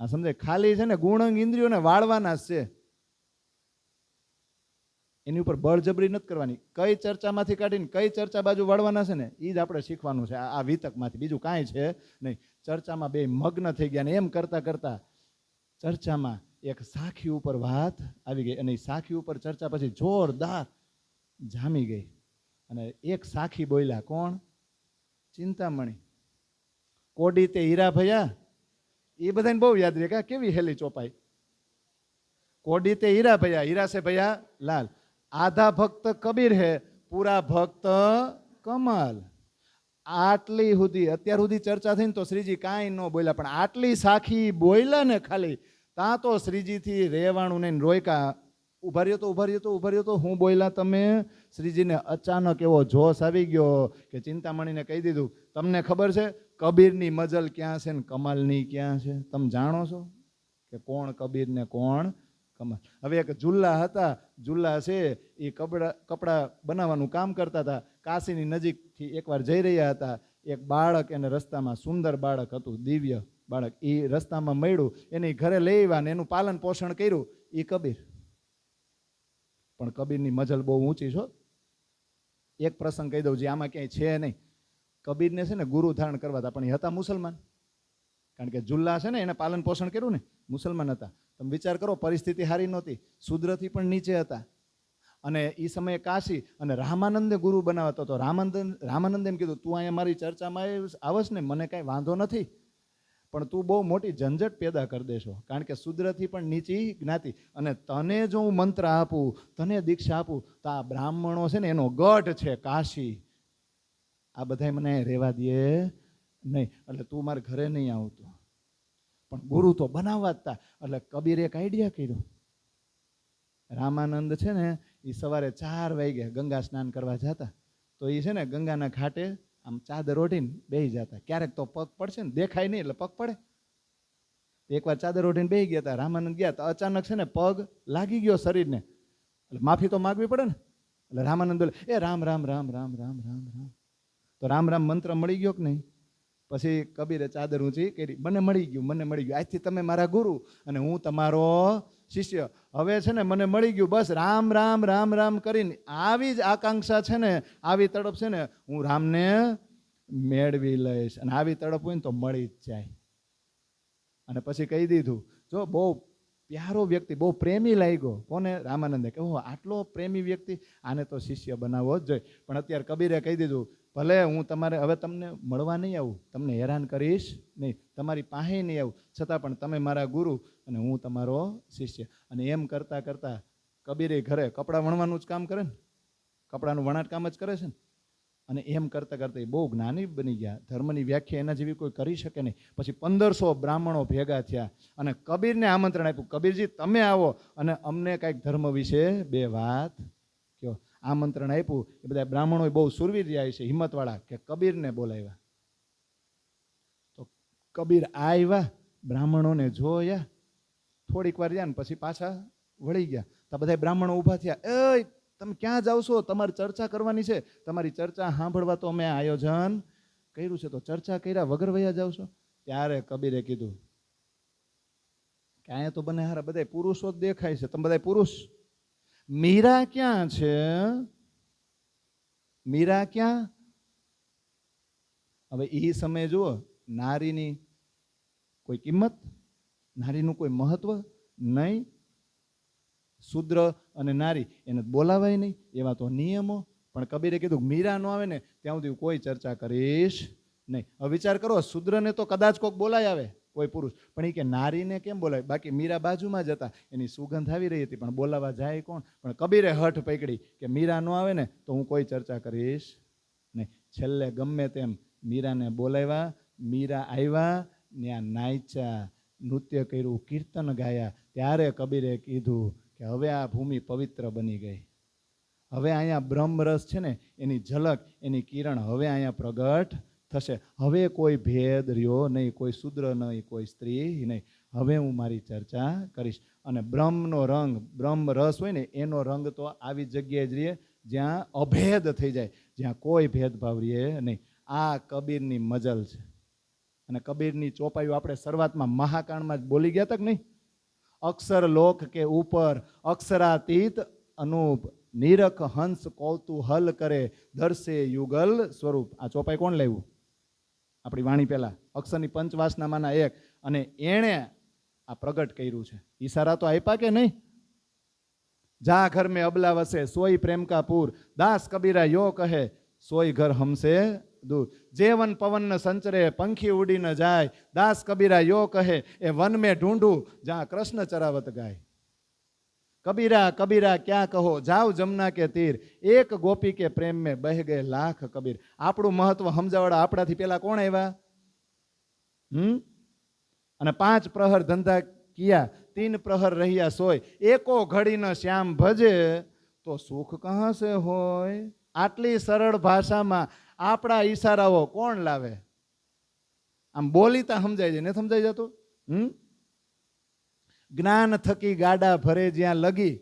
આ સમજાય, ખાલી છે ને ગુણંગ ઇન્દ્રિયોને વાળવાના જ છે, એની ઉપર બળજબરી નથી કરવાની. કઈ ચર્ચામાંથી કાઢીને કઈ ચર્ચા બાજુ વાળવાના છે ને એ જ આપણે શીખવાનું છે આ વિતકમાંથી, બીજું કાંઈ છે નહીં. ચર્ચામાં બે મગ્ન થઈ ગયા ને એમ કરતાં કરતાં ચર્ચામાં એક સાખી ઉપર વાત આવી ગઈ અને એ સાખી ઉપર ચર્ચા પછી જોરદાર જામી ગઈ. અને એક સાખી બોલ્યા, કોણ? ચિંતામણી. કોડી તે હીરા ભયા, એ બધાને બહુ યાદ રહે કે કેવી હેલી ચોપાઈ. કોડી તે હીરા ભયા, હીરા સે ભયા લાલ, આધા ભક્ત કબીર હે, પૂરા ભક્ત કમલ. આટલી સુધી અત્યાર સુધી ચર્ચા થઈને તો શ્રીજી કાંઈ ન બોલ્યા, પણ આટલી સાખી બોલ્યા ને ખાલી ત્યાં તો શ્રીજીથી રહેવાનું નહીં. રોયકા, ઉભા રહ્યો તો ઉભા રહ્યો તો ઉભા રહ્યો તો હું બોલ્યા તમે? શ્રીજીને અચાનક એવો જોશ આવી ગયો કે ચિંતામણીને કહી દીધું, તમને ખબર છે કબીરની મજલ ક્યાં છે ને કમાલની ક્યાં છે? તમે જાણો છો કે કોણ કબીર ને કોણ કમાલ? હવે એક જુલ્લા હતા, જુલ્લા છે એ કપડાં બનાવવાનું કામ કરતા હતા. કાશીની નજીકથી એકવાર જઈ રહ્યા હતા, એક બાળક એને રસ્તામાં, સુંદર બાળક હતું, દિવ્ય બાળક, એ રસ્તામાં મળ્યું, એની ઘરે લઈ આવ્યા ને એનું પાલન પોષણ કર્યું, એ કબીર. પણ કબીરની મજલ બહુ ઊંચી છો. એક પ્રસંગ કહી દઉં, જે આમાં ક્યાંય છે નહીં. કબીરને છે ને ગુરુ ધારણ કરવા હતા, પણ એ હતા મુસલમાન. કારણ કે જુલ્લા છે ને એને પાલન પોષણ કર્યું ને, મુસલમાન હતા. તમે વિચાર કરો, પરિસ્થિતિ સારી નહોતી, શુદ્રથી પણ નીચે હતા. અને એ સમયે કાશી અને રામાનંદને ગુરુ બનાવતો હતો. રામાનંદ એમ કીધું, તું અહીંયા મારી ચર્ચામાં આવશ ને, મને કાંઈ વાંધો નથી, પણ તું બહુ મોટી ઝંઝટ પેદા કરી દેશો. કારણ કે શુદ્રથી પણ નીચી જ્ઞાતિ, અને તને જો હું મંત્ર આપું, તને દીક્ષા આપું, તો આ બ્રાહ્મણો છે ને એનો ગઢ છે કાશી, આ બધા મને રહેવા દે નહીં, એટલે તું મારા ઘરે નહીં આવતું. પણ ગુરુ તો બનાવવા જ હતા. એટલે કબીરે એક આઈડિયા કર્યો. રામાનંદ છે ને એ સવારે 4 વાગે ગંગા સ્નાન કરવા જતા, તો એ છે ને ગંગાના ઘાટે આમ ચાદર ઓઢીને બેસી જતા. ક્યારેક તો પગ પડશે ને, દેખાય નહીં એટલે પગ પડે. એકવાર ચાદર ઓઢીને બેસી ગયા હતા. રામાનંદ ગયા તો અચાનક છે ને પગ લાગી ગયો શરીરને, એટલે માફી તો માગવી પડે ને. એટલે રામાનંદ બોલે, એ રામ રામ રામ રામ રામ રામ રામ. તો રામ રામ મંત્ર મળી ગયો કે નહીં? પછી કબીરે ચાદર ઊંચી કરી, મને મળી ગયું, મને મળી ગયું, આજથી તમે મારા ગુરુ અને હું તમારો શિષ્ય. હવે છે ને મને મળી ગયું, બસ રામ રામ રામ રામ કરીને આવી જ આકાંક્ષા છે ને, આવી તડપ છે ને, હું રામને મેળવી લઈશ. અને આવી તડપ હોય ને તો મળી જ જાય. અને પછી કહી દીધું, જો બહુ પ્યારો વ્યક્તિ, બહુ પ્રેમી લાગ્યો. કોને? રામાનંદે. કે હો, આટલો પ્રેમી વ્યક્તિ, આને તો શિષ્ય બનાવવો જ જોઈએ. પણ અત્યારે કબીરે કહી દીધું, ભલે હું તમારે હવે તમને મળવા નહીં આવું, તમને હેરાન કરીશ નહીં, તમારી પાસે નહીં આવું, છતાં પણ તમે મારા ગુરુ અને હું તમારો શિષ્ય. અને એમ કરતાં કરતાં કબીરે ઘરે કપડાં વણવાનું જ કામ કરે ને, કપડાનું વણાટ કામ જ કરે છે ને. અને એમ કરતાં કરતાં એ બહુ જ્ઞાની બની ગયા. ધર્મની વ્યાખ્યા એના જેવી કોઈ કરી શકે નહીં. પછી 1500 બ્રાહ્મણો ભેગા થયા અને કબીરને આમંત્રણ આપ્યું, કબીરજી તમે આવો અને અમને કાંઈક ધર્મ વિશે 2 વાત કહો. આમંત્રણ આપ્યું. એ બધા બ્રાહ્મણો બહુ સુરવીર રહ્યા છે, હિંમતવાળા, કે કબીરને બોલાવ્યા. તો કબીર આવ્યા, બ્રાહ્મણોને જોયા, થોડીક વાર ગયા ને પછી પાછા વળી ગયા. તો બધા બ્રાહ્મણો ઊભા થયા, એ તમે ક્યાં જાવ છો? તમારી ચર્ચા કરવાની છે, તમારી ચર્ચા સાંભળવા તો અમે આયોજન કર્યું છે, તો ચર્ચા કર્યા વગર વયા જાવ છો? ત્યારે કબીરે કીધું કે અહીંયા તો બને હારા બધા પુરુષો જ દેખાય છે, તમે બધા પુરુષ. મીરા ક્યાં છે? મીરા ક્યાં? હવે એ સમયે જુઓ, નારીની કોઈ કિંમત, નારીનું કોઈ મહત્વ નહીં. શુદ્ર અને નારી એને બોલાવાય નહીં, એવા તો નિયમો. પણ કબીરે કીધું મીરા ન આવે ને ત્યાં સુધી કોઈ ચર્ચા કરીશ નહીં. હવે વિચાર કરો, શુદ્રને તો કદાચ કોઈક બોલાય આવે, કોઈ પુરુષ, પણ એ કે નારીને કેમ બોલાય? બાકી મીરા બાજુમાં જ હતા, એની સુગંધ આવી રહી હતી, પણ બોલાવા જાય કોણ? પણ કબીરે હઠ પકડી કે મીરા ન આવે ને તો હું કોઈ ચર્ચા કરીશ નહીં. છેલ્લે ગમે તેમ મીરાને બોલાવ્યા. મીરા આવ્યા, ત્યાં નાચ્યા, નૃત્ય કર્યું, કીર્તન ગાયા. ત્યારે કબીરે કીધું કે હવે આ ભૂમિ પવિત્ર બની ગઈ. હવે અહીંયા બ્રહ્મરસ છે ને એની ઝલક, એની કિરણ હવે અહીંયા પ્રગટ થશે. હવે કોઈ ભેદ રહ્યો નહીં, કોઈ શુદ્ર નહીં, કોઈ સ્ત્રી નહીં. હવે હું મારી ચર્ચા કરીશ. અને બ્રહ્મનો રંગ, બ્રહ્મ રસ હોય ને એનો રંગ તો આવી જગ્યાએ જ રહે જ્યાં અભેદ થઈ જાય, જ્યાં કોઈ ભેદભાવ રહે નહીં. આ કબીરની મજલ છે. અને કબીરની ચોપાઈઓ આપણે શરૂઆતમાં મહાકાંડમાં જ બોલી ગયા હતા કે નહીં? અક્ષર લોક કે ઉપર અક્ષરાતીત અનુપ, નિરખ હંસ કૌતુહલ કરે, દર્શે યુગલ સ્વરૂપ. આ ચોપાઈ કોણ લાવ્યું? આપણી વાણી પહેલા અક્ષરની પંચવાસનામાંના એક. અને એણે આ પ્રગટ કર્યું છે. ઈશારા તો આપ્યા કે નહીં? જા ઘર મેં અબલા વસે, સોઈ પ્રેમ કા પૂર, દાસ કબીરા યો કહે, સોઈ ઘર હમસે દૂર. જેવન પવન સંચરે, પંખી ઉડીને જાય, દાસ કબીરા યો કહે, એ વન મેં ઢૂંઢું જ્યાં કૃષ્ણ ચરાવત ગાય. કબીરા કબીરા ક્યાં કહો, જાવ જમના કે તીર, એક ગોપી કે પ્રેમ મેં બહ ગયે લાખ કબીર. આપણું મહત્વ સમજાવડા આપણાથી પેલા કોણ આવ્યા? અને 5 પ્રહર ધંધા કિયા, 3 પ્રહર રહ્યા સોય, એકો ઘડી ન શ્યામ ભજે, તો સુખ કહા સે હોય. આટલી સરળ ભાષામાં આપણા ઈશારાઓ કોણ લાવે? આમ બોલીતા સમજાય છે, ને સમજાઈ જતું? જ્ઞાન થકી ગાડા ભરે જ્યાં લગી,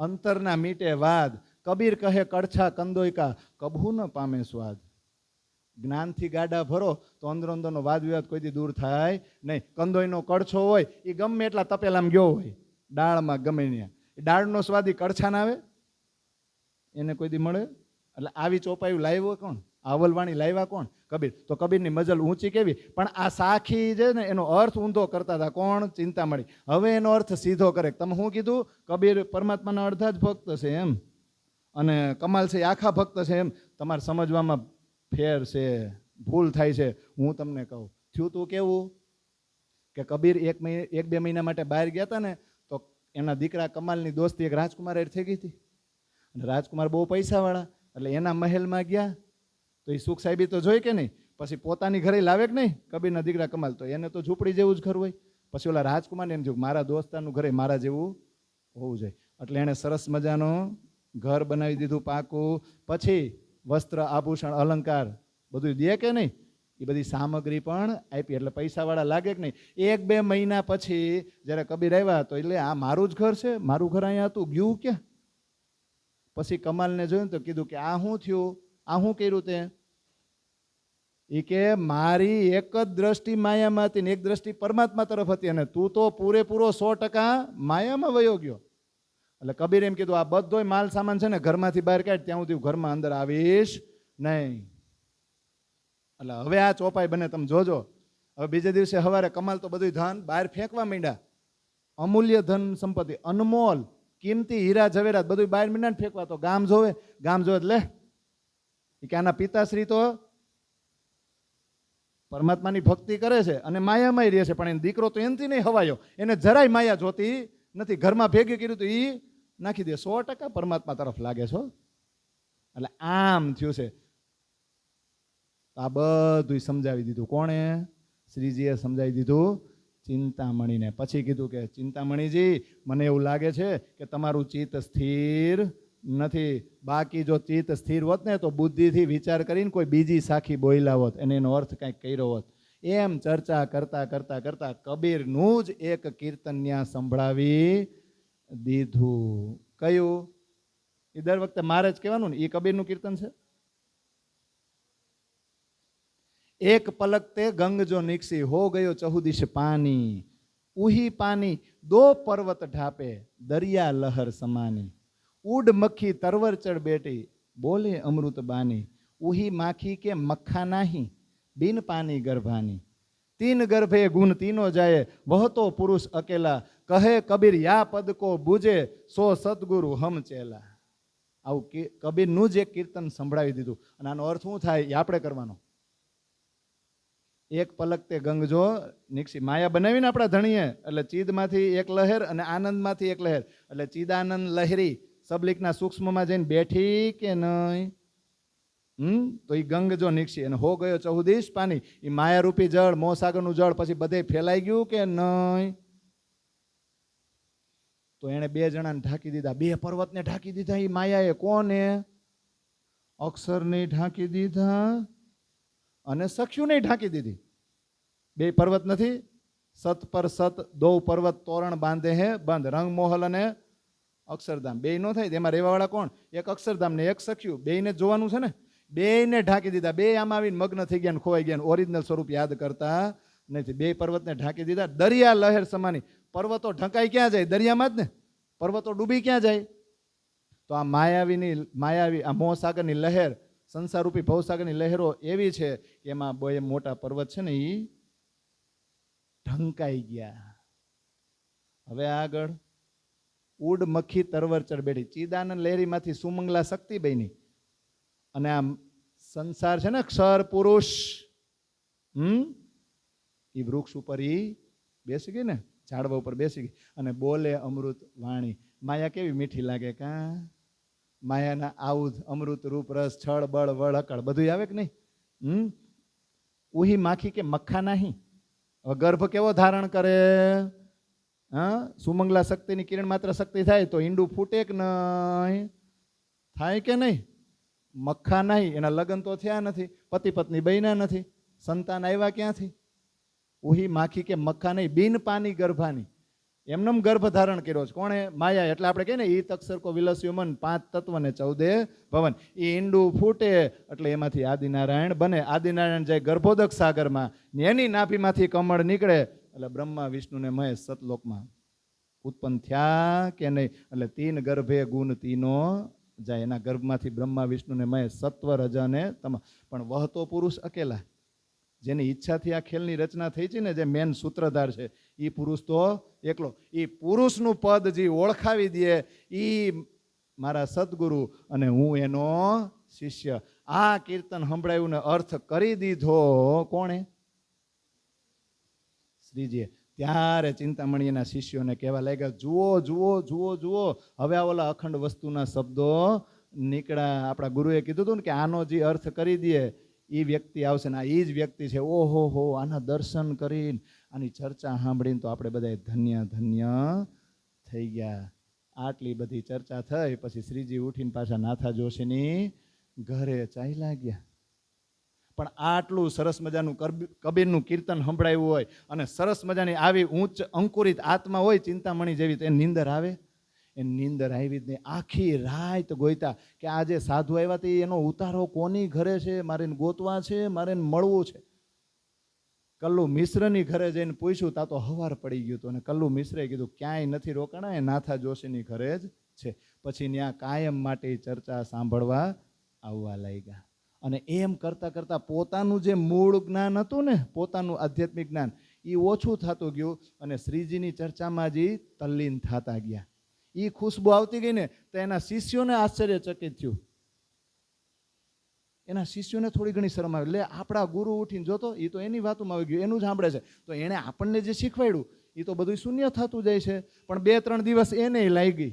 અંતરના મીટે વાદ. કબીર કહે કડછા કંદોયકા, કભુ ન પામે સ્વાદ. જ્ઞાનથી ગાડા ભરો તો અંદરો અંદરનો વાદ વિવાદ કોઈથી દૂર થાય નહીં. કંદોઈનો કડછો હોય એ ગમે એટલા તપેલામાં ગયો હોય, દાળમાં ગમે ત્યાં, દાળનો સ્વાદ એ કડછાના આવે એને કોઈ દી મળે? એટલે આવી ચોપાયું લાવ્યો કોણ? આવલવાણી લાવ્યા કોણ? કબીર. તો કબીરની મજલ ઊંચી કેવી, પણ આ સાખી છે ને એનો અર્થ ઊંધો કરતા હતા. કોણ? ચિંતામણી. હવે એનો અર્થ સીધો કરે. તમે શું કીધું? કબીર પરમાત્માના અડધા જ ભક્ત છે એમ, અને કમાલ છે એ આખા ભક્ત છે એમ. તમારે સમજવામાં ફેર છે, ભૂલ થાય છે. હું તમને કહું, થયું તું કેવું કે કબીર 1-2 મહિના માટે બહાર ગયા હતા ને, તો એના દીકરા કમાલની દોસ્તી એક રાજકુમાર થઈ ગઈ હતી. અને રાજકુમાર બહુ પૈસાવાળા, એટલે એના મહેલમાં ગયા તો એ સુખ સાહેબી તો જોઈ કે નહીં? પછી પોતાની ઘરે લાવે કે નહીં? કબીરના દીકરા કમાલ તો એને તો ઝૂંપડી જેવું જ ઘર હોય. પછી ઓલા રાજકુમારને એમ થયું મારા દોસ્તારનું ઘરે મારા જેવું હોવું જોઈએ, એટલે એણે સરસ મજાનો ઘર બનાવી દીધું પાકું. પછી વસ્ત્ર, આભૂષણ, અલંકાર બધું દે કે નહીં? એ બધી સામગ્રી પણ આપી, એટલે પૈસાવાળા લાગે કે નહીં? 1-2 મહિના પછી જ્યારે કબીર આવ્યા તો એટલે આ મારું જ ઘર છે, મારું ઘર અહીંયા હતું, ગયું ક્યાં? પછી કમાલને જોયું તો કીધું કે આ શું થયું, આ શું કર્યું તે? એ કે મારી એક જ દ્રષ્ટિ માયામાં હતી ને એક દ્રષ્ટિ પરમાત્મા તરફ હતી, અને તું તો પૂરેપૂરો 100% માયામાં વયો ગયો. એટલે કબીર એમ કીધું આ બધોય માલ સામાન છે ને ઘરમાંથી બહાર કાઢ, ત્યાં સુધી ઘરમાં અંદર આવીશ નહીં. એટલે હવે આ ચોપાઈ બને, તમે જોજો. હવે બીજે દિવસે સવારે કમાલ તો બધું ધન બહાર ફેંકવા માંડ્યા. અમૂલ્ય ધન સંપત્તિ, અનમોલ કિંમતી હીરા ઝવેરાત બધું બહાર મીંડા ફેંકવા. તો ગામ જોવે એટલે કે આના પિતાશ્રી તો પરમાત્માની ભક્તિ કરે છે અને માયામાં રહે છે, પણ એનો દીકરો તો એનથી નહીં હવાયો, એને જરાય માયા જોતી નથી. ઘરમાં ભેગી કર્યું તો એ નાખી દે. 100% પરમાત્મા તરફ લાગે છો. એટલે આમ થયું છે. આ બધું સમજાવી દીધું. કોણે? શ્રીજીએ સમજાવી દીધું ચિંતામણીને. પછી કીધું કે ચિંતામણીજી, મને એવું લાગે છે કે તમારું ચિત્ત સ્થિર નથી. બાકી જો ચિત્ત સ્થિર હોત ને તો બુદ્ધિથી વિચાર કરીને કોઈ બીજી સાખી બોયલા હોત અને એનો અર્થ કંઈક કર્યો હોત. એમ ચર્ચા કરતા કરતા કરતા કબીરનું જ એક કીર્તન ત્યાં સંભળાવી દીધું. કયું? એ દર વખતે મારે જ કહેવાનું ને, એ કબીરનું કીર્તન છે. એક પલક તે ગંગ જો નિકસી, હો ગયો ચહુદિશ પાની, ઉહી પાની 2 પર્વત ઢાપે, દરિયા લહર સમાની, ઉડ મક્ખી तरवर चढ़ बैठी, बोले अमृत बानी, उही माखी के मक्खा नहीं, बिन पानी गर्भानी, 3 गर्भे गुण तीनों जाए, वह तो पुरुष अकेला, कहे कबीर या पद को बूझे, सो सतगुरु हम चेला. આવું કબીરનું જ એક કીર્તન સંભળાવી દીધું. અને આનો અર્થ શું થાય એ આપણે કરવાનો. એક પલક તે ગંગજો નિક્ષી, માયા બનાવીને આપણા ધણીએ, એટલે ચીદમાંથી એક લહેર અને આનંદમાંથી એક લહેર, એટલે ચિદાનંદ લહેરી સબલિકના સૂક્ષ્મમાં જઈને બેઠી કે નહીં? તો એ ગંગ જો નિક્ષી અને હો ગયો ચહુદિશ પાણી, એ માયારૂપી જળ, મોસાગરનું જળ પછી બધે ફેલાઈ ગયું કે નહીં? તો એણે 2 જણાને ઢાંકી દીધા, 2 પર્વતને ઢાંકી દીધા. એ માયાએ કોને? અક્ષરને ઢાંકી દીધા અને સખ્યુને ઢાંકી દીધી. 2 પર્વત નથી? સત પર સત 2 પર્વત તોરણ બાંધે હે બંધ, રંગમોહલ અને અક્ષરધામ. 2 નો થાય. એમાં રહેવાવાળા કોણ? એક અક્ષરધામ ને એક સખ્યું. 2ને જોવાનું છે ને. 2ને ઢાંકી દીધા. 2 આમાં આવીને મગ્ન થઈ ગયા, ખોવાઈ ગયા, ઓરિજિનલ સ્વરૂપ યાદ કરતા નથી. 2 પર્વતને ઢાંકી દીધા. દરિયા લહેર સમાની, પર્વતો ઢંકાઈ ક્યાં જાય? દરિયામાં જ ને. પર્વતો ડૂબી ક્યાં જાય? તો આ માયાવી આ મોહસાગરની લહેર, સંસારરૂપી ભવસાગરની લહેરો એવી છે કે એમાં 2 મોટા પર્વત છે ને એ ઢંકાઈ ગયા. હવે આગળ ઉડ મક્ખી તરવર ચડ બેઠી, ચિદાનંદ લહેરીમાંથી સુમંગલા શક્તિ બની, અને આ સંસાર છે ને ક્ષર પુરુષ, એ વૃક્ષ ઉપર એ બેસી ગઈ ને, ઝાડવા ઉપર બેસી ગઈ અને બોલે અમૃત વાણી. માયા કેવી મીઠી લાગે કા? માયાના આઉધ, અમૃત, રૂપ, રસ, છળ, બળ, વળ, અકળ બધું આવે કે નહીં? ઉહી માખી કે મક્ખા નહીં. હવે ગર્ભ કેવો ધારણ કરે? સુમંગલા શક્તિની કિરણ માત્ર શક્તિ થાય તો ઈંડું ફૂટે કે નહીં? થાય કે નહીં? મક્ખા નહીં. એના લગ્ન તો થયા નથી, પતિ પત્ની બન્યા નથી, સંતાન આવ્યા ક્યાંથી? ઉહી માખી કે મક્ખા નહીં, બિન પાની ગર્ભાની. એમનેમ ગર્ભ ધારણ કર્યો છે. કોણે? માયા. એટલે આપણે કહીએ ને ઈ તક્ષર કો વિલસ્યું મન, 5 તત્વ ને 14 ભવન. એ ઈંડું ફૂટે એટલે એમાંથી આદિનારાયણ બને. આદિનારાયણ જાય ગર્ભોદક સાગરમાં, એની નાભીમાંથી કમળ નીકળે એટલે બ્રહ્મા વિષ્ણુ ને મહેશ સતલોકમાં ઉત્પન્ન થયા કે નહીં? એટલે 3 ગર્ભે ગુણ તીનો જાય. એના ગર્ભમાંથી બ્રહ્મા વિષ્ણુ ને મહેશ સત્વ રજ ને તમ. પણ વહતો પુરુષ અકેલા, જેની ઈચ્છાથી આ ખેલની રચના થઈ છે ને, જે મેન સૂત્રધાર છે, એ પુરુષ તો એકલો. એ પુરુષનું પદ જે ઓળખાવી દે એ મારા સદગુરુ અને હું એનો શિષ્ય. આ કીર્તન સંભળાયું ને અર્થ કરી દીધો કોણે? શ્રીજીએ. ત્યારે ચિંતામણી એના શિષ્યોને કહેવા લાગ્યા, જુઓ જુઓ જુઓ જુઓ, હવે આ ઓલા અખંડ વસ્તુના શબ્દો નીકળ્યા. આપણા ગુરુએ કીધું હતું ને કે આનો જે અર્થ કરી દે એ વ્યક્તિ આવશે ને આ એ જ વ્યક્તિ છે. ઓહો હો, આના દર્શન કરીને આની ચર્ચા સાંભળીને તો આપણે બધા ધન્ય ધન્ય થઈ ગયા. આટલી બધી ચર્ચા થઈ પછી શ્રીજી ઉઠીને પાછા નાથા જોશીની ઘરે ચાલ્યા ગયા. પણ આટલું સરસ મજાનું કબીરનું કીર્તન સંભળાયું હોય અને સરસ મજાની આવી ઉચ્ચ અંકુરિત આત્મા હોય ચિંતામણી જેવી, તો એ નીંદર આવે? એ નીંદર આવી જ નહીં. આખી રાત ગોઈતા કે આ જે સાધુ આવ્યા તે એનો ઉતારો કોની ઘરે છે, મારે ગોતવા છે, મારે મળવું છે. કલ્લુ મિશ્રની ઘરે જઈને પૂછ્યું તા તો હવાર પડી ગયું હતું. અને કલ્લુ મિશ્રે કીધું ક્યાંય નથી રોકાણા, એ નાથા જોશીની ઘરે જ છે. પછી ત્યાં કાયમ માટે ચર્ચા સાંભળવા આવવા લાગ્યા. અને એમ કરતાં કરતાં પોતાનું જે મૂળ જ્ઞાન હતું ને, પોતાનું આધ્યાત્મિક જ્ઞાન, એ ઓછું થતું ગયું અને શ્રીજીની ચર્ચામાં જ તલ્લીન થતા ગયા. એ ખુશ્બુ આવતી ગઈ ને તો એના શિષ્યોને આશ્ચર્યચકિત થયું. એના શિષ્યોને થોડી ઘણી શરમ આવી. લે, આપણા ગુરુ ઉઠીને જોતો, એ તો એની વાતોમાં આવી ગયું, એનું જ સાંભળે છે, તો એણે આપણને જે શીખવાડ્યું એ તો બધું શૂન્ય થતું જાય છે. પણ 2-3 દિવસ એને લાગી.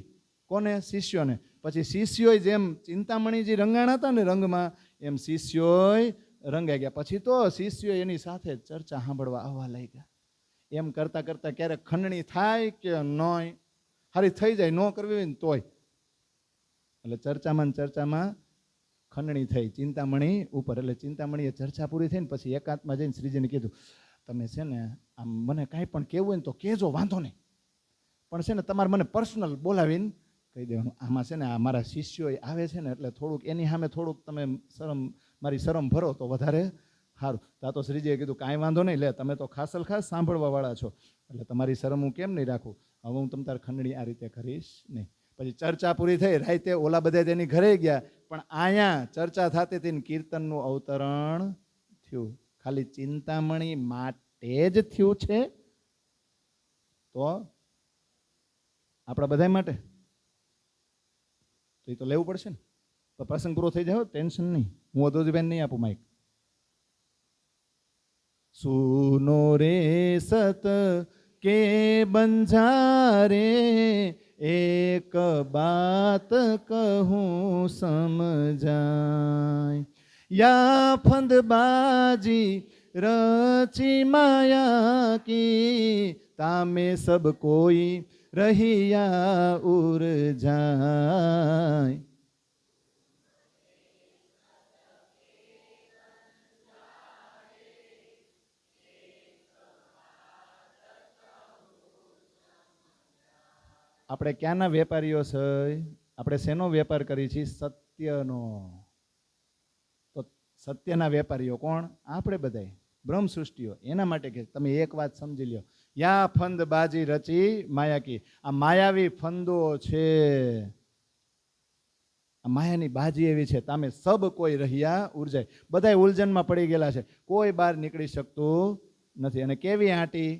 કોને? શિષ્યોને. પછી શિષ્યોએ જેમ ચિંતામણીજી રંગાણા હતા ને રંગમાં, એમ શિષ્યોય રંગાઈ ગયા. પછી તો શિષ્યો એની સાથે ચર્ચા સાંભળવા આવવા લાગ્યા. એમ કરતાં કરતાં ક્યારેક ખંડણી થાય કે નોય હારી થઈ જાય, ન કરવી હોય ને તોય. એટલે ચર્ચામાં ખંડણી થઈ ચિંતામણી ઉપર. એટલે ચિંતામણીએ ચર્ચા પૂરી થઈને પછી એકાંતમાં જઈને શ્રીજીને કીધું, તમે છે ને આમ મને કાંઈ પણ કહેવું હોય ને તો કહેજો, વાંધો નહીં, પણ છે ને તમારે મને પર્સનલ બોલાવીને કહી દેવાનું. આમાં છે ને આ મારા શિષ્યો આવે છે ને એટલે થોડુંક એની સામે થોડુંક તમે મારી શરમ ભરો તો વધારે સારું. તા તો શ્રીજીએ કીધું કાંઈ વાંધો નહીં, લે તમે તો ખાસ સાંભળવાવાળા છો એટલે તમારી શરમ હું કેમ નહીં રાખું. હવે હું તમ તાર ખંડણી આ રીતે કરીશ નહીં. પછી ચર્ચા પૂરી થઈ. રાતે ઓલા બધા તેની ઘરે ગયા, પણ અહીંયા ચર્ચા થતી હતી ને કીર્તનનું અવતરણ થયું. ખાલી ચિંતામણી માટે જ થયું છે તો આપણા બધા માટે તો એ તો લેવું પડશે ને. તો પ્રસંગ પૂરો થઈ જાય, ટેન્શન નહીં. હું અધોજીબેન નહીં આપું માઇક. સુનો રે સત કે બંજારે એક બાત કહું સમજાય, યા ફંદબાજી રચી માયા કી, તામે સબ કોઈ રહિયા ઉર જાય. આપણે ક્યાંના વેપારીઓ છે? આપણે શેનો વેપાર કરી છીએ? સત્યનો. તો સત્યના વેપારીઓ કોણ? આપણે બધાય બ્રહ્મ સૃષ્ટિઓ. એના માટે કે તમે એક વાત સમજી લ્યો, યા ફંદ બાજી રચી માયાકી. આ માયાવી ફંદો છે, આ માયાની બાજી એવી છે, તમે સબ કોઈ રહ્યા ઉર્જાય. બધાય ઉલઝનમાં પડી ગયેલા છે, કોઈ બહાર નીકળી શકતું નથી. અને કેવી આંટી?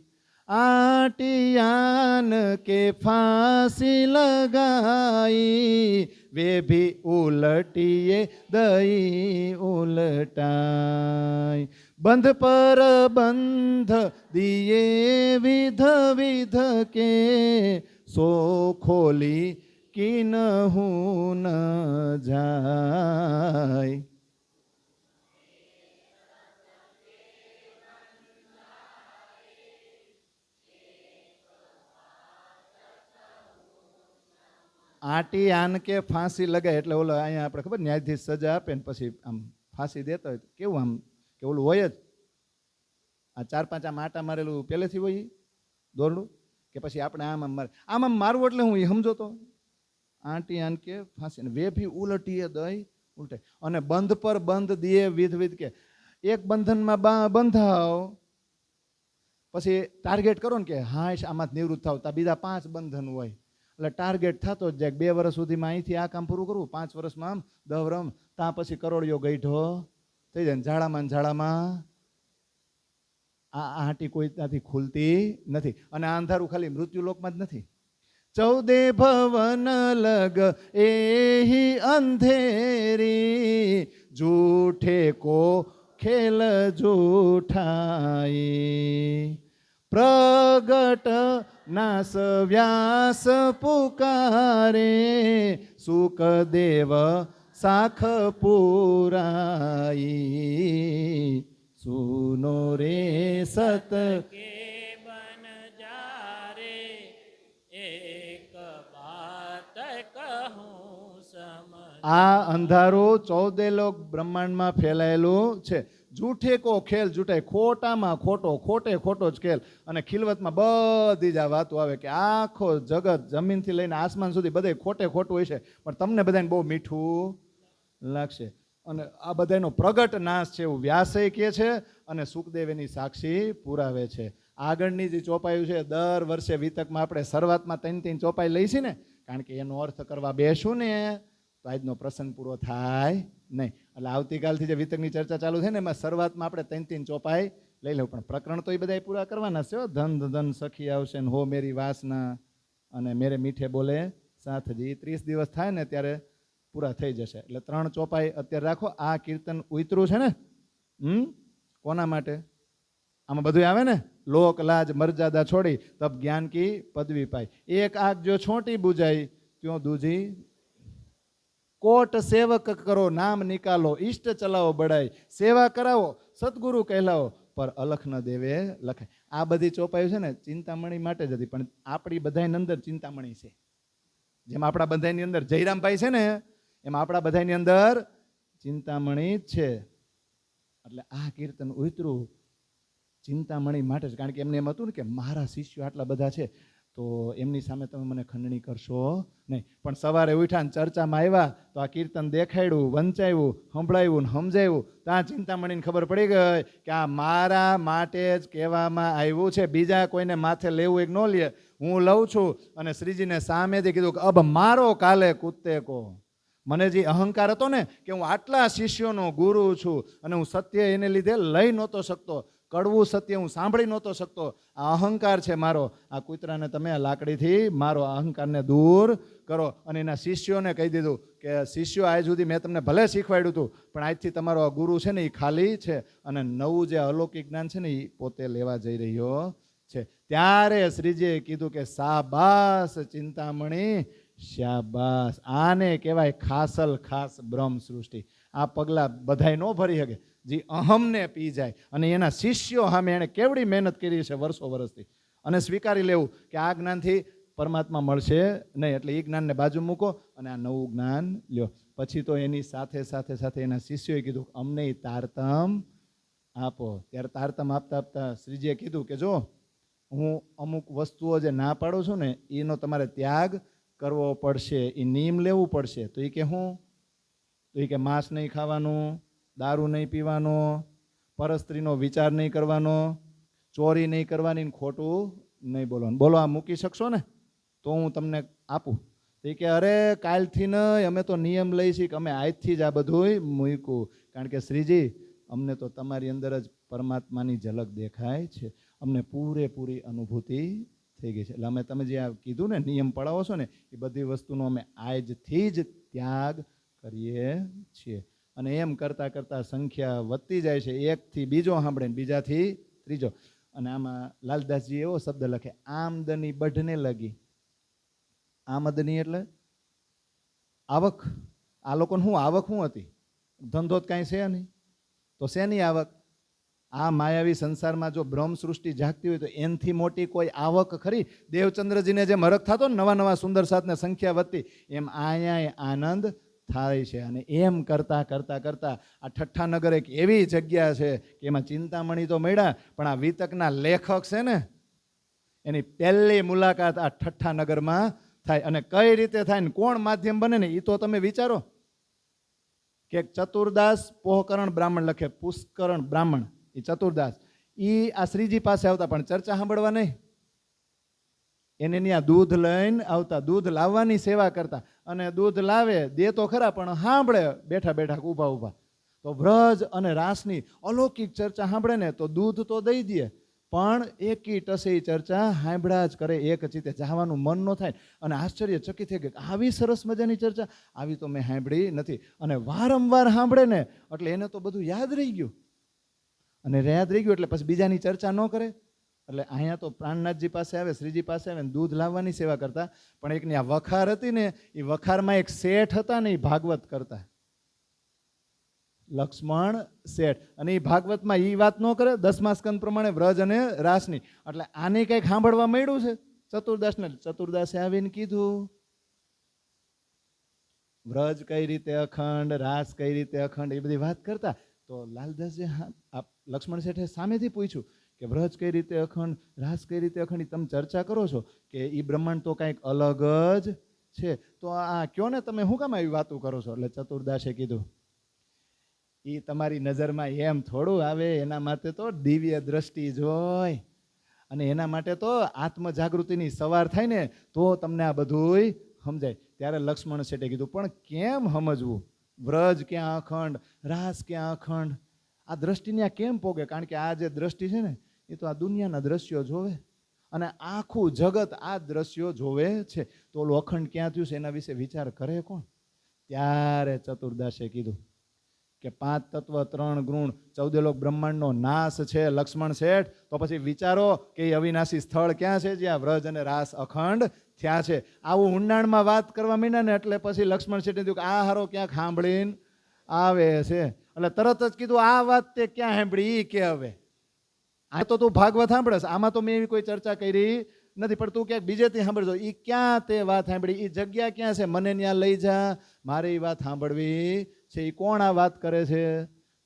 आटियान के फांसी लगाई, वे भी उलटिए दई उलटाई, बंध पर बंध दिए विध विध के, सो खोली किन्हु न जाय. આટી આન કે ફાંસી લગાય એટલે ઓલો અહીંયા આપણે ખબર ન્યાયાધીશ સજા આપે ને પછી આમ ફાંસી દેતા હોય કેવું આમ કે ઓલું હોય જ. આ 4-5 આમ આટા મારેલું પહેલેથી હોય દોરડું કે પછી આપણે આમ મારવું એટલે હું એ સમજો તો આંટી આન કે ફાંસી વેફી ઉલટીએ દઈ ઉલટે અને બંધ પર બંધ દિયે વિધ કે એક બંધનમાં બંધાવ પછી ટાર્ગેટ કરો ને કે હા આમાં નિવૃત્ત થાવ તો બીજા 5 બંધન હોય એટલે ટાર્ગેટ થતો જ જાય 2 વર્ષ સુધીમાં અહીંથી આ કામ પૂરું કરવું 5 વર્ષમાં આમ 10 વર્ષ ત્યાં પછી કરોડિયો ગઈઢો થઈ જાય ઝાડામાં આ આંટી કોઈ ત્યાંથી ખુલતી નથી અને આ અંધારું ખાલી મૃત્યુલોકમાં જ નથી 14 ભવન લગ એહી અંધેરી જૂઠે કો ખેલ જૂઠાઈ પ્રગટ નાસ વ્યાસ પુકારે સુખદેવ સાખ પુરાઈ સુનો રે સત કે બન જા રે એક બાત કહું સમજ. આ અંધારું 14 લોક બ્રહ્માંડમાં ફેલાયેલું છે. જૂઠે કો ખેલ જૂઠાય, ખોટામાં ખોટો, ખોટે ખોટો જ ખેલ. અને ખિલવતમાં બધી જ આ વાતો આવે કે આખો જગત જમીનથી લઈને આસમાન સુધી બધે ખોટે ખોટું હોય છે, પણ તમને બધાને બહુ મીઠું લાગશે. અને આ બધાનો પ્રગટ નાશ છે એવું વ્યાસય કહે છે અને સુખદેવ એની સાક્ષી પુરાવે છે. આગળની જે ચોપાયું છે દર વર્ષે વિતકમાં આપણે શરૂઆતમાં 3 ચોપાઈ લઈશી ને, કારણ કે એનો અર્થ કરવા બેસું ને તો આજનો પ્રસંગ પૂરો થાય નહીં. એટલે આવતીકાલથી જે વિતકની ચર્ચા ચાલુ છે ને એમાં શરૂઆતમાં આપણે 3 ચોપાઈ લઈ લઉં, પણ પ્રકરણ તો એ બધા પૂરા કરવાના છે. ધન ધન સખી આવશે ને હો મેરી વાસના અને મેરે મીઠે બોલે સાથજી 30 દિવસ થાય ને ત્યારે પૂરા થઈ જશે. એટલે 3 ચોપાઈ અત્યારે રાખો. આ કીર્તન ઉતરું છે ને કોના માટે? આમાં બધું આવે ને, લોક લાજ મર્યાદા છોડી તબ જ્ઞાન કી પદવી પાઈ. એક આગ જો છોટી બુજાઈ ત્યો દૂજી કોટ સેવક કરો નામ નિકાલો ઈષ્ટ ચલાવો બડાઈ સેવા કરાવો સદગુરુ કહેલાવો પર અલખ ન દેવે લખાય. આ બધી ચોપાઈ છે ને ચિંતામણી માટે જ હતી, પણ આપણી બધાની અંદર ચિંતામણી છે. જેમ આપણા બધાની અંદર જયરામભાઈ છે ને એમ આપણા બધાની અંદર ચિંતામણી છે. એટલે આ કીર્તન ઉતરું ચિંતામણી માટે જ, કારણ કે એમને એમ હતું ને કે મારા શિષ્યો આટલા બધા છે તો એમની સામે તમે મને ખંડણી કરશો નહીં. પણ સવારે ઉઠ્યા ને ચર્ચામાં આવ્યા તો આ કીર્તન દેખાડ્યું, વંચાયું, સંભળાયું, સમજાયું, ત્યાં ચિંતામણીને ખબર પડી ગઈ કે આ મારા માટે જ કહેવામાં આવ્યું છે, બીજા કોઈને માથે લેવું એક ન લે, હું લઉં છું. અને શ્રીજીને સામેથી કીધું કે અબ મારો કાલે કૂદતે કો. મને જે અહંકાર હતો ને કે હું આટલા શિષ્યોનો ગુરુ છું અને હું સત્ય એને લીધે લઈ નહોતો શકતો, કડવું સત્ય હું સાંભળી નહોતો શકતો, આ અહંકાર છે મારો, આ કૂતરાને તમે આ લાકડીથી મારો અહંકારને દૂર કરો. અને એના શિષ્યોને કહી દીધું કે શિષ્યો આજ સુધી મેં તમને ભલે શીખવાડ્યું હતું, પણ આજથી તમારો આ ગુરુ છે ને એ ખાલી છે અને નવું જે અલૌકિક જ્ઞાન છે ને એ પોતે લેવા જઈ રહ્યો છે. ત્યારે શ્રીજીએ કીધું કે શાબાશ ચિંતામણી, શાબાશ. આને કહેવાય ખાસલ ખાસ બ્રહ્મ સૃષ્ટિ. આ પગલા બધાય ન ભરી શકે જે અહમને પી જાય. અને એના શિષ્યો સામે એણે કેવડી મહેનત કરી છે વર્ષો વર્ષથી, અને સ્વીકારી લેવું કે આ જ્ઞાનથી પરમાત્મા મળશે નહીં, એટલે એ જ્ઞાનને બાજુ મૂકો અને આ નવું જ્ઞાન લ્યો. પછી તો એની સાથે સાથે સાથે એના શિષ્યોએ કીધું અમને તારતમ આપો. ત્યારે તારતમ આપતા આપતા શ્રીજીએ કીધું કે જો હું અમુક વસ્તુઓ જે ના પાડું છું ને એનો તમારે ત્યાગ કરવો પડશે, એ નિયમ લેવું પડશે. તો એ કે હું? તો એ કે માંસ નહીં ખાવાનું, દારૂ નહીં પીવાનો, પરસ્ત્રીનો વિચાર નહીં કરવાનો, ચોરી નહીં કરવાની, ખોટું નહીં બોલવાનું. બોલો આ મૂકી શકશો ને તો હું તમને આપું. તો એ કે અરે કાલથી નહીં, અમે તો નિયમ લઈ છીએ કે અમે આજથી જ આ બધું મૂક્યું, કારણ કે શ્રીજી અમને તો તમારી અંદર જ પરમાત્માની ઝલક દેખાય છે, અમને પૂરેપૂરી અનુભૂતિ થઈ ગઈ છે. એટલે અમે તમે જે આ કીધું ને નિયમ પડાવો છો ને એ બધી વસ્તુનો અમે આજથી જ ત્યાગ કરીએ છીએ. અને એમ કરતાં કરતાં સંખ્યા વધતી જાય છે, એકથી બીજો સાંભળે ને બીજાથી ત્રીજો. અને આમાં લાલદાસજી એવો શબ્દ લખે આમદની બઢને લગી. આમદની એટલે આવક. આ લોકોને શું આવક શું હતી? ધંધો જ કાંઈ છે નહીં, તો શેની આવક? આ માયાવી સંસારમાં જો બ્રહ્મ સૃષ્ટિ જાગતી હોય તો એનથી મોટી કોઈ આવક ખરી? દેવચંદ્રજીને જેમ હરખ થતો ને નવા નવા સુંદર સાથને સંખ્યા વધતી, એમ અહીંયા આનંદ થાય છે. અને એમ કરતાં કરતાં કરતાં આ ઠઠ્ઠાનગર એક એવી જગ્યા છે કે એમાં ચિંતામણી તો મળ્યા, પણ આ વિતકના લેખક છે ને એની પહેલી મુલાકાત આ ઠઠ્ઠા નગરમાં થાય. અને કઈ રીતે થાય ને કોણ માધ્યમ બને ને એ તો તમે વિચારો કે ચતુરદાસ પોહકરણ બ્રાહ્મણ લખે, પુષ્કરણ બ્રાહ્મણ, એ ચતુરદાસ, એ આ શ્રીજી પાસે આવતા પણ ચર્ચા સાંભળવા નહીં, એને ત્યાં દૂધ લઈને આવતા, દૂધ લાવવાની સેવા કરતા. અને દૂધ લાવે દે તો ખરા પણ સાંભળે બેઠા બેઠા ઊભા ઊભા. તો વ્રજ અને રાસની અલૌકિક ચર્ચા સાંભળે ને તો દૂધ તો દઈ દે પણ એકી ટસે એ ચર્ચા સાંભળ્યા જ કરે, એક ચિત્તે જવાનું મન ન થાય. અને આશ્ચર્યચકિત થઈ ગઈ, આવી સરસ મજાની ચર્ચા આવી તો મેં સાંભળી નથી. અને વારંવાર સાંભળે ને એટલે એને તો બધું યાદ રહી ગયું. અને યાદ રહી ગયું એટલે પછી બીજાની ચર્ચા ન કરે. એટલે અહીંયા તો પ્રાણનાથજી પાસે આવે, શ્રીજી પાસે આવે ને દૂધ લાવવાની સેવા કરતા. પણ એકની આ વખાર હતી ને, એ વખારમાં એક શેઠ હતા ને, એ ભાગવત કરતા, લક્ષ્મણ શેઠ. અને એ ભાગવતમાં એ વાત ન કરે 10મા સ્કંદ પ્રમાણે વ્રજ અને રાસની. એટલે આને કંઈક સાંભળવા મળ્યું છે ચતુર્દાસને. ચતુર્દાસે આવીને કીધું વ્રજ કઈ રીતે અખંડ, રાસ કઈ રીતે અખંડ, એ બધી વાત કરતા. તો લાલદાસજી લક્ષ્મણ શેઠે સામેથી પૂછ્યું કે વ્રજ કઈ રીતે અખંડ, રાસ કઈ રીતે અખંડ, તમે ચર્ચા કરો છો કે એ બ્રહ્માંડ તો કંઈક અલગ જ છે, તો આ કયો ને તમે શું કામ આવી વાતો કરો છો? એટલે ચતુર્દાસે કીધું એ તમારી નજરમાં એમ થોડું આવે, એના માટે તો દિવ્ય દ્રષ્ટિ જોય અને એના માટે તો આત્મજાગૃતિની સવાર થાય ને તો તમને આ બધુંય સમજાય. ત્યારે લક્ષ્મણ શેઠે કીધું પણ કેમ સમજવું, વ્રજ ક્યાં અખંડ, રાસ ક્યાં અખંડ, આ દ્રષ્ટિને આ કેમ પોગે? કારણ કે આ જે દ્રષ્ટિ છે ને એ તો આ દુનિયાના દ્રશ્યો જોવે અને આખું જગત આ દ્રશ્યો જોવે છે. તો ઓલું અખંડ ક્યાં થયું છે એના વિશે વિચાર કરે કોણ? ત્યારે ચતુર્દાસે કીધું કે 5 તત્વ 3 ગુણ 14 લોક બ્રહ્માંડનો નાશ છે લક્ષ્મણ શેઠ. તો પછી વિચારો કે એ અવિનાશી સ્થળ ક્યાં છે જ્યાં વ્રજ અને રાસ અખંડ થયા છે. આવું ઊંડાણમાં વાત કરવા માંડ્યા ને એટલે પછી લક્ષ્મણ શેઠે કીધું કે આ હારો ક્યાંક સાંભળીને આવે છે. એટલે તરત જ કીધું આ વાત તે ક્યાં સાંભળી ઈ કે હવે આ તો તું ભાગવત સાંભળે, આમાં તો મેં એવી કોઈ ચર્ચા કરી નથી, પણ તું ક્યાંક બીજેથી સાંભળજો. એ ક્યાં તે વાત સાંભળી, એ જગ્યા ક્યાં છે, મને ત્યાં લઈ જા, મારે એ વાત સાંભળવી છે. એ કોણ આ વાત કરે છે?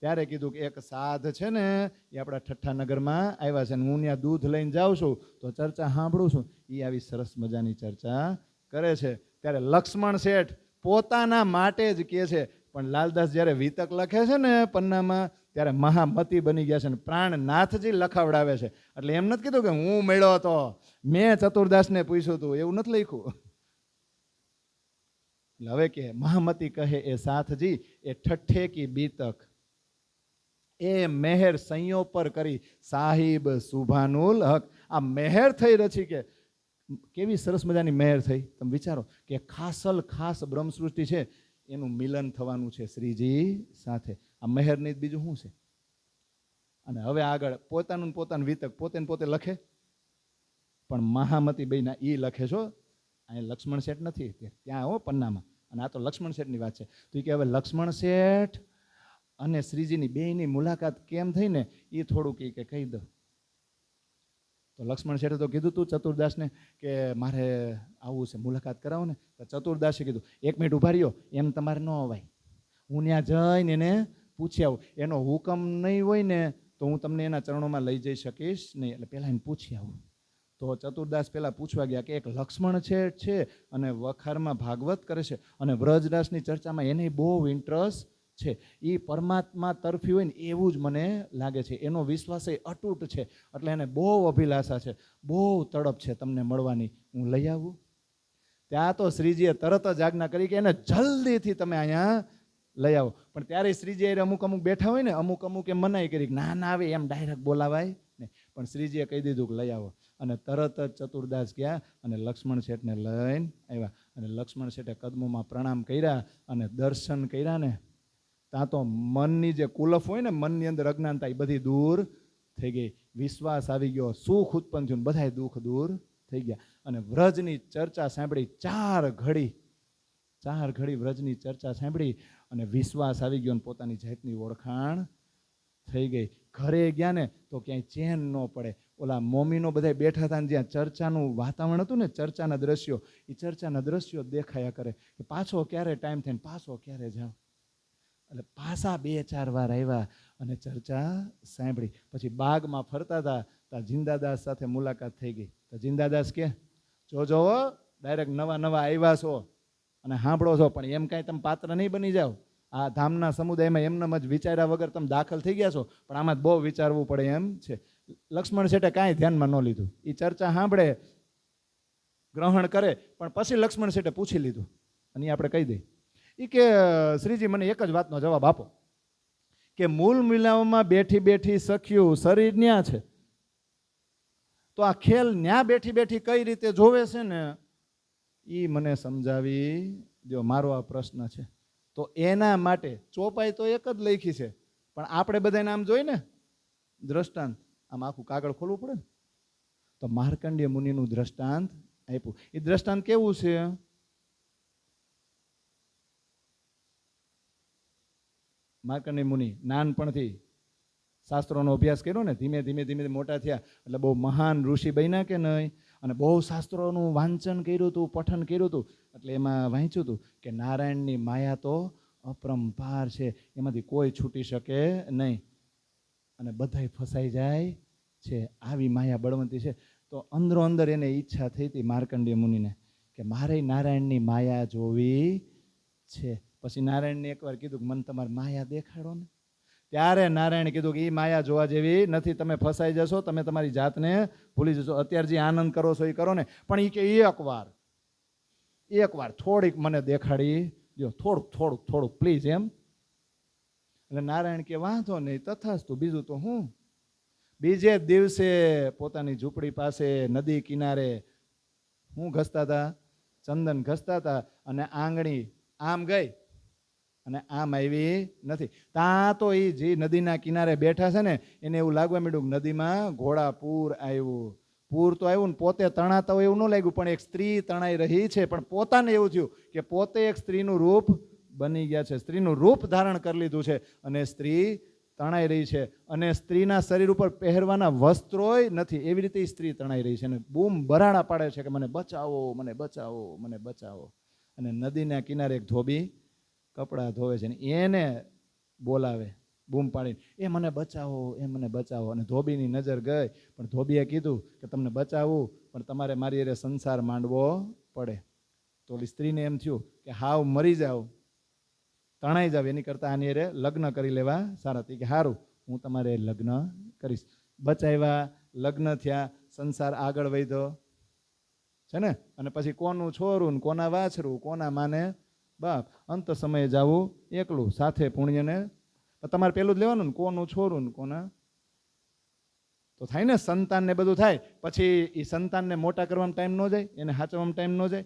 ત્યારે કીધું કે એક સાધ છે ને એ આપણા ઠઠ્ઠા નગરમાં આવ્યા છે ને હું ત્યાં દૂધ લઈને જાઉં છું તો ચર્ચા સાંભળું છું, એ આવી સરસ મજાની ચર્ચા કરે છે. ત્યારે લક્ષ્મણ શેઠ પોતાના માટે જ કહે છે, પણ લાલદાસ જ્યારે વિતક લખે છે ને પન્નામાં ત્યારે મહામતી બની ગયા છે ને પ્રાણનાથજી લખાવડાવે છે. એટલે એમ નથી કીધું કે હું મળ્યો હતો, મેં ચતુર્દાસને પૂછ્યું હતું, એવું નથી લખ્યું. એટલે હવે કે મહામતી કહે એ સાથજી એ ઠઠ્ઠે કી બીતક એ મહેર સંયો પર કરી સાહિબ સુભાનુલ હક. આ મહેર થઈ રચી કે કેવી સરસ મજાની મહેર થઈ. તમે વિચારો કે ખાસલ ખાસ બ્રહ્મસૃષ્ટિ છે એનું મિલન થવાનું છે શ્રીજી સાથે. આ મહેર નહીં બીજું શું છે? અને હવે આગળ પોતાનું વિતક પોતે પોતે લખે, પણ મહામતી બેના ઈ લખે છો. અહીંયા લક્ષ્મણ શેઠ નથી ત્યાં હો પન્નામાં, અને આ તો લક્ષ્મણ શેઠની વાત છે. તો કે હવે લક્ષ્મણ શેઠ અને શ્રીજીની બેયની મુલાકાત કેમ થઈ ને એ થોડું કહી દો. તો લક્ષ્મણ શેઠે તો કીધું તું ચતુર્દાસને કે મારે આવું છે, મુલાકાત કરાવો ને. તો ચતુર્દાસે કીધું 1 મિનિટ ઉભા રહ્યો, એમ તમારે ન અવાય, હું ત્યાં જઈને એને પૂછી આવું. એનો હુકમ નહીં હોય ને તો હું તમને એના ચરણોમાં લઈ જઈ શકીશ નહીં, એટલે પહેલાં એને પૂછી આવું. તો ચતુર્દાસ પહેલાં પૂછવા ગયા કે એક લક્ષ્મણ શેઠ છે અને વખારમાં ભાગવત કરે છે અને વ્રજરાસની ચર્ચામાં એને બહુ ઇન્ટરેસ્ટ છે, એ પરમાત્મા તરફી હોય ને એવું જ મને લાગે છે, એનો વિશ્વાસ એ અતૂટ છે, એટલે એને બહુ અભિલાષા છે, બહુ તડપ છે તમને મળવાની, હું લઈ આવું. ત્યાં તો શ્રીજીએ તરત જ આજ્ઞા કરી કે એને જલ્દીથી તમે અહીંયા લઈ આવો. પણ ત્યારે શ્રીજી અમુક બેઠા હોય ને અમુક એ મનાઈ કરી ના ના આવે એમ ડાયરેક્ટ બોલાવાય ને, પણ શ્રીજીએ કહી દીધું કે લઈ આવો. અને તરત જ ચતુર્દાસ ગયા અને લક્ષ્મણ શેઠને લઈને આવ્યા. અને લક્ષ્મણ શેઠે કદમોમાં પ્રણામ કર્યા અને દર્શન કર્યા ને ત્યાં તો મનની જે કુલફ હોય ને, મનની અંદર અજ્ઞાનતા એ બધી દૂર થઈ ગઈ, વિશ્વાસ આવી ગયો, સુખ ઉત્પન્ન થયું, બધાય દુઃખ દૂર થઈ ગયા. અને વ્રજની ચર્ચા સાંભળી 4 ઘડી વ્રજની ચર્ચા સાંભળી અને વિશ્વાસ આવી ગયો અને પોતાની જાતની ઓળખાણ થઈ ગઈ. ઘરે ગયા ને તો ક્યાંય ચેન ન પડે. ઓલા મોમીનો બધા બેઠા હતા ને જ્યાં ચર્ચાનું વાતાવરણ હતું ને, ચર્ચાના દ્રશ્યો, એ ચર્ચાના દ્રશ્યો દેખાયા કરે કે પાછો ક્યારે ટાઈમ થાય ને પાછો ક્યારે જાવ. એટલે પાછા 2-4 વાર આવ્યા અને ચર્ચા સાંભળી. પછી બાગમાં ફરતા હતા ત્યાં જિંદાદાસ સાથે મુલાકાત થઈ ગઈ. તો જિંદાદાસ કે જોવો ડાયરેક્ટ નવા નવા આવ્યા છો અને સાંભળો છો, પણ એમ કાંઈ તમે પાત્ર નહીં બની જાઓ. આ ધામના સમુદાયમાં એમનેમ જ વિચાર્યા વગર તમે દાખલ થઈ ગયા છો, પણ આમાં બહુ વિચારવું પડે એમ છે. લક્ષ્મણ શેઠે કાંઈ ધ્યાનમાં ન લીધું. એ ચર્ચા સાંભળે, ગ્રહણ કરે, પણ પછી લક્ષ્મણ શેઠે પૂછી લીધું અને એ આપણે કહી દઈએ. એ કે શ્રીજી મને એક જ વાતનો જવાબ આપો કે મૂળ મિલાવમાં બેઠી બેઠી સખ્યું શરીર ન્યા છે, તો આ ખેલ ન્યા બેઠી બેઠી કઈ રીતે જોવે છે ને એ મને સમજાવી દો, મારો આ પ્રશ્ન છે. તો એના માટે ચોપાઈ તો એક જ લખી છે, પણ આપણે બધાને આમ જોઈ ને દ્રષ્ટાંત આમ આખું કાગળ ખોલવું પડે ને, તો માર્કંડેય મુનિનું દ્રષ્ટાંત આપ્યું. એ દ્રષ્ટાંત કેવું છે? માર્કંડેય મુનિ નાનપણથી શાસ્ત્રોનો અભ્યાસ કર્યો ને, ધીમે ધીમે ધીમે મોટા થયા એટલે બહુ મહાન ઋષિ બન્યા કે નહીં, અને બહુ શાસ્ત્રોનું વાંચન કર્યું હતું, પઠન કર્યું હતું. એટલે એમાં વાંચ્યું હતું કે નારાયણની માયા તો અપરંપાર છે, એમાંથી કોઈ છૂટી શકે નહીં અને બધાય ફસાઈ જાય છે. આવી માયા બળવંતી છે. તો અંદરો અંદર એને ઈચ્છા થઈ હતી માર્કંડેય મુનિને કે મારે નારાયણની માયા જોવી છે. પછી નારાયણને એકવાર કીધું કે મને તમારી માયા દેખાડો ને. ત્યારે નારાયણે કીધું કે એ માયા જોવા જેવી નથી, તમે ફસાઈ જશો, તમે તમારી જાતને ભૂલી જશો. અત્યારે જે આનંદ કરો છો એ કરો ને, પણ એ કે એકવાર થોડીક મને દેખાડી દો, થોડુંક પ્લીઝ એમ. એટલે નારાયણ કે વાંધો નહીં, તથાસ્તુ, બીજું તો હું. બીજે દિવસે પોતાની ઝૂંપડી પાસે નદી કિનારે હું ઘસતા હતા, ચંદન ઘસતા હતા, અને આંગળી આમ ગઈ અને આમ આવી નથી. ત્યાં તો એ જે નદીના કિનારે બેઠા છે ને એને એવું લાગવા માંડ્યું કે નદીમાં ઘોડા પૂર આવ્યું. પૂર તો આવ્યું ને પોતે તણાતા હોય એવું ન લાગ્યું, પણ એક સ્ત્રી તણાઈ રહી છે. પણ પોતાને એવું થયું કે પોતે એક સ્ત્રીનું રૂપ બની ગયા છે, સ્ત્રીનું રૂપ ધારણ કરી લીધું છે અને સ્ત્રી તણાઈ રહી છે. અને સ્ત્રીના શરીર ઉપર પહેરવાના વસ્ત્રોય નથી, એવી રીતે સ્ત્રી તણાઈ રહી છે અને બૂમ બરાડા પાડે છે કે મને બચાવો, મને બચાવો, મને બચાવો. અને નદીના કિનારે એક ધોબી કપડાં ધોવે છે ને એને બોલાવે બૂમ પાડીને, એ મને બચાવો, એ મને બચાવો. અને ધોબીની નજર ગઈ, પણ ધોબીએ કીધું કે તમને બચાવવું પણ તમારે મારી અરે સંસાર માંડવો પડે. તો ઓલી સ્ત્રીને એમ થયું કે હાવ મરી જાવ, તણાઈ જાવ, એની કરતાં આની અરે લગ્ન કરી લેવા સારા. કે સારું, હું તમારે લગ્ન કરીશ. બચાવ્યા, લગ્ન થયા, સંસાર આગળ વધ્યો છે ને. અને પછી કોનું છોરું ને કોના વાછરું, કોના માને બાપ, અંત સમયે જાવું એકલું, સાથે પુણ્યને તમારે પેલું જ લેવાનું ને, કોનું છોરું ને કોના. તો થાય ને સંતાનને બધું થાય. પછી એ સંતાનને મોટા કરવામાં ટાઈમ ન જાય, એને સાચવવામાં ટાઈમ ન જાય.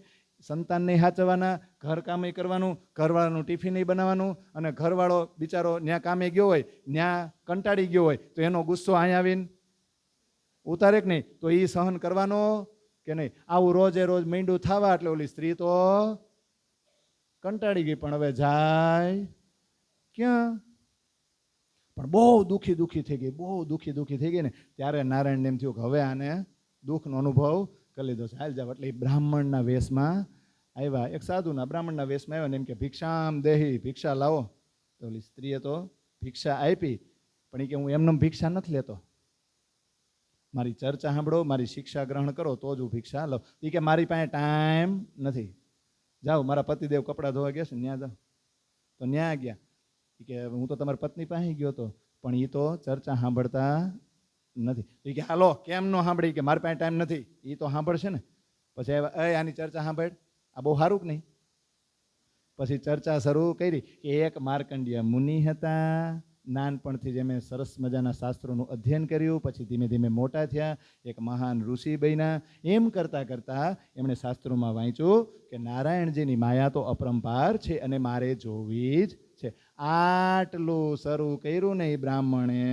સંતાનને સાચવવાના, ઘર કામે કરવાનું, ઘરવાળાનું ટિફિન બનાવવાનું, અને ઘરવાળો બિચારો ન્યા કામે ગયો હોય, ન્યા કંટાળી ગયો હોય, તો એનો ગુસ્સો અહીંયા આવીને ઉતારે કે નહીં, તો એ સહન કરવાનો કે નહીં. આવું રોજે રોજ મીંડું થવા એટલે ઓલી સ્ત્રી તો કંટાળી ગઈ, પણ હવે જાય ક્યાં. પણ બહુ દુઃખી થઈ ગઈ, બહુ દુઃખી થઈ ગઈ ને. ત્યારે નારાયણને એમ થયું કે હવે આને દુઃખનો અનુભવ કરી લીધો છે, હાલ જાવ. એટલે એ બ્રાહ્મણના વેશમાં આવ્યા, એક સાધુના બ્રાહ્મણના વેશમાં આવ્યા ને એમ કે ભિક્ષામ દેહી, ભિક્ષા લાવો. તો ઓલી સ્ત્રીએ તો ભિક્ષા આપી, પણ એ કે હું એમને ભિક્ષા નથી લેતો, મારી ચર્ચા સાંભળો, મારી શિક્ષા ગ્રહણ કરો તો જ હું ભિક્ષા લઉં. એ કે મારી પાસે ટાઈમ નથી, જાઓ મારા પતિદેવ કપડાં ધોવા ગયા છે ને, ત્યાં જાઓ. તો ન્યા ગયા. એ કે હું તો તમારી પત્ની પાસે ગયો હતો, પણ એ તો ચર્ચા સાંભળતા નથી. એ કે હાલો, કેમ ન સાંભળી, કે મારી પાસે ટાઈમ નથી, એ તો સાંભળશે ને. પછી આની ચર્ચા સાંભળ, આ બહુ સારું કે નહીં. પછી ચર્ચા શરૂ કરી કે એક માર્કંડેય મુનિ હતા, નાનપણથી જ એમણે સરસ મજાના શાસ્ત્રોનું અધ્યયન કર્યું, પછી ધીમે ધીમે મોટા થયા, એક મહાન ઋષિ બન્યા. એમ કરતાં કરતાં એમણે શાસ્ત્રોમાં વાંચ્યું કે નારાયણજીની માયા તો અપરંપાર છે અને મારે જોવી જ છે. આટલું શરૂ કર્યું ને એ બ્રાહ્મણે,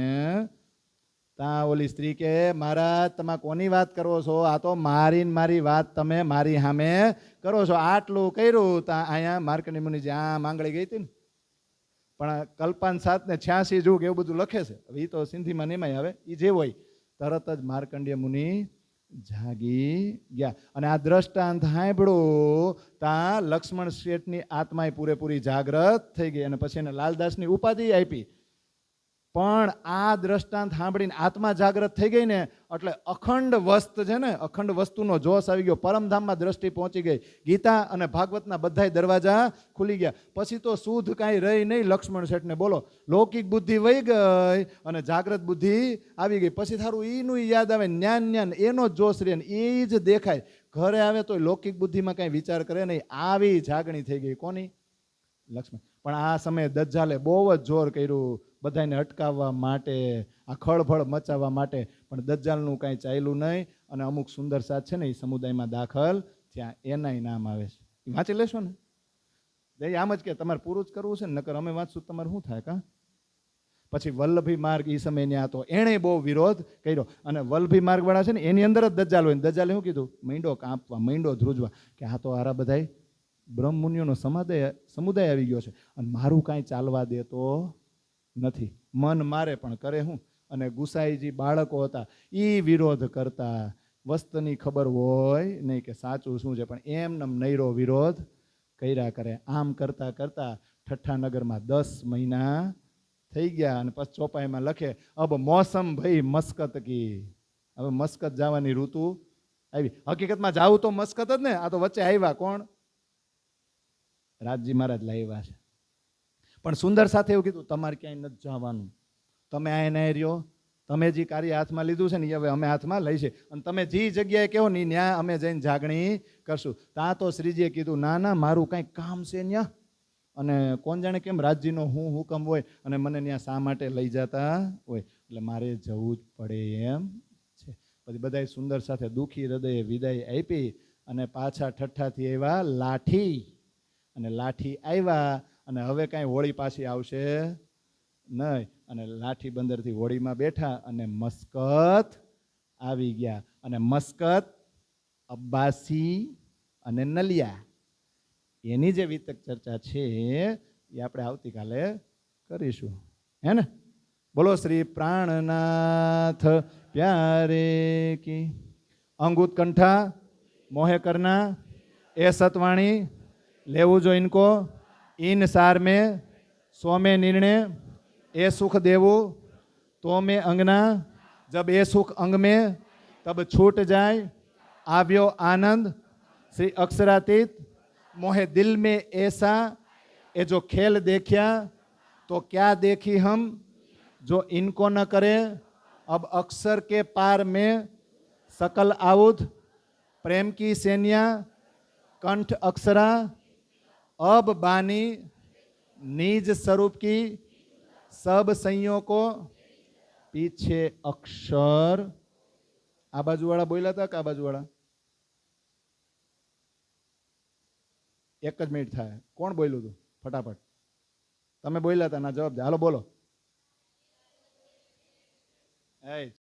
ત્યાં ઓલી સ્ત્રી કે મહારાજ તમે કોની વાત કરો છો, આ તો મારી વાત તમે મારી સામે કરો છો. આટલું કર્યું ત્યાં અહીંયા માર્કંડેય મુનિ જ્યાં માંગળી ગઈ હતી ને, પણ કલ્પાન 7 ને 86 જુગ એવું બધું લખે છે. હવે એ તો સિંધીમાં નેમાય, હવે એ જે હોય તરત જ માર્કંડેય મુનિ જાગી ગયા. અને આ દ્રષ્ટાંત સાંભળ્યું ત્યાં લક્ષ્મણ શેઠની આત્માએ પૂરેપૂરી જાગ્રત થઈ ગઈ. અને પછી એને લાલદાસની ઉપાધિ આપી પણ આ દ્રષ્ટાંત સાંભળીને આત્મા જાગૃત થઈ ગઈ ને એટલે અખંડ વસ્ત છે ને, અખંડ વસ્તુનો જોશ આવી ગયો. પરમધામમાં દ્રષ્ટિ પહોંચી ગઈ. ગીતા અને ભાગવતના બધાય દરવાજા ખુલી ગયા. પછી તો શુદ્ધ કાંઈ રહી નહીં લક્ષ્મણ શેઠને. બોલો, લૌકિક બુદ્ધિ વહી ગઈ અને જાગ્રત બુદ્ધિ આવી ગઈ. પછી થારું ઈનું યાદ આવે, જ્ઞાન એનો જ જોશ રહે ને એ જ દેખાય. ઘરે આવે તો લૌકિક બુદ્ધિમાં કાંઈ વિચાર કરે નહીં. આવી જાગણી થઈ ગઈ. કોની? લક્ષ્મણ. પણ આ સમયે દજ્જાલે બહુ જ જોર કર્યું બધાને અટકાવવા માટે, આ ખળભળ મચાવવા માટે. પણ દજ્જાલનું કાંઈ ચાલ્યું નહીં અને અમુક સુંદર સાથ છે ને એ સમુદાયમાં દાખલ ત્યાં એનાય નામ આવે છે. એ વાંચી લેશો ને? આમ જ કે તમારે પૂરું જ કરવું છે ને, નકર અમે વાંચશું તમારે શું થાય? કા પછી વલ્લભી માર્ગ એ સમયને હતો, એણે બહુ વિરોધ કર્યો. અને વલ્લભી માર્ગ વાળા છે ને એની અંદર જ દજ્જાલ હોય. દજ્જાલે શું કીધું? મીંડો કાપવા, મીંડો ધ્રુજવા, કે આ તો આરા બધાય બ્રહ્મમુનિઓનો સમુદાય આવી ગયો છે અને મારું કાંઈ ચાલવા દેતો નથી. મન મારે પણ કરે હું. અને ગુસાઈજી બાળકો હતા એ વિરોધ કરતા. વસ્તુની ખબર હોય નહીં કે સાચું શું છે, પણ એમને નૈરો વિરોધ કર્યા કરે. આમ કરતા કરતા ઠઠ્ઠાનગરમાં 10 મહિના થઈ ગયા. અને પછી ચોપાઈમાં લખે, અબ મોસમ ભાઈ મસ્કત કી. હવે મસ્કત જવાની ઋતુ આવી. હકીકતમાં જાવું તો મસ્કત જ ને. આ તો વચ્ચે આવ્યા કોણ? રાજજી મહારાજ લાવ્યા છે. પણ સુંદર સાથે એવું કીધું, તમારે ક્યાંય નથી જવાનું. તમે આ એને રહ્યો. તમે જે કાર્ય હાથમાં લીધું છે ને એ હવે અમે હાથમાં લઈ છે. અને તમે જે જગ્યાએ કહો ને ત્યાં અમે જઈને જાગણી કરશું. ત્યાં તો શ્રીજીએ કીધું, ના ના, મારું કાંઈક કામ છે ત્યાં. અને કોણ જાણે કેમ રાજજીનો હું હુકમ હોય અને મને ત્યાં શા માટે લઈ જતા હોય, એટલે મારે જવું જ પડે એમ છે. પછી બધાય સુંદર સાથે દુઃખી હૃદયે વિદાય આપી અને પાછા ઠઠ્ઠાથી આવ્યા લાઠી. અને લાઠી આવ્યા અને હવે કાંઈ હોળી પાછી આવશે નહીં. અને લાઠી બંદરથી હોળીમાં બેઠા અને મસ્કત આવી ગયા. અને મસ્કત, અબ્બાસી અને નલિયા એની જે વિતક ચર્ચા છે એ આપણે આવતીકાલે કરીશું. હે ને? બોલો શ્રી પ્રાણનાથ પ્યારે કી. અંગુત કંઠા મોહે કરના એ સતવાણી लेवू जो इनको इन सार में 100 में निर्णय ए सुख देवो तो में अंगना जब ए सुख अंग में तब छूट जाए आव्यो आनंद श्री अक्षरातीत मोहे दिल में ऐसा ये जो खेल देखिया तो क्या देखी हम जो इनको न करे अब अक्षर के पार में सकल आउध प्रेम की सेनिया कंठ अक्षरा अब बानी निज स्वरूप की सब संयोग को पीछे अक्षर. आ बाजू वाला बोला था का बाजू वाला? एक ज मिनिट थाय. कोण बोल्યું હતું? फटाफट તમે બોલ્યા હતા ના જવાબ દે. હાલો બોલો.